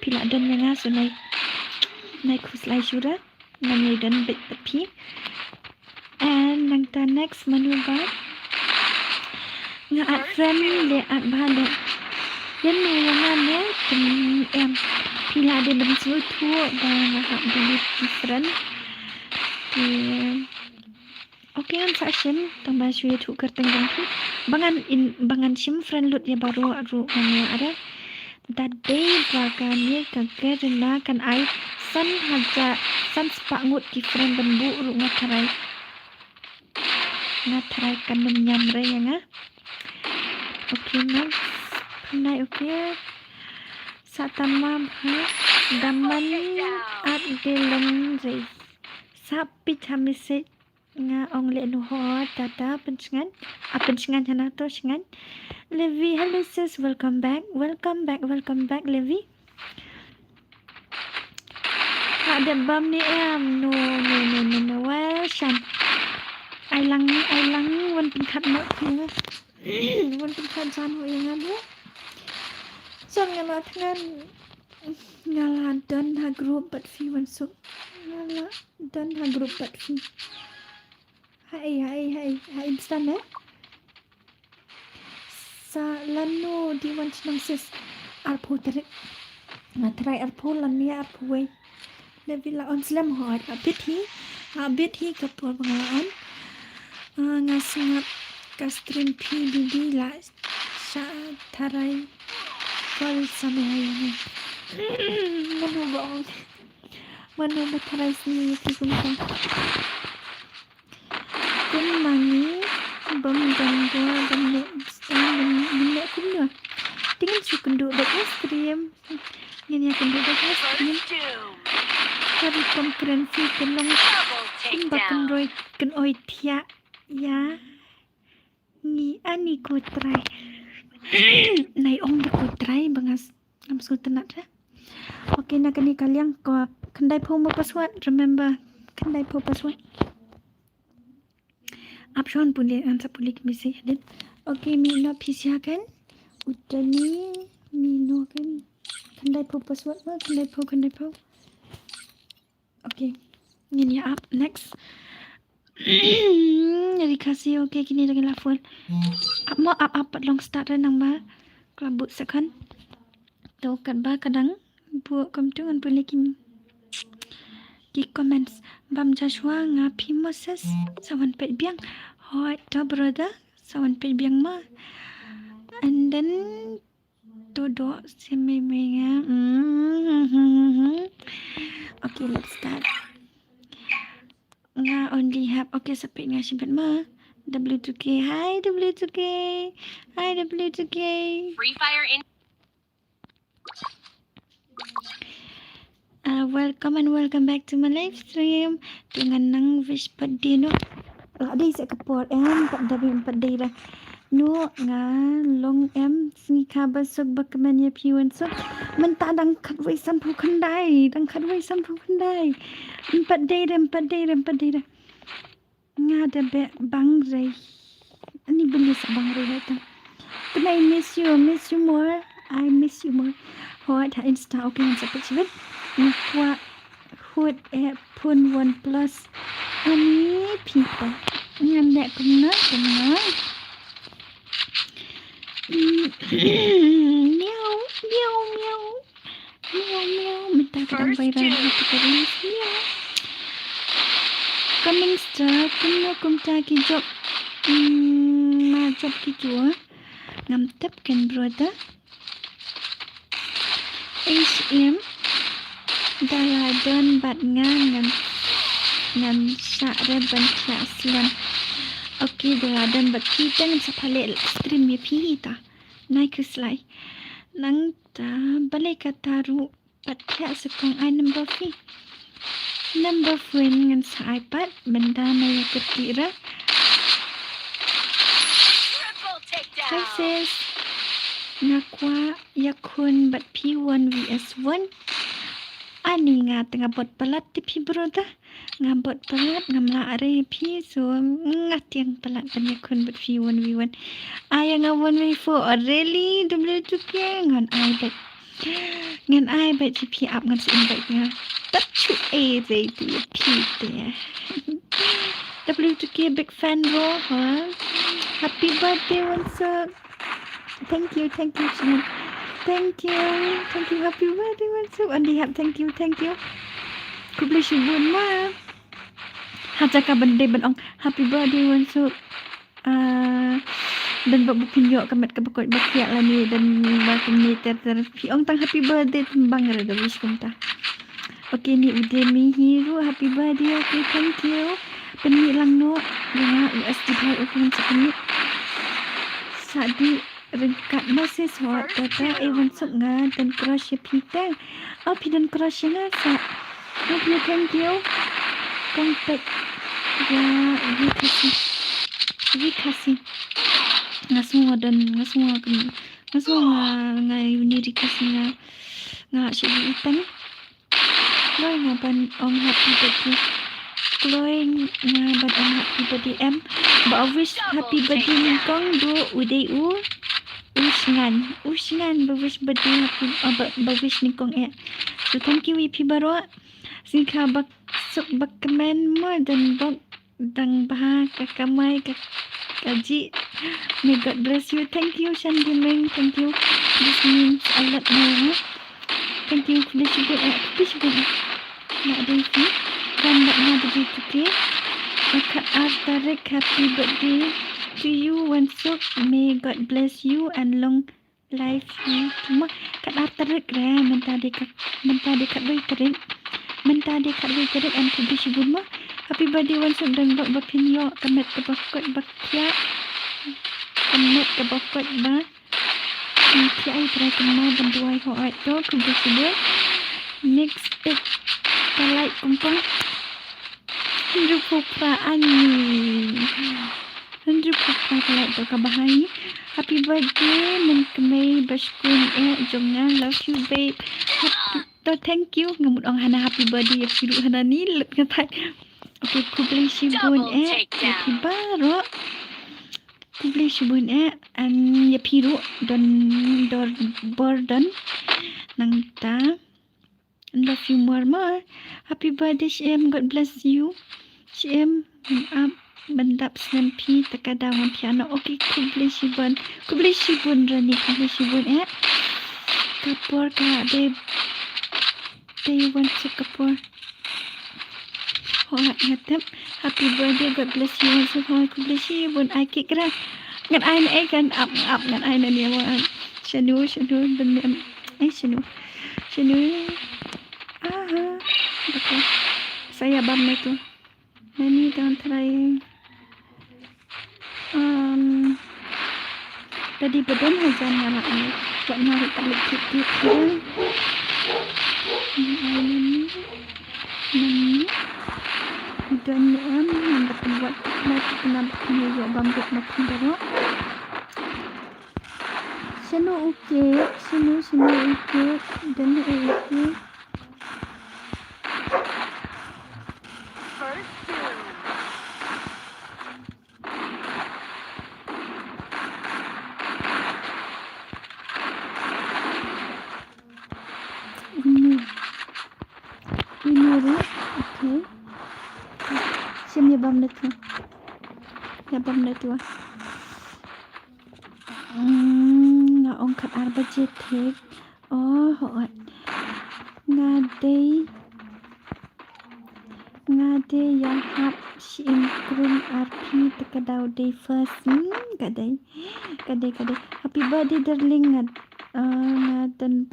pila dan yang aso naik kuslai syura nangai dan bit tapi and nang ta next manuba nga at friend le at bahale yan mo yang ane em pila ada bensul tu dan ngahap dulu different thì ok kan session tambah suy tu kerteng bangki bangan sim friend lut ya baru anu ada that day bagani kagerna kan ai san haja san spangut ki friend bembu ru ngatarai kan menyamre ya nga okay next nay okay satama bha daman at delong zai sapi chamise nga ong le no ho tata pencengan hana to sengan Levi hello sis welcome back Levi ada bam ni no well shan ai lang wan pin khat mo wan pin khat jan ho yang adu son ngala thangan ngala dan ha group but fi wan so ngala dan ha group but fi hai instant sa lanu di wan senang sis arpo tere na try arpo lania arpo we Levi la on slam hot a bit hi kapur bangaan ngasingat kastrim pi di la sa tarai kol samay mano ba tarai sini kumang kumangi bam dangga bamne kumna tingin su kundu da kastrim ngini kundu da kastrim kari konkurensi kelong bakan roy kan oi tia ya ni ani ko try nai ong ko try bangas am su tenat ya okay na kani kalian ko kendai po mo password remember kendai po password option pun answer pulik misi edit okay mi no pisia kan utani mi no kan kendai po password ma kendai po okay ini up next jadi kasih okay kini lagi lafal up long start nang ba kelabut second to kan ba kadang buat kamtungan boleh ki comments bam Joshua ngapi Moses sawan pet biang hoi to brother sawan pet biang ma and then todo sememenya okay let's start nga only have okay sampai nga simpan ma W2K hi W2K Free Fire in welcome back to my live stream dengan nang wish birthday no ada isa kapor pat dabi pat day ra no nga long sni khabar sok bakman ya piwan sok menta dang khat wai sam phu khandai pat day ra nga da be bang rai ani beli sa bang rai ta can I miss you more I miss you more hot insta okay sa picture Nakwa hut pun 1 plus ani people nganda kumna meow minta kadang viral hati karis meow coming star kumta ki job ma job ki jua ngam tep kan brother HM daladan bat ngan sa reban sian okay daladan bat kita ngan sa pale stream ya pita naik slide nang ta boleh kata ru pat pia sekong ai number friend ngan sa iPad benda na ya kertira. Triple takedown. Hi sis. Ngakwa yakun bat P1 vs 1. Ani nga tengah bot pelat di pi broda. Nga bot pelat ngamla are pi so ngatiang pelat ban yakun bat P1 v1. Aya nga 1v4 really W2K ngan ai bat GP up ngan si invite nga. But you easy to repeat there. W2K big fan bro, huh? Happy birthday once up. Thank you, Sinan. Thank you, happy birthday once up. Andi hap, thank you. Ku beli syubun ma. Hajaka bende benong happy birthday once up. Dan buat berpinjok kemat ke bekot bakiak lah ni dan bakum ni terpi ong tang happy birthday tembang ada wish kum ta. Okay ni Udemy Hero happy birthday. Okay, thank you. Penit lang no. Nga USD bhai okay sekali. Sadi rengkat masih hot tata even sok nga dan crush pita. Pi dan crush nga sa. Okay, thank you. Kontak ya dikasih. Ngasua nga uni dikasih nga syedi itan. Loi nga ban om happy birthday. Loi nga ban om happy birthday em. Ba wish happy birthday ni kong do uday Usngan ba wish birthday happy ba wish ni kong So thank you ipi baro. Singka bak sok bak komen mo dan bak dang bah kakamay kaji. May God bless you. Thank you Shan Gaming. Thank you. This means a lot more. Thank you. Kulis juga nak ada itu. Dan nak ada itu ke. Maka Artarik happy birthday to you once up. May God bless you and long life you. Cuma kat Artarik lah. Mentah dekat boy terik. And kulis juga. Happy birthday once up dan buat berpinyo kemet ke bakot bakia. Kemet ke bakot ba. Nanti ay try kemau bantuai hoat tu kulis juga. Next pick kalai kumpang. Henry Pupra kalai tu kabahai. Happy birthday menkemai baskun jongan love you babe. Thank you ngamut ong hana happy birthday ya piru hana ni let ngatai. Okay, kubeli shibun baru. Kubeli shibun and ya piru don burden nang ta. Love you more. Happy birthday CM, God bless you. CM bendap senpi tekadang piano. Okay, kubeli shibun rani kubeli shibun kapur ka day one to kapur. Ngatap happy birthday, God bless you once upon ku bless you bun ai kik ra ngat ai na kan up ngat ai na ni mo shanu dan shanu betul saya bam itu nani down try tadi bedan hujan ngala ni buat narik tali kik nani dan nak buat lagi kenapa punya bambuk makin teruk. Seno okey dan okey. Ini okey. Xem nhà bầm được chưa nga ông khát arba jet thek hỏi nga day yang hap sim krum RP tekadau day first kadai happy birthday darling nga dan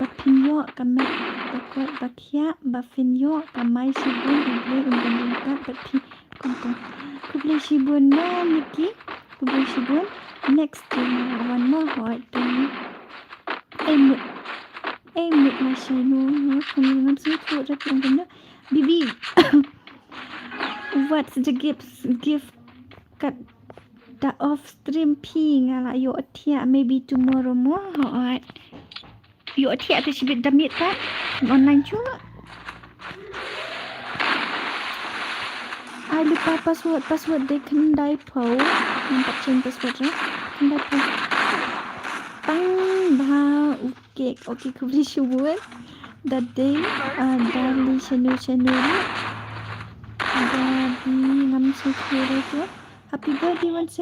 bapinyo kamet bakot bakya bafinyo kamay sibun ible undang bapi kumpung kuble sibun na Nikki kuble sibun next one more hot then Shino, I'm so cool at the Bibi. What's the gift cut the off stream ping ala yo atia maybe tomorrow more alright. Yo atia tu sibit damit tak online juga. I lupa password dia kendai pau. Nampak change password lah. Kendai pau. Pang bah okay ku beli syubun. That day dari channel Daddy ngam sekira tu. Happy birthday once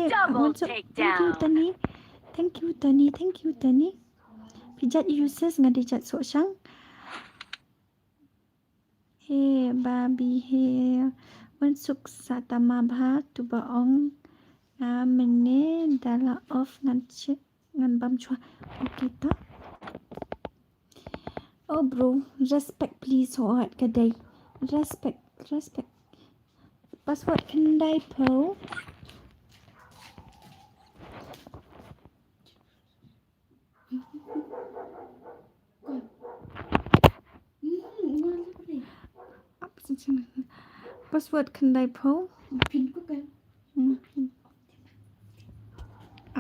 Thank you Tani. Pijat users ngadijat sok sang. Hey baby hey. Wan suk satama bha tu baong mene dala off ngan bam chua. Okay ta. Oh bro, respect please hot kadai. Respect. Password kendai po. Password kendai po. Pin ko kan.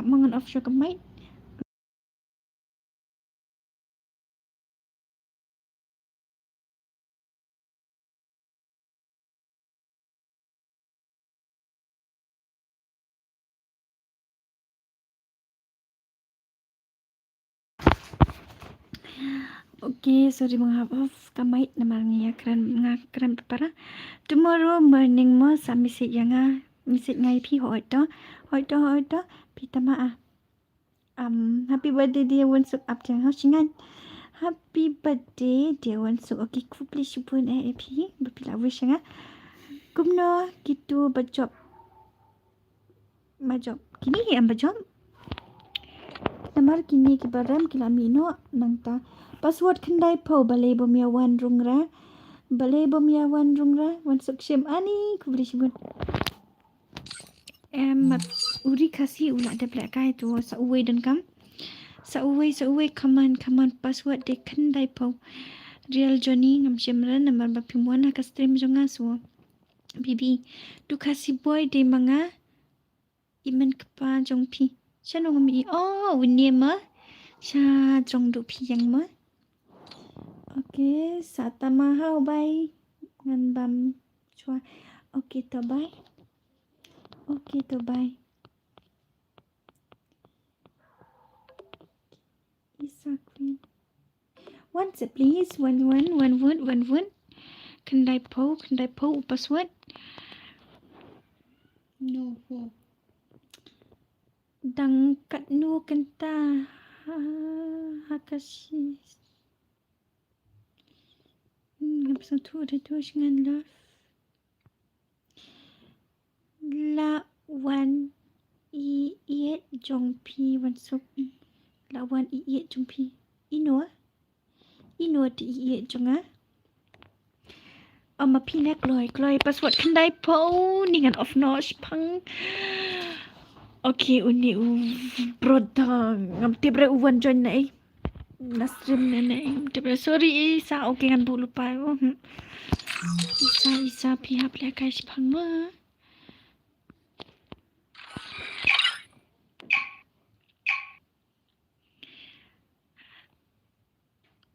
Mangan off siya kamay. Okay, sorry mga off kamay naman niya kran para. Tomorrow morning mo sa message ngay pi hỏi đó pi tama happy birthday dear Wansuk up jang hao singan. Happy birthday dear Wansuk. Okay, ku please pun pi bapila wish nga. Kumno gitu bajob kini ang bajob namar kini ki baram kilamino nangta password kendai po balai bomia wan rungra Wansuk shem ani ku beli sibun uri kasi ulah ada black guy tu sa uwe dan kam sa uwe come on password de kendai po real Johnny ngam shemran namar bapimuan ka stream jonga so bibi tu kasi boy de manga iman kapa jong pi shanong mi winnie ma sha jong du pi yang ma. Okay, satama hao bye ngan bam chua. Okay to bye. Isa queen. Once please. One word. Kendai po password. No po. Dang kat nu kenta hakashi. Ngapsa tu ngan love. La wan iet jong pi Wansuk. La wan iet jong pi. Ino ti iet jong ma pi nak loi password kendai po ningan off notch pang. Okay, uni broda ngam tibre uwan join nai. Na stream nai. Tibre sorry Isa okay ngan bu lupa. Isa pi hap le guys pang ma.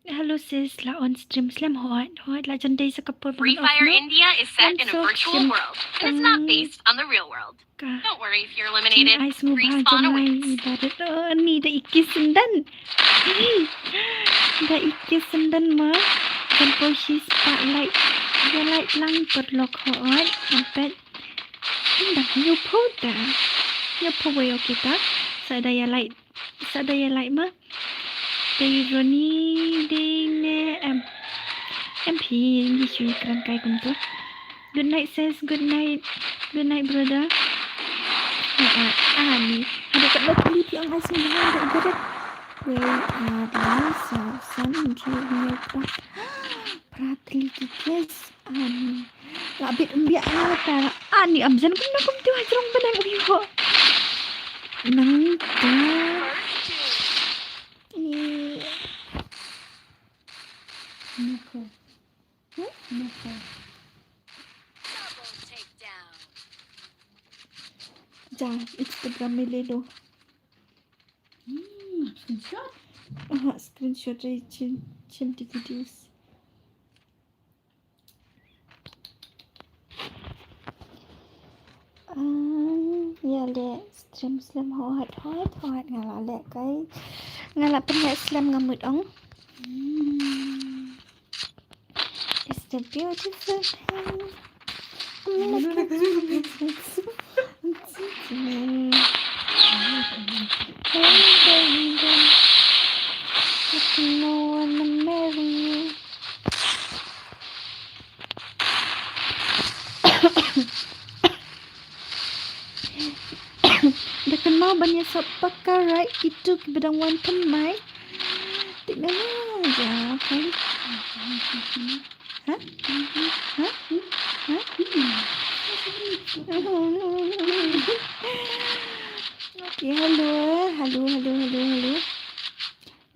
Hello sis, la on stream slam hot la jandai sa kapur Free Fire India is set in a virtual world, and it's not based on the real world. Don't worry if you're eliminated. Respawn awaits. Ni da ikisundan ma. Sampai si spotlight lang perlok hot sampai dah you po way kita sadaya light ma. They Ronnie Dine MP Yishu kran kai kumtu. Good night sis, good night brother. Ni ada kat batu lipi ang asin dengan ada ibadat. Wait ada san junior pa. Pratli kikes ani. Labit umbiak ta. Ani amzan kun nakum tu hajrong banang ubiho. Nang ta Nako. Hmm? Nako. Double takedown. Ja, Instagram ni Lelo. Screenshot. Screenshot dari cim di videos. Ya le stream hot ngala le kai ngala penyak slam ngamut ong. It's the beautiful thing. No one to marry you. Dah kenal banyak siapa right itu bedang wan temai. Tidak aja kan? Hah? Okay, hello.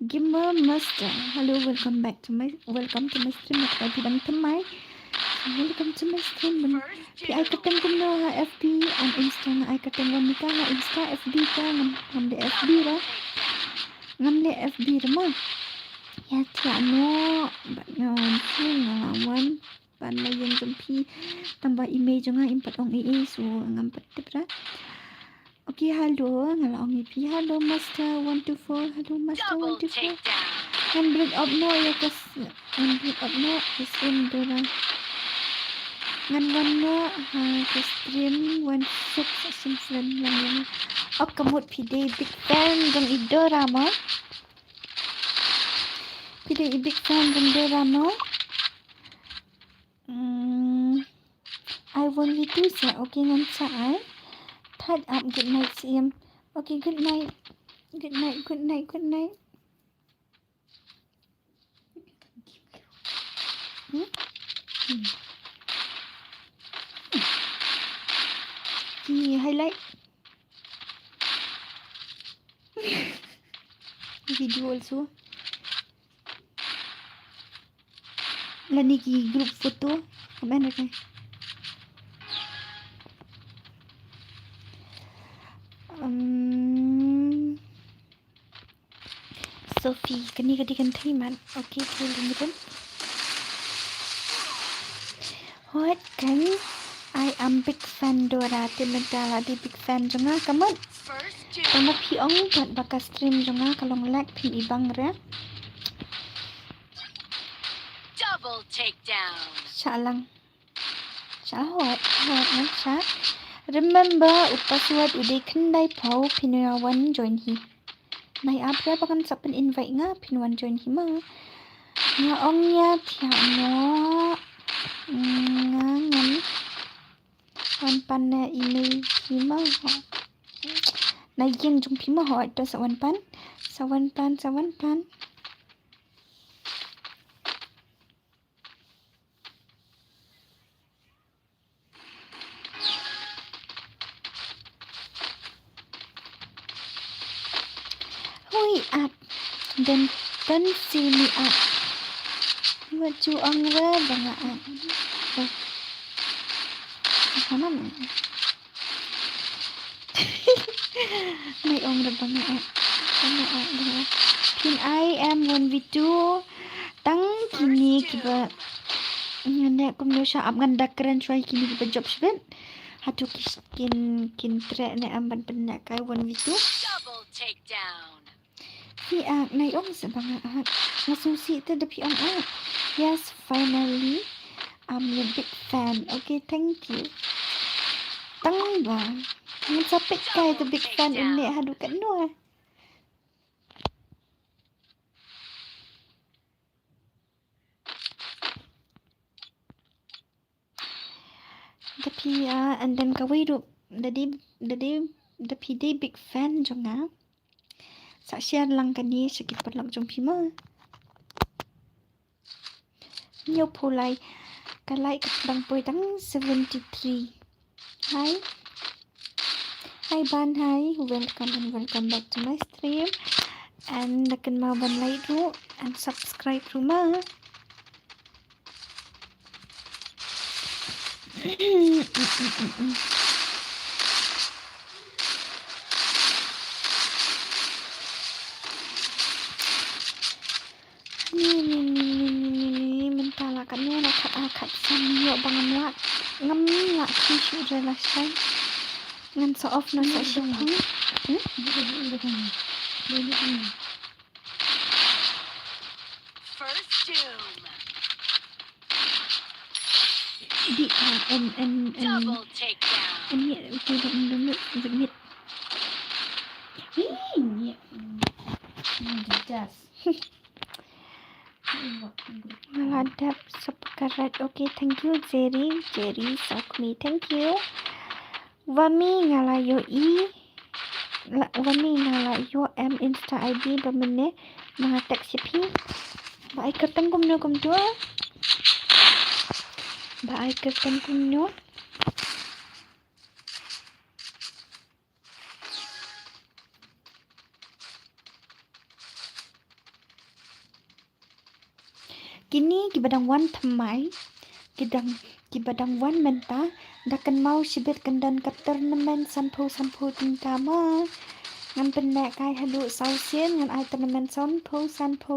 Gamer Master. Hello, welcome to my stream. Aku bidang temai. Welcome to my stream. Thì ai kateng kumno ha FB on Insta na ai kateng wamika ha Insta FB ka ngam de FB ra ngam le FB ra mo ya tia no ba ngon ngawan ban la yang jampi tambah image nga impat ong ee so ngam patip ra. Okay, hello ngala ong ipi. Hello Master 124. Hello Master Double 124. takedown. And break up no ya kas and break up no is in the ngan no ha ke stream one sub sim friend lang yan. Ok kamut pide big fan gang idorama. Pide big fan gang idorama. I want you to say okay ngan saai. Third up good night sim. Okay, good night. Good night. Highlight video also. Lani ki group photo. Comment rake. Sophie, kani kan man. Okay, kailan kan? What kan? I am big fan Dora. Timentala di big fan jonga kamat. First two. Tama piong buat baka stream jonga kalong like pin ibang re. Double takedown. Salang. Hot nan sa. Remember upaswat uday kendai pau pinawan join hi. Nai abra bakan sapen invite nga pinwan join hi ma. Nga ong ya tia no. Nga ngam. Wan pan na email hi ma. Na yang jung pi ma ho to sa wan pan. Hui at. Then see me at. Waju ang re banga at. Mana na? May ong re banga at. Pin I am 1v2. Tang kini kiba. Ngane kumno siya am ganda keren siya kini kiba job siya. Hatu kin tre ne amban penak kai 1v2. Double takedown. Pi nai ong sa banga at. Nasusi ito da pi ong at. Yes, finally. I'm your big fan. Okay, thank you. Tang ba? Ang sapit kay the big fan uli hadu kan no. Tapi and then kawai do the big fan jonga. Sa share lang kani sakit perlang jong pima. Nyo pulai kalai kadang poi tang 73. Hi Ban, hi. Welcome back to my stream. And nakan mau ban like ru and subscribe ru ma. Ni mentala kat ni nak kat samyo bang lak ngam lak kishu relation ngan so off no sa shipang First doom. di and Double takedown. ni tu dulu mit Ini das. ngaladap subscribe. Okay, thank you Jerry Sakmi, thank you. Wami ngalayo Wami ngalayo Insta ID bamene mga text sipi. Ba ay kertang kumno kumdo. Ba ay kertang kumno. Kini kibadang wan thamai kibadang wan menta dakan mau sibit kendan kat tournament sampu tingka ma ngan pendek kai halu sausian ngan ai tournament sampu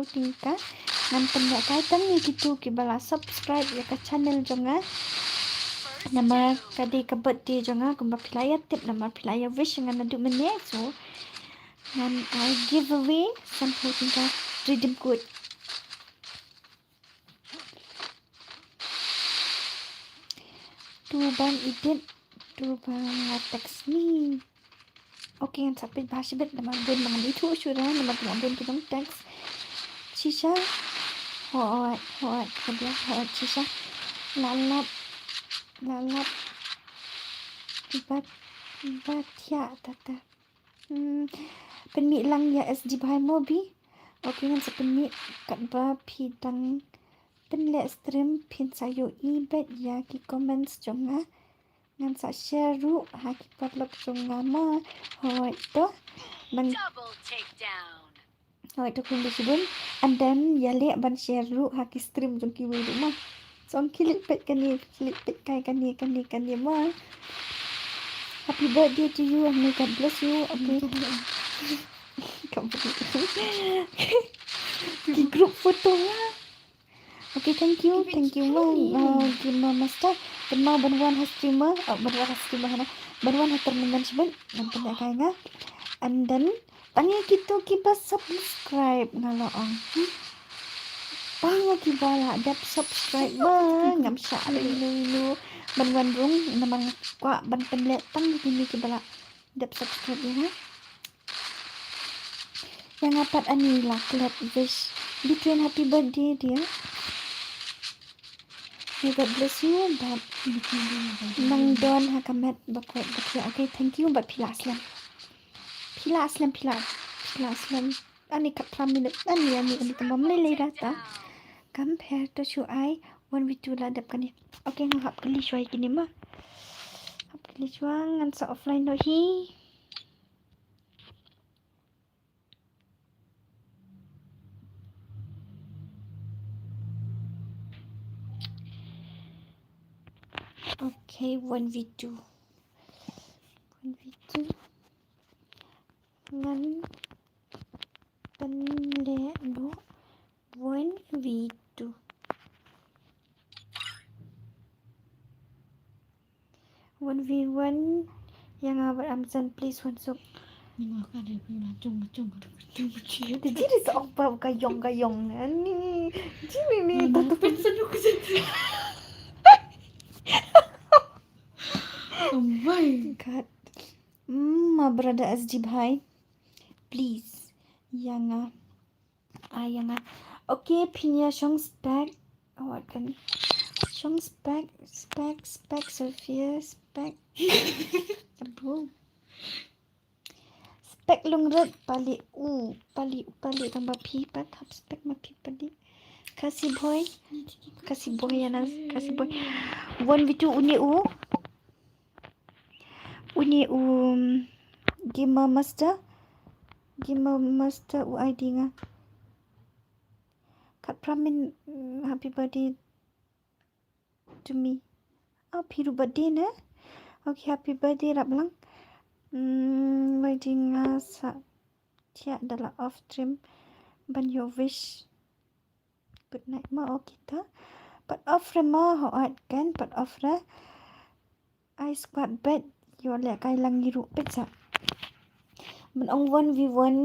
tingka ngan pendek kai tangi gitu kibala subscribe ya ke channel jonga nama kadi ke birthday jonga kumba pilaya tip nama pilaya wish ngan adu mene so ngan ai giveaway sampu tingka redeem code. Tu bang latex ni. Okay, yang sampai bahasa bet nama ben nama itu sudah nama ben kita teks. Sisa hot kerja hot sisa lalap bat ya tata. Penmi lang ya SD bahai mobi. Okay, yang sepenmi kat ba pidang penle stream pin sayo ibet ya ki comments jonga ngan sa share ru ha ki public jonga ma hoi to bang Double takedown. hoi to kun disibun and then ya le ban share ru ha ki stream jong ki wi ma song kilik pet kani kai kani ma happy birthday to you and may God bless you. Okay. Ki group foto lah. Okay, thank you Gima Master. Kenal banwan has streamer, banwan has tournament nan pendak kai nga. And then tangi kita kiba subscribe ngaloong. Pango kiba dap subscribe ngam sya lu banwan rung namang kwa ban penlek tangi kini kiba dap subscribe ya. Yang apat ani lah klet wish between happy birthday dia. May God bless you, but Nang Don Hakamet Bakwet Bakya. Okay, thank you, but Pila Aslam. Ani kat 3 minit. Ani tamam lele data. Compare to show I when we do ladap kan. Okay, ngahap kali show kini mah. Hap kali show ngan sa offline do hi. Okay, when we do ngan penle do when we do yang abad Amazon please one so Ni maka ada punya macung. jadi seopa gayong ni jadi ni Tutupin seduk situ. Oh my God. Ma berada SG bhai please yang okay pinya shong spec awak kan shong spec Sophia spec abu spec lungret pali tambah pi pat hap spec ma pi pali kasih boy yana kasih boy one vitu uni Gima Master UID nga kat pramin happy birthday to me Happy birthday na. Okay, happy birthday rap lang. Waiting sa tia adalah off stream ban your wish. Good night ma kita. But off ma hoat kan, but off I squat bed. Yo le kai lang giru pizza. Mình ông 1v1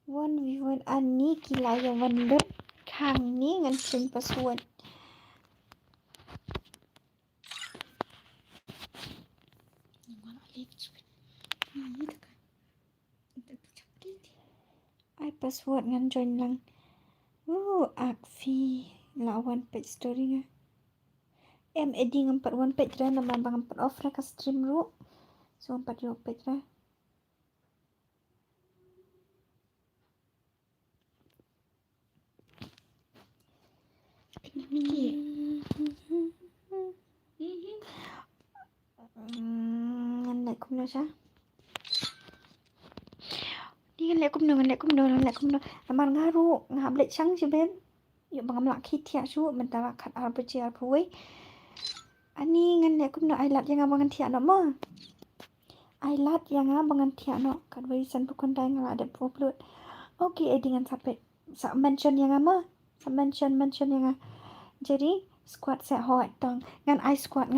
1v1 อันนี้กีฬาอย่างวันเลิศข้างนี้งั้นเป็นประสวน Mana lihat sweet. Ini tekan. Itu cakrit. ai password ngan join lang ak fi lawan page story nga em eding 41 page ra na mabang 4 off ra ka stream ru so 4 yo page ra ngan lại cũng được sao đi ngan lại cũng được aman ngaru ngab lại chăng chứ bên yo bang amla khit thia chu man ta khat ar pe chi ar phui ani ngan lại cũng được ai lat yang abangan thia no ma ai lat yang abangan thia no kat wei san pukon dai ngala de poplut okay edingan sampai sa mention yang ma sa mention yang jadi squat sa hot tong ngan I squat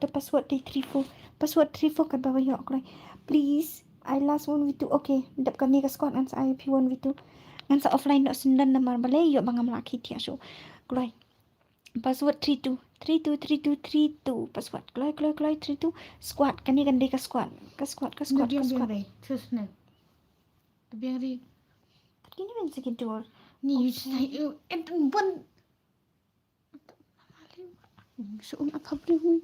the password 334 password 34 kat bawah yo klai please I last 1v2 okay dap kami ka squat ngan sa IP 1v2 ngan sa offline no sendan namar balai yo bangam laki tia so klai password 32 password klai 32 squat kani kan ka squat Biang terus nih. Biang ri. kini men segitu Ni saya pun. So apa beli?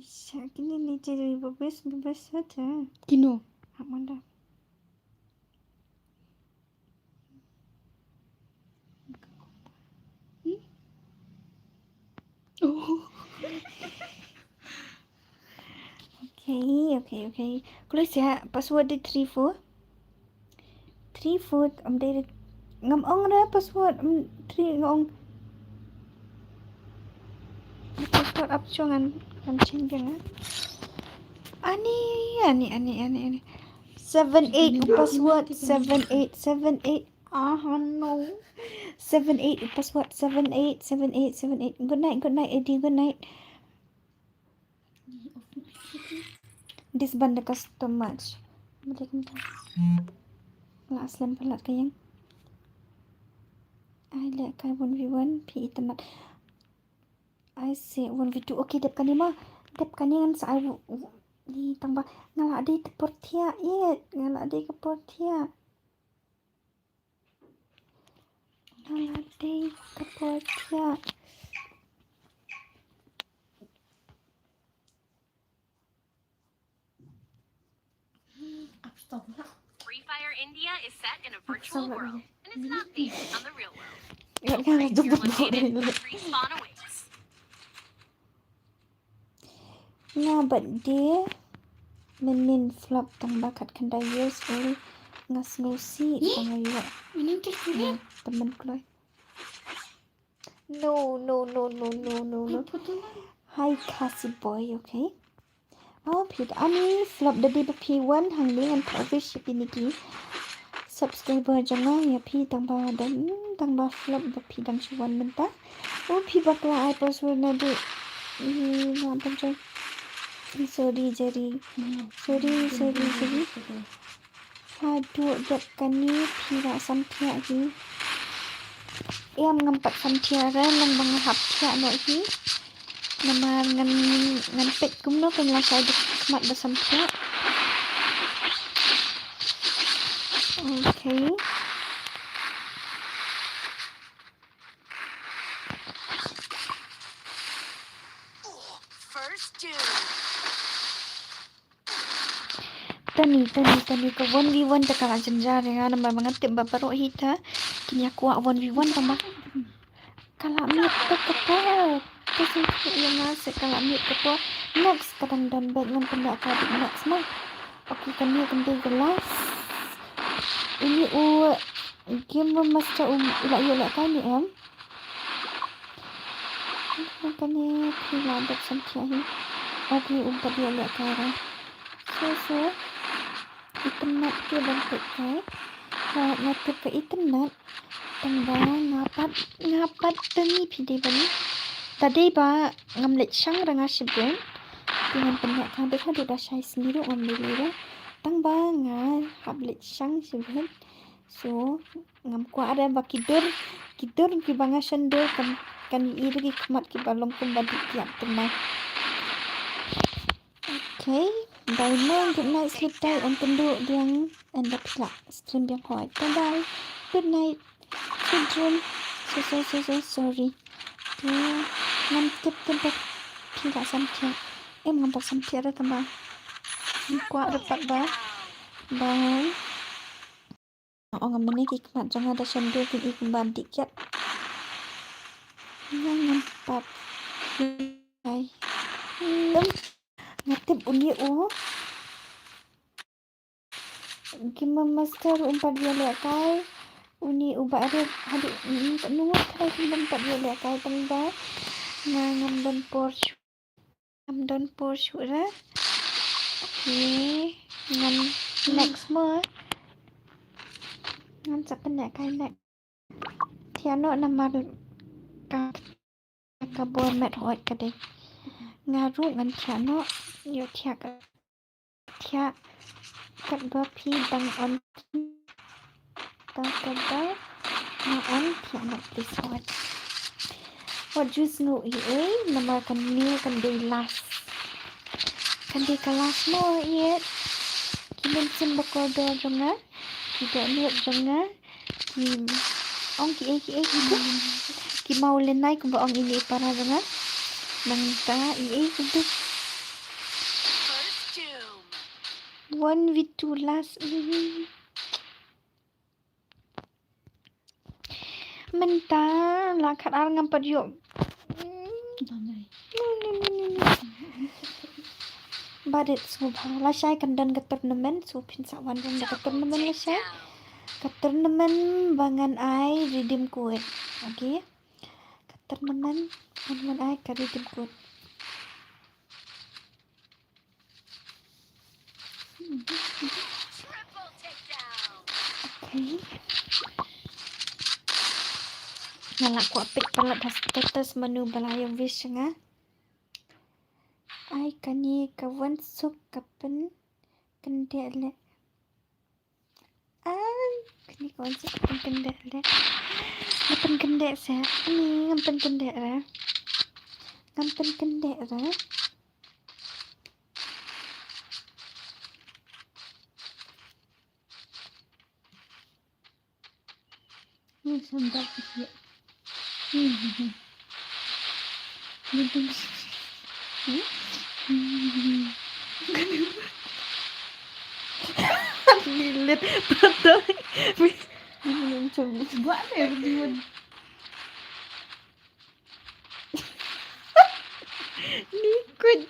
just kini ni jadi bebas saja Kino. Amanda Oh. Okay. Kalau saya password di 34 amde ngam ong ra password 3 ngong password up chongan kan chingan ani 78 password 78 no 78 password 78 good night Eddie good night this banda custom match la aslam pelat kayang I like kai 1v1 pi temat I say 1v2 okay dep kani ngan sa I di tambah ngala ade ke portia ngala ade ke portia Astaga. Free Fire India is set in a virtual world, and it's not based on the real world. Don't Don't worry if you're eliminated, respawn awaits. Nga but dia menin flop tang bakat kanda years oli ngas ngosi tang ayo Ini kira. temen kloy no hi Cassie boy okay pit ani flop dari P1 hang ni an office piniki subscriber jangan ya pi tang ba dan tang ba flop da pi dang chuan menta pi bakla I password na de nampak je sorry aduh dap kani pira samtia hi em ngampat samtia ra nang bang hap tia no hi namar ngan pet kum no kan la sai mat ba samtia okay First two. tani ko 1v1 ta kala janja renga nama mga timba baro hita kinya kuwa 1v1 tama kala mit to kapo kasi yung nga se kala mit kapo next kadang dan bag ng panda ka next mo okay kami gelas ini game master ilak ilak kan ni em. Kan ni pila dak sampai ni. Okey umpat dia ilak kan. So internet ke bentuk kai. Ngatur ke internet. Tanda ngapat tani pidi bani. Tadi ba ngamlet sang ranga sibren. Dengan penyak kan dah dah saya sendiri ngambil. Tang ba nga hablet sang sibren. So ngam ko ada ba kidur ki banga sendor kan iri ki kemat ki balong kumbadi tiap tenai. Okay, bye now, good night, sleep tight, and tendu yang anda pula stream yang hot. Bye bye, good night, sweet dream. So sorry. Ngantip tempat pila sampai. Ngampak sampai ada tambah. Kuat dapat ba. Bye. Ngam ni ki kemat jangan ada sendor ki kumbadi kiat. Ngampak. Bye. Ngatip uni Gimana master umpat dia lekai uni ubah ada hadik nunggu kai umpat dia lekai tangba ngam don Porsche ra. Okay ngam next mo ngam sapen kai next tiano nama ka bon met hot kade ngaru ngan tiano yo tia kat bapi bang on tada on tiano please what juice no nama kan ni kan day last kan day kelas mo yet kimen sim bakodo jonga tidak niat jonga ong ki ki mau lenai ko ba ong ini para jonga nangta kudu 1v2 last menta la khat ar ngam pat yo badet subha la shai kan dan ke tournament so pin sawan rong ke tournament la shai ke tournament bangan ai redeem code okay ke tournament bangan ai ke redeem code okay ngalak ko apik palat status menu balayang wish nga ai kani kawan sup kapen kendele kani kawan sup kapen kendele ngapen kendek sa ni ngapen kendek ra Sampai sih. Lilit patay. Buat deh berdua. Liquid.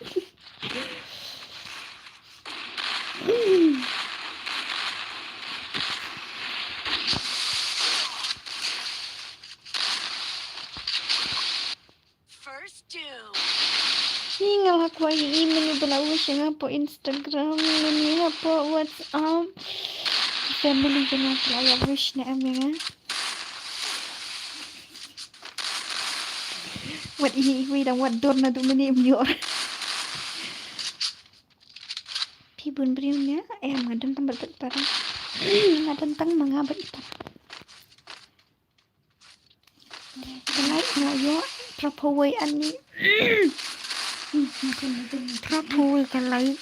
Ni ngalak ko ay email balawo siya nga po Instagram ni nga po WhatsApp family nga playa wish na ami nga what iwi dan what door na dumini imyor pibun briunya ngadon tambal parang ngadon tang mangabat ito like ngayo propaway ani propaway kalay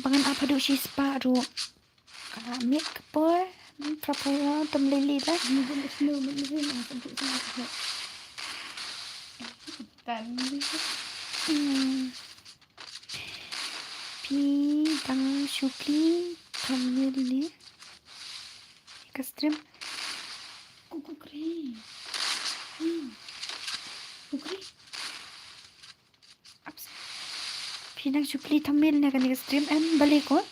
bangan apa do si spa ro karamik po propaway tamlili ba pi tang syukli tamlil ni kastrim Kuku kering. Pinang syukli tamil na kani stream balik ko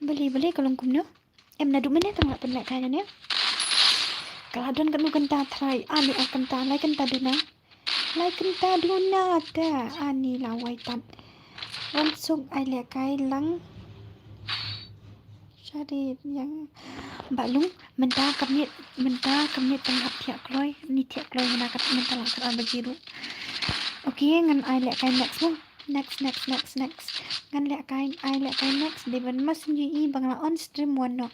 balik kalong kumno em là đúng mấy nét tao ngại bên lại cái này kalau don kan kanta try ani kanta lai kanta duna ta ani lawai tan wan sung ai le kai lang jadi yang mbak lung menta kamit tengah tiak kloi ni tiak kloi menakat menta lakar bajiru okay ngan ai le kai next mo next ngan le kai ai le kai next de ban mas ni bangla on stream one no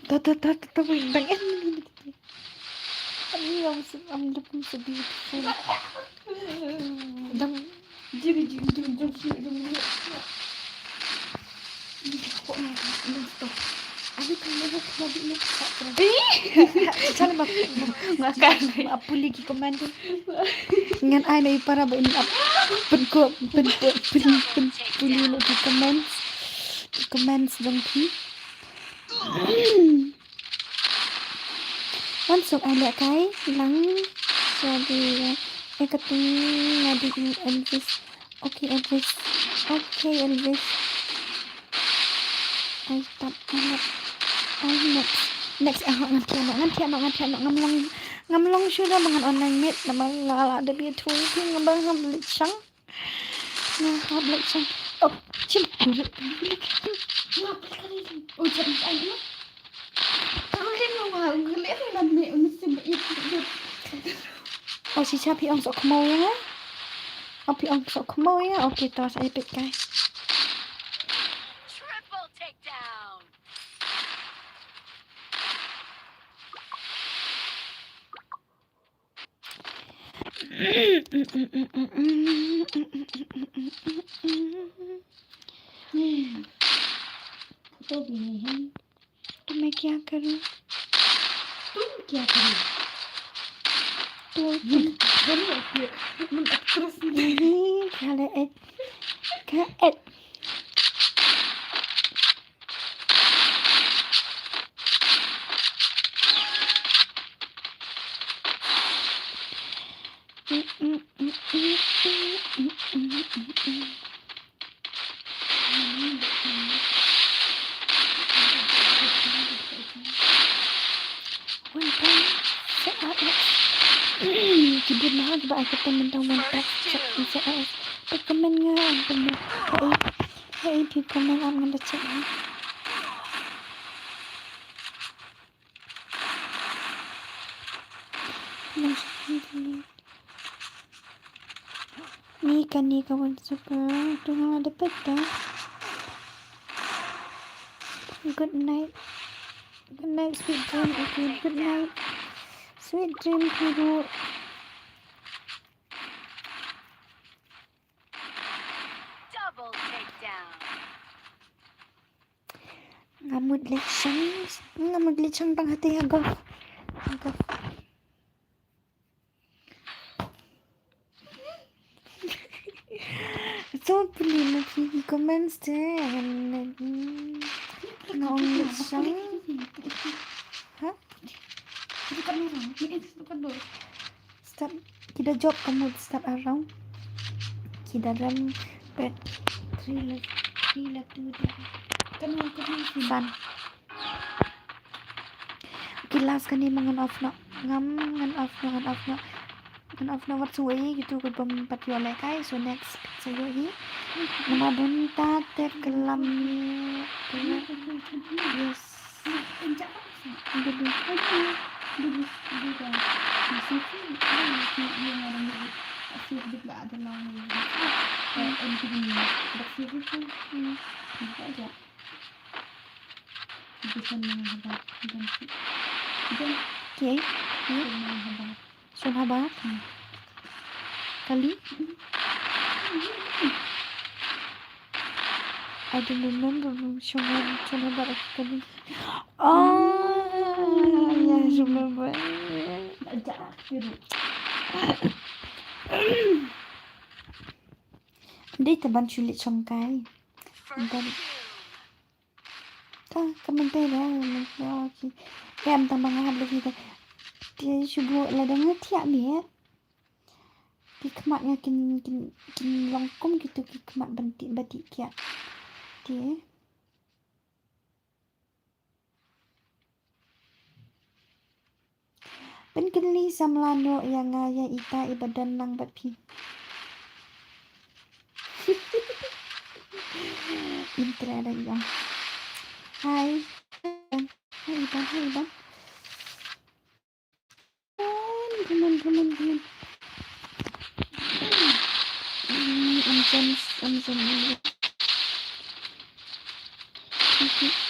Tuh, bang ini yang lebih sedih. Dan Jadi kok stop. Ada kamera lagi nak tak sana nggak akan apa lagi komen tu. Dengan ai na para ba in up pen lagi comments dong ki. Masuk ada kai lang jadi katung ngadi Elvis. Okay Elvis. I stop next nganti ngamlong sudah mangan online meet nama lala ada dia tuh ngabang hablik sang oh cim Oh jadi ayo. Tahu kan mau ngelihat dan mesti itu. oh si siapa yang sok mau ya apa yang sok mau ya okay terus saya pick guys Triple takedown. तो भी नहीं है तो मैं क्या करूं तुम क्या करो तो terus Kak kibut na ba ay katang tentang mentak sa as pagkamen nga ang pagkamen hey pagkamen ang nga chat ni ka wan suka tu nga dapat ka good night sweet dream okay good night sweet dream Guru. Double takedown. Ngamud lechang pang hati agak so pili na pili comments deh ngong lechang ha itu kan orang itu kan dulu start kita job kamu start around kita dalam bed 3 left kan San kilas kan ni mangan off no ngan off no wat suwe gitu ke pempat yole kai so next sayo hi namadun ta te kelam yes pencak dulu dulu kan masih yang orang asli juga ada lawan ini bersih itu bisa aja bisa menghabat dan okay menghabat Sunhabat kali I don't remember Sunhabat kali ya remember ajak gitu Dia teban sulit songkai. Dan ta kementai dah lagi. Em ta mangahab lagi ta. Dia subuh la dengar tiap ni. kemat nga kin longkom gitu kemat batik kia. Dia. Bên kinh ly sam lano yang ngaya ita ibadan lang bat pi. Intra ada yang. Hai. Hai bang. Teman. Amazon.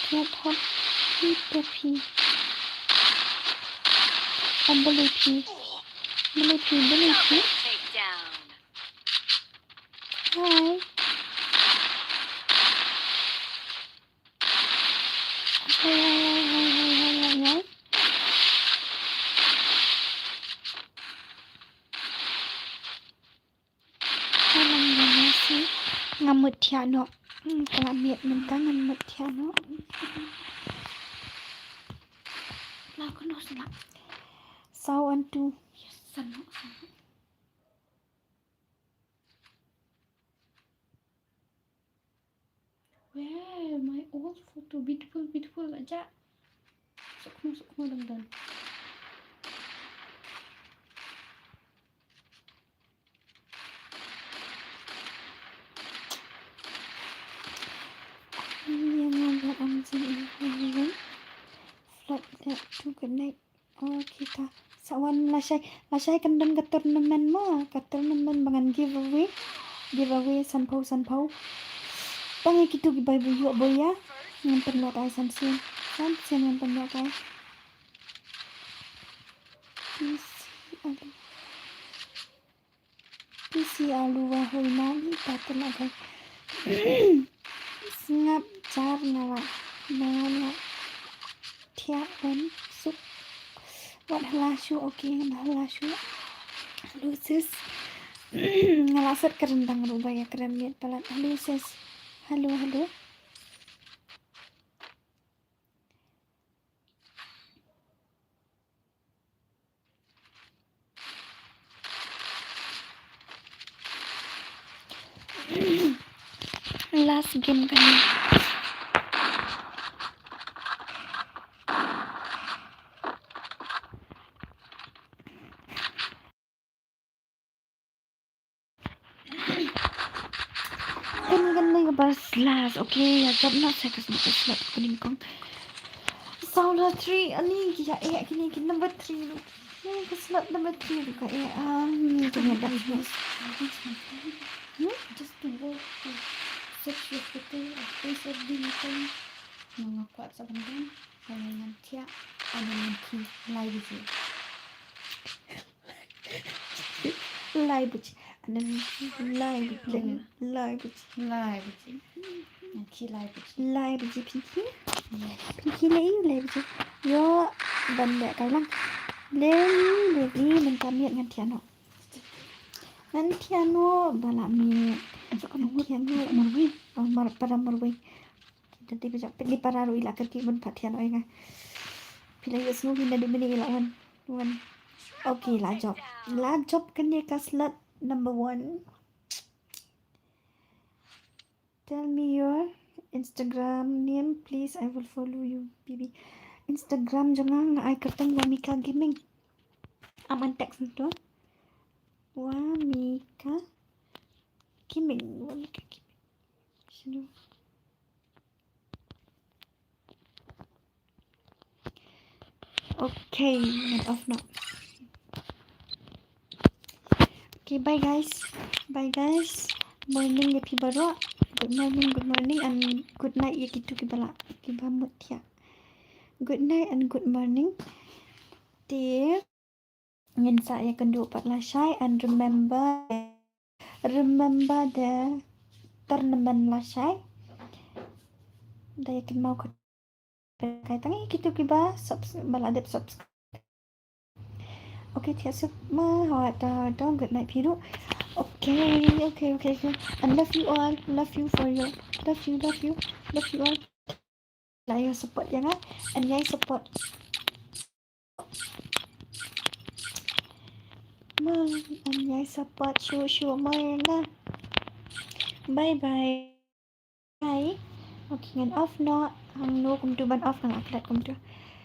Kiat hot. Pi. Boleh pi. Takedown. Hai. Hai. Ngamut tiano. Kelamiat mentang ngamut tiano. Lah kono sana. Sawan tu. Yes, sana. Where my old photo beautiful aja. Sukma dan. Flat that to good night. Oh kita sawan lasai kendang ke turnamen bangan giveaway sanpau pangai gitu gibai buyu boya yang perlu kai sansen yang perlu kai PC alu wahoi nali patel agai ngap car nala tiap dan sup buat halashu halashu sis ngalasat kerendang rubaya keren lihat pelat halo sis halo last game kan bas last okay ya job na saya kasih slot kuning kong saula 3 ani ya kini number 3 lu ke slot number 3 lu ka ternyata just to go to search your photo face of the icon mga kuat sa kandan kaya tiya ano ki live and then live pinky live yo banda kai lang levi mentamiat ngan tiano balami marwi jadi bijak di pararu ila kerki mun patiano nga pila yus nu hinda di mini ila wan okay la job kan dia kaslat number 1 tell me your Instagram name please I will follow you baby Instagram jangan ai ketang Wamika Gaming aman teks itu Wamika Gaming sini okay not off now okay bye guys morning ya pibaro good morning and good night ya gitu kibala kibamut ya good night and good morning dear ngin saya kendu pat lasai and remember the tournament lasai daya kin mau ke kai tangi gitu kiba baladep subscribe okay tiasa ma ha don't good night piru okay and love you all love you all lah your support ya kan and yay support mơ anh nhảy support chua mơ bye bye. Bye. Okay, ngan off no. Ang no kum tu ban off nang aklat kum tu.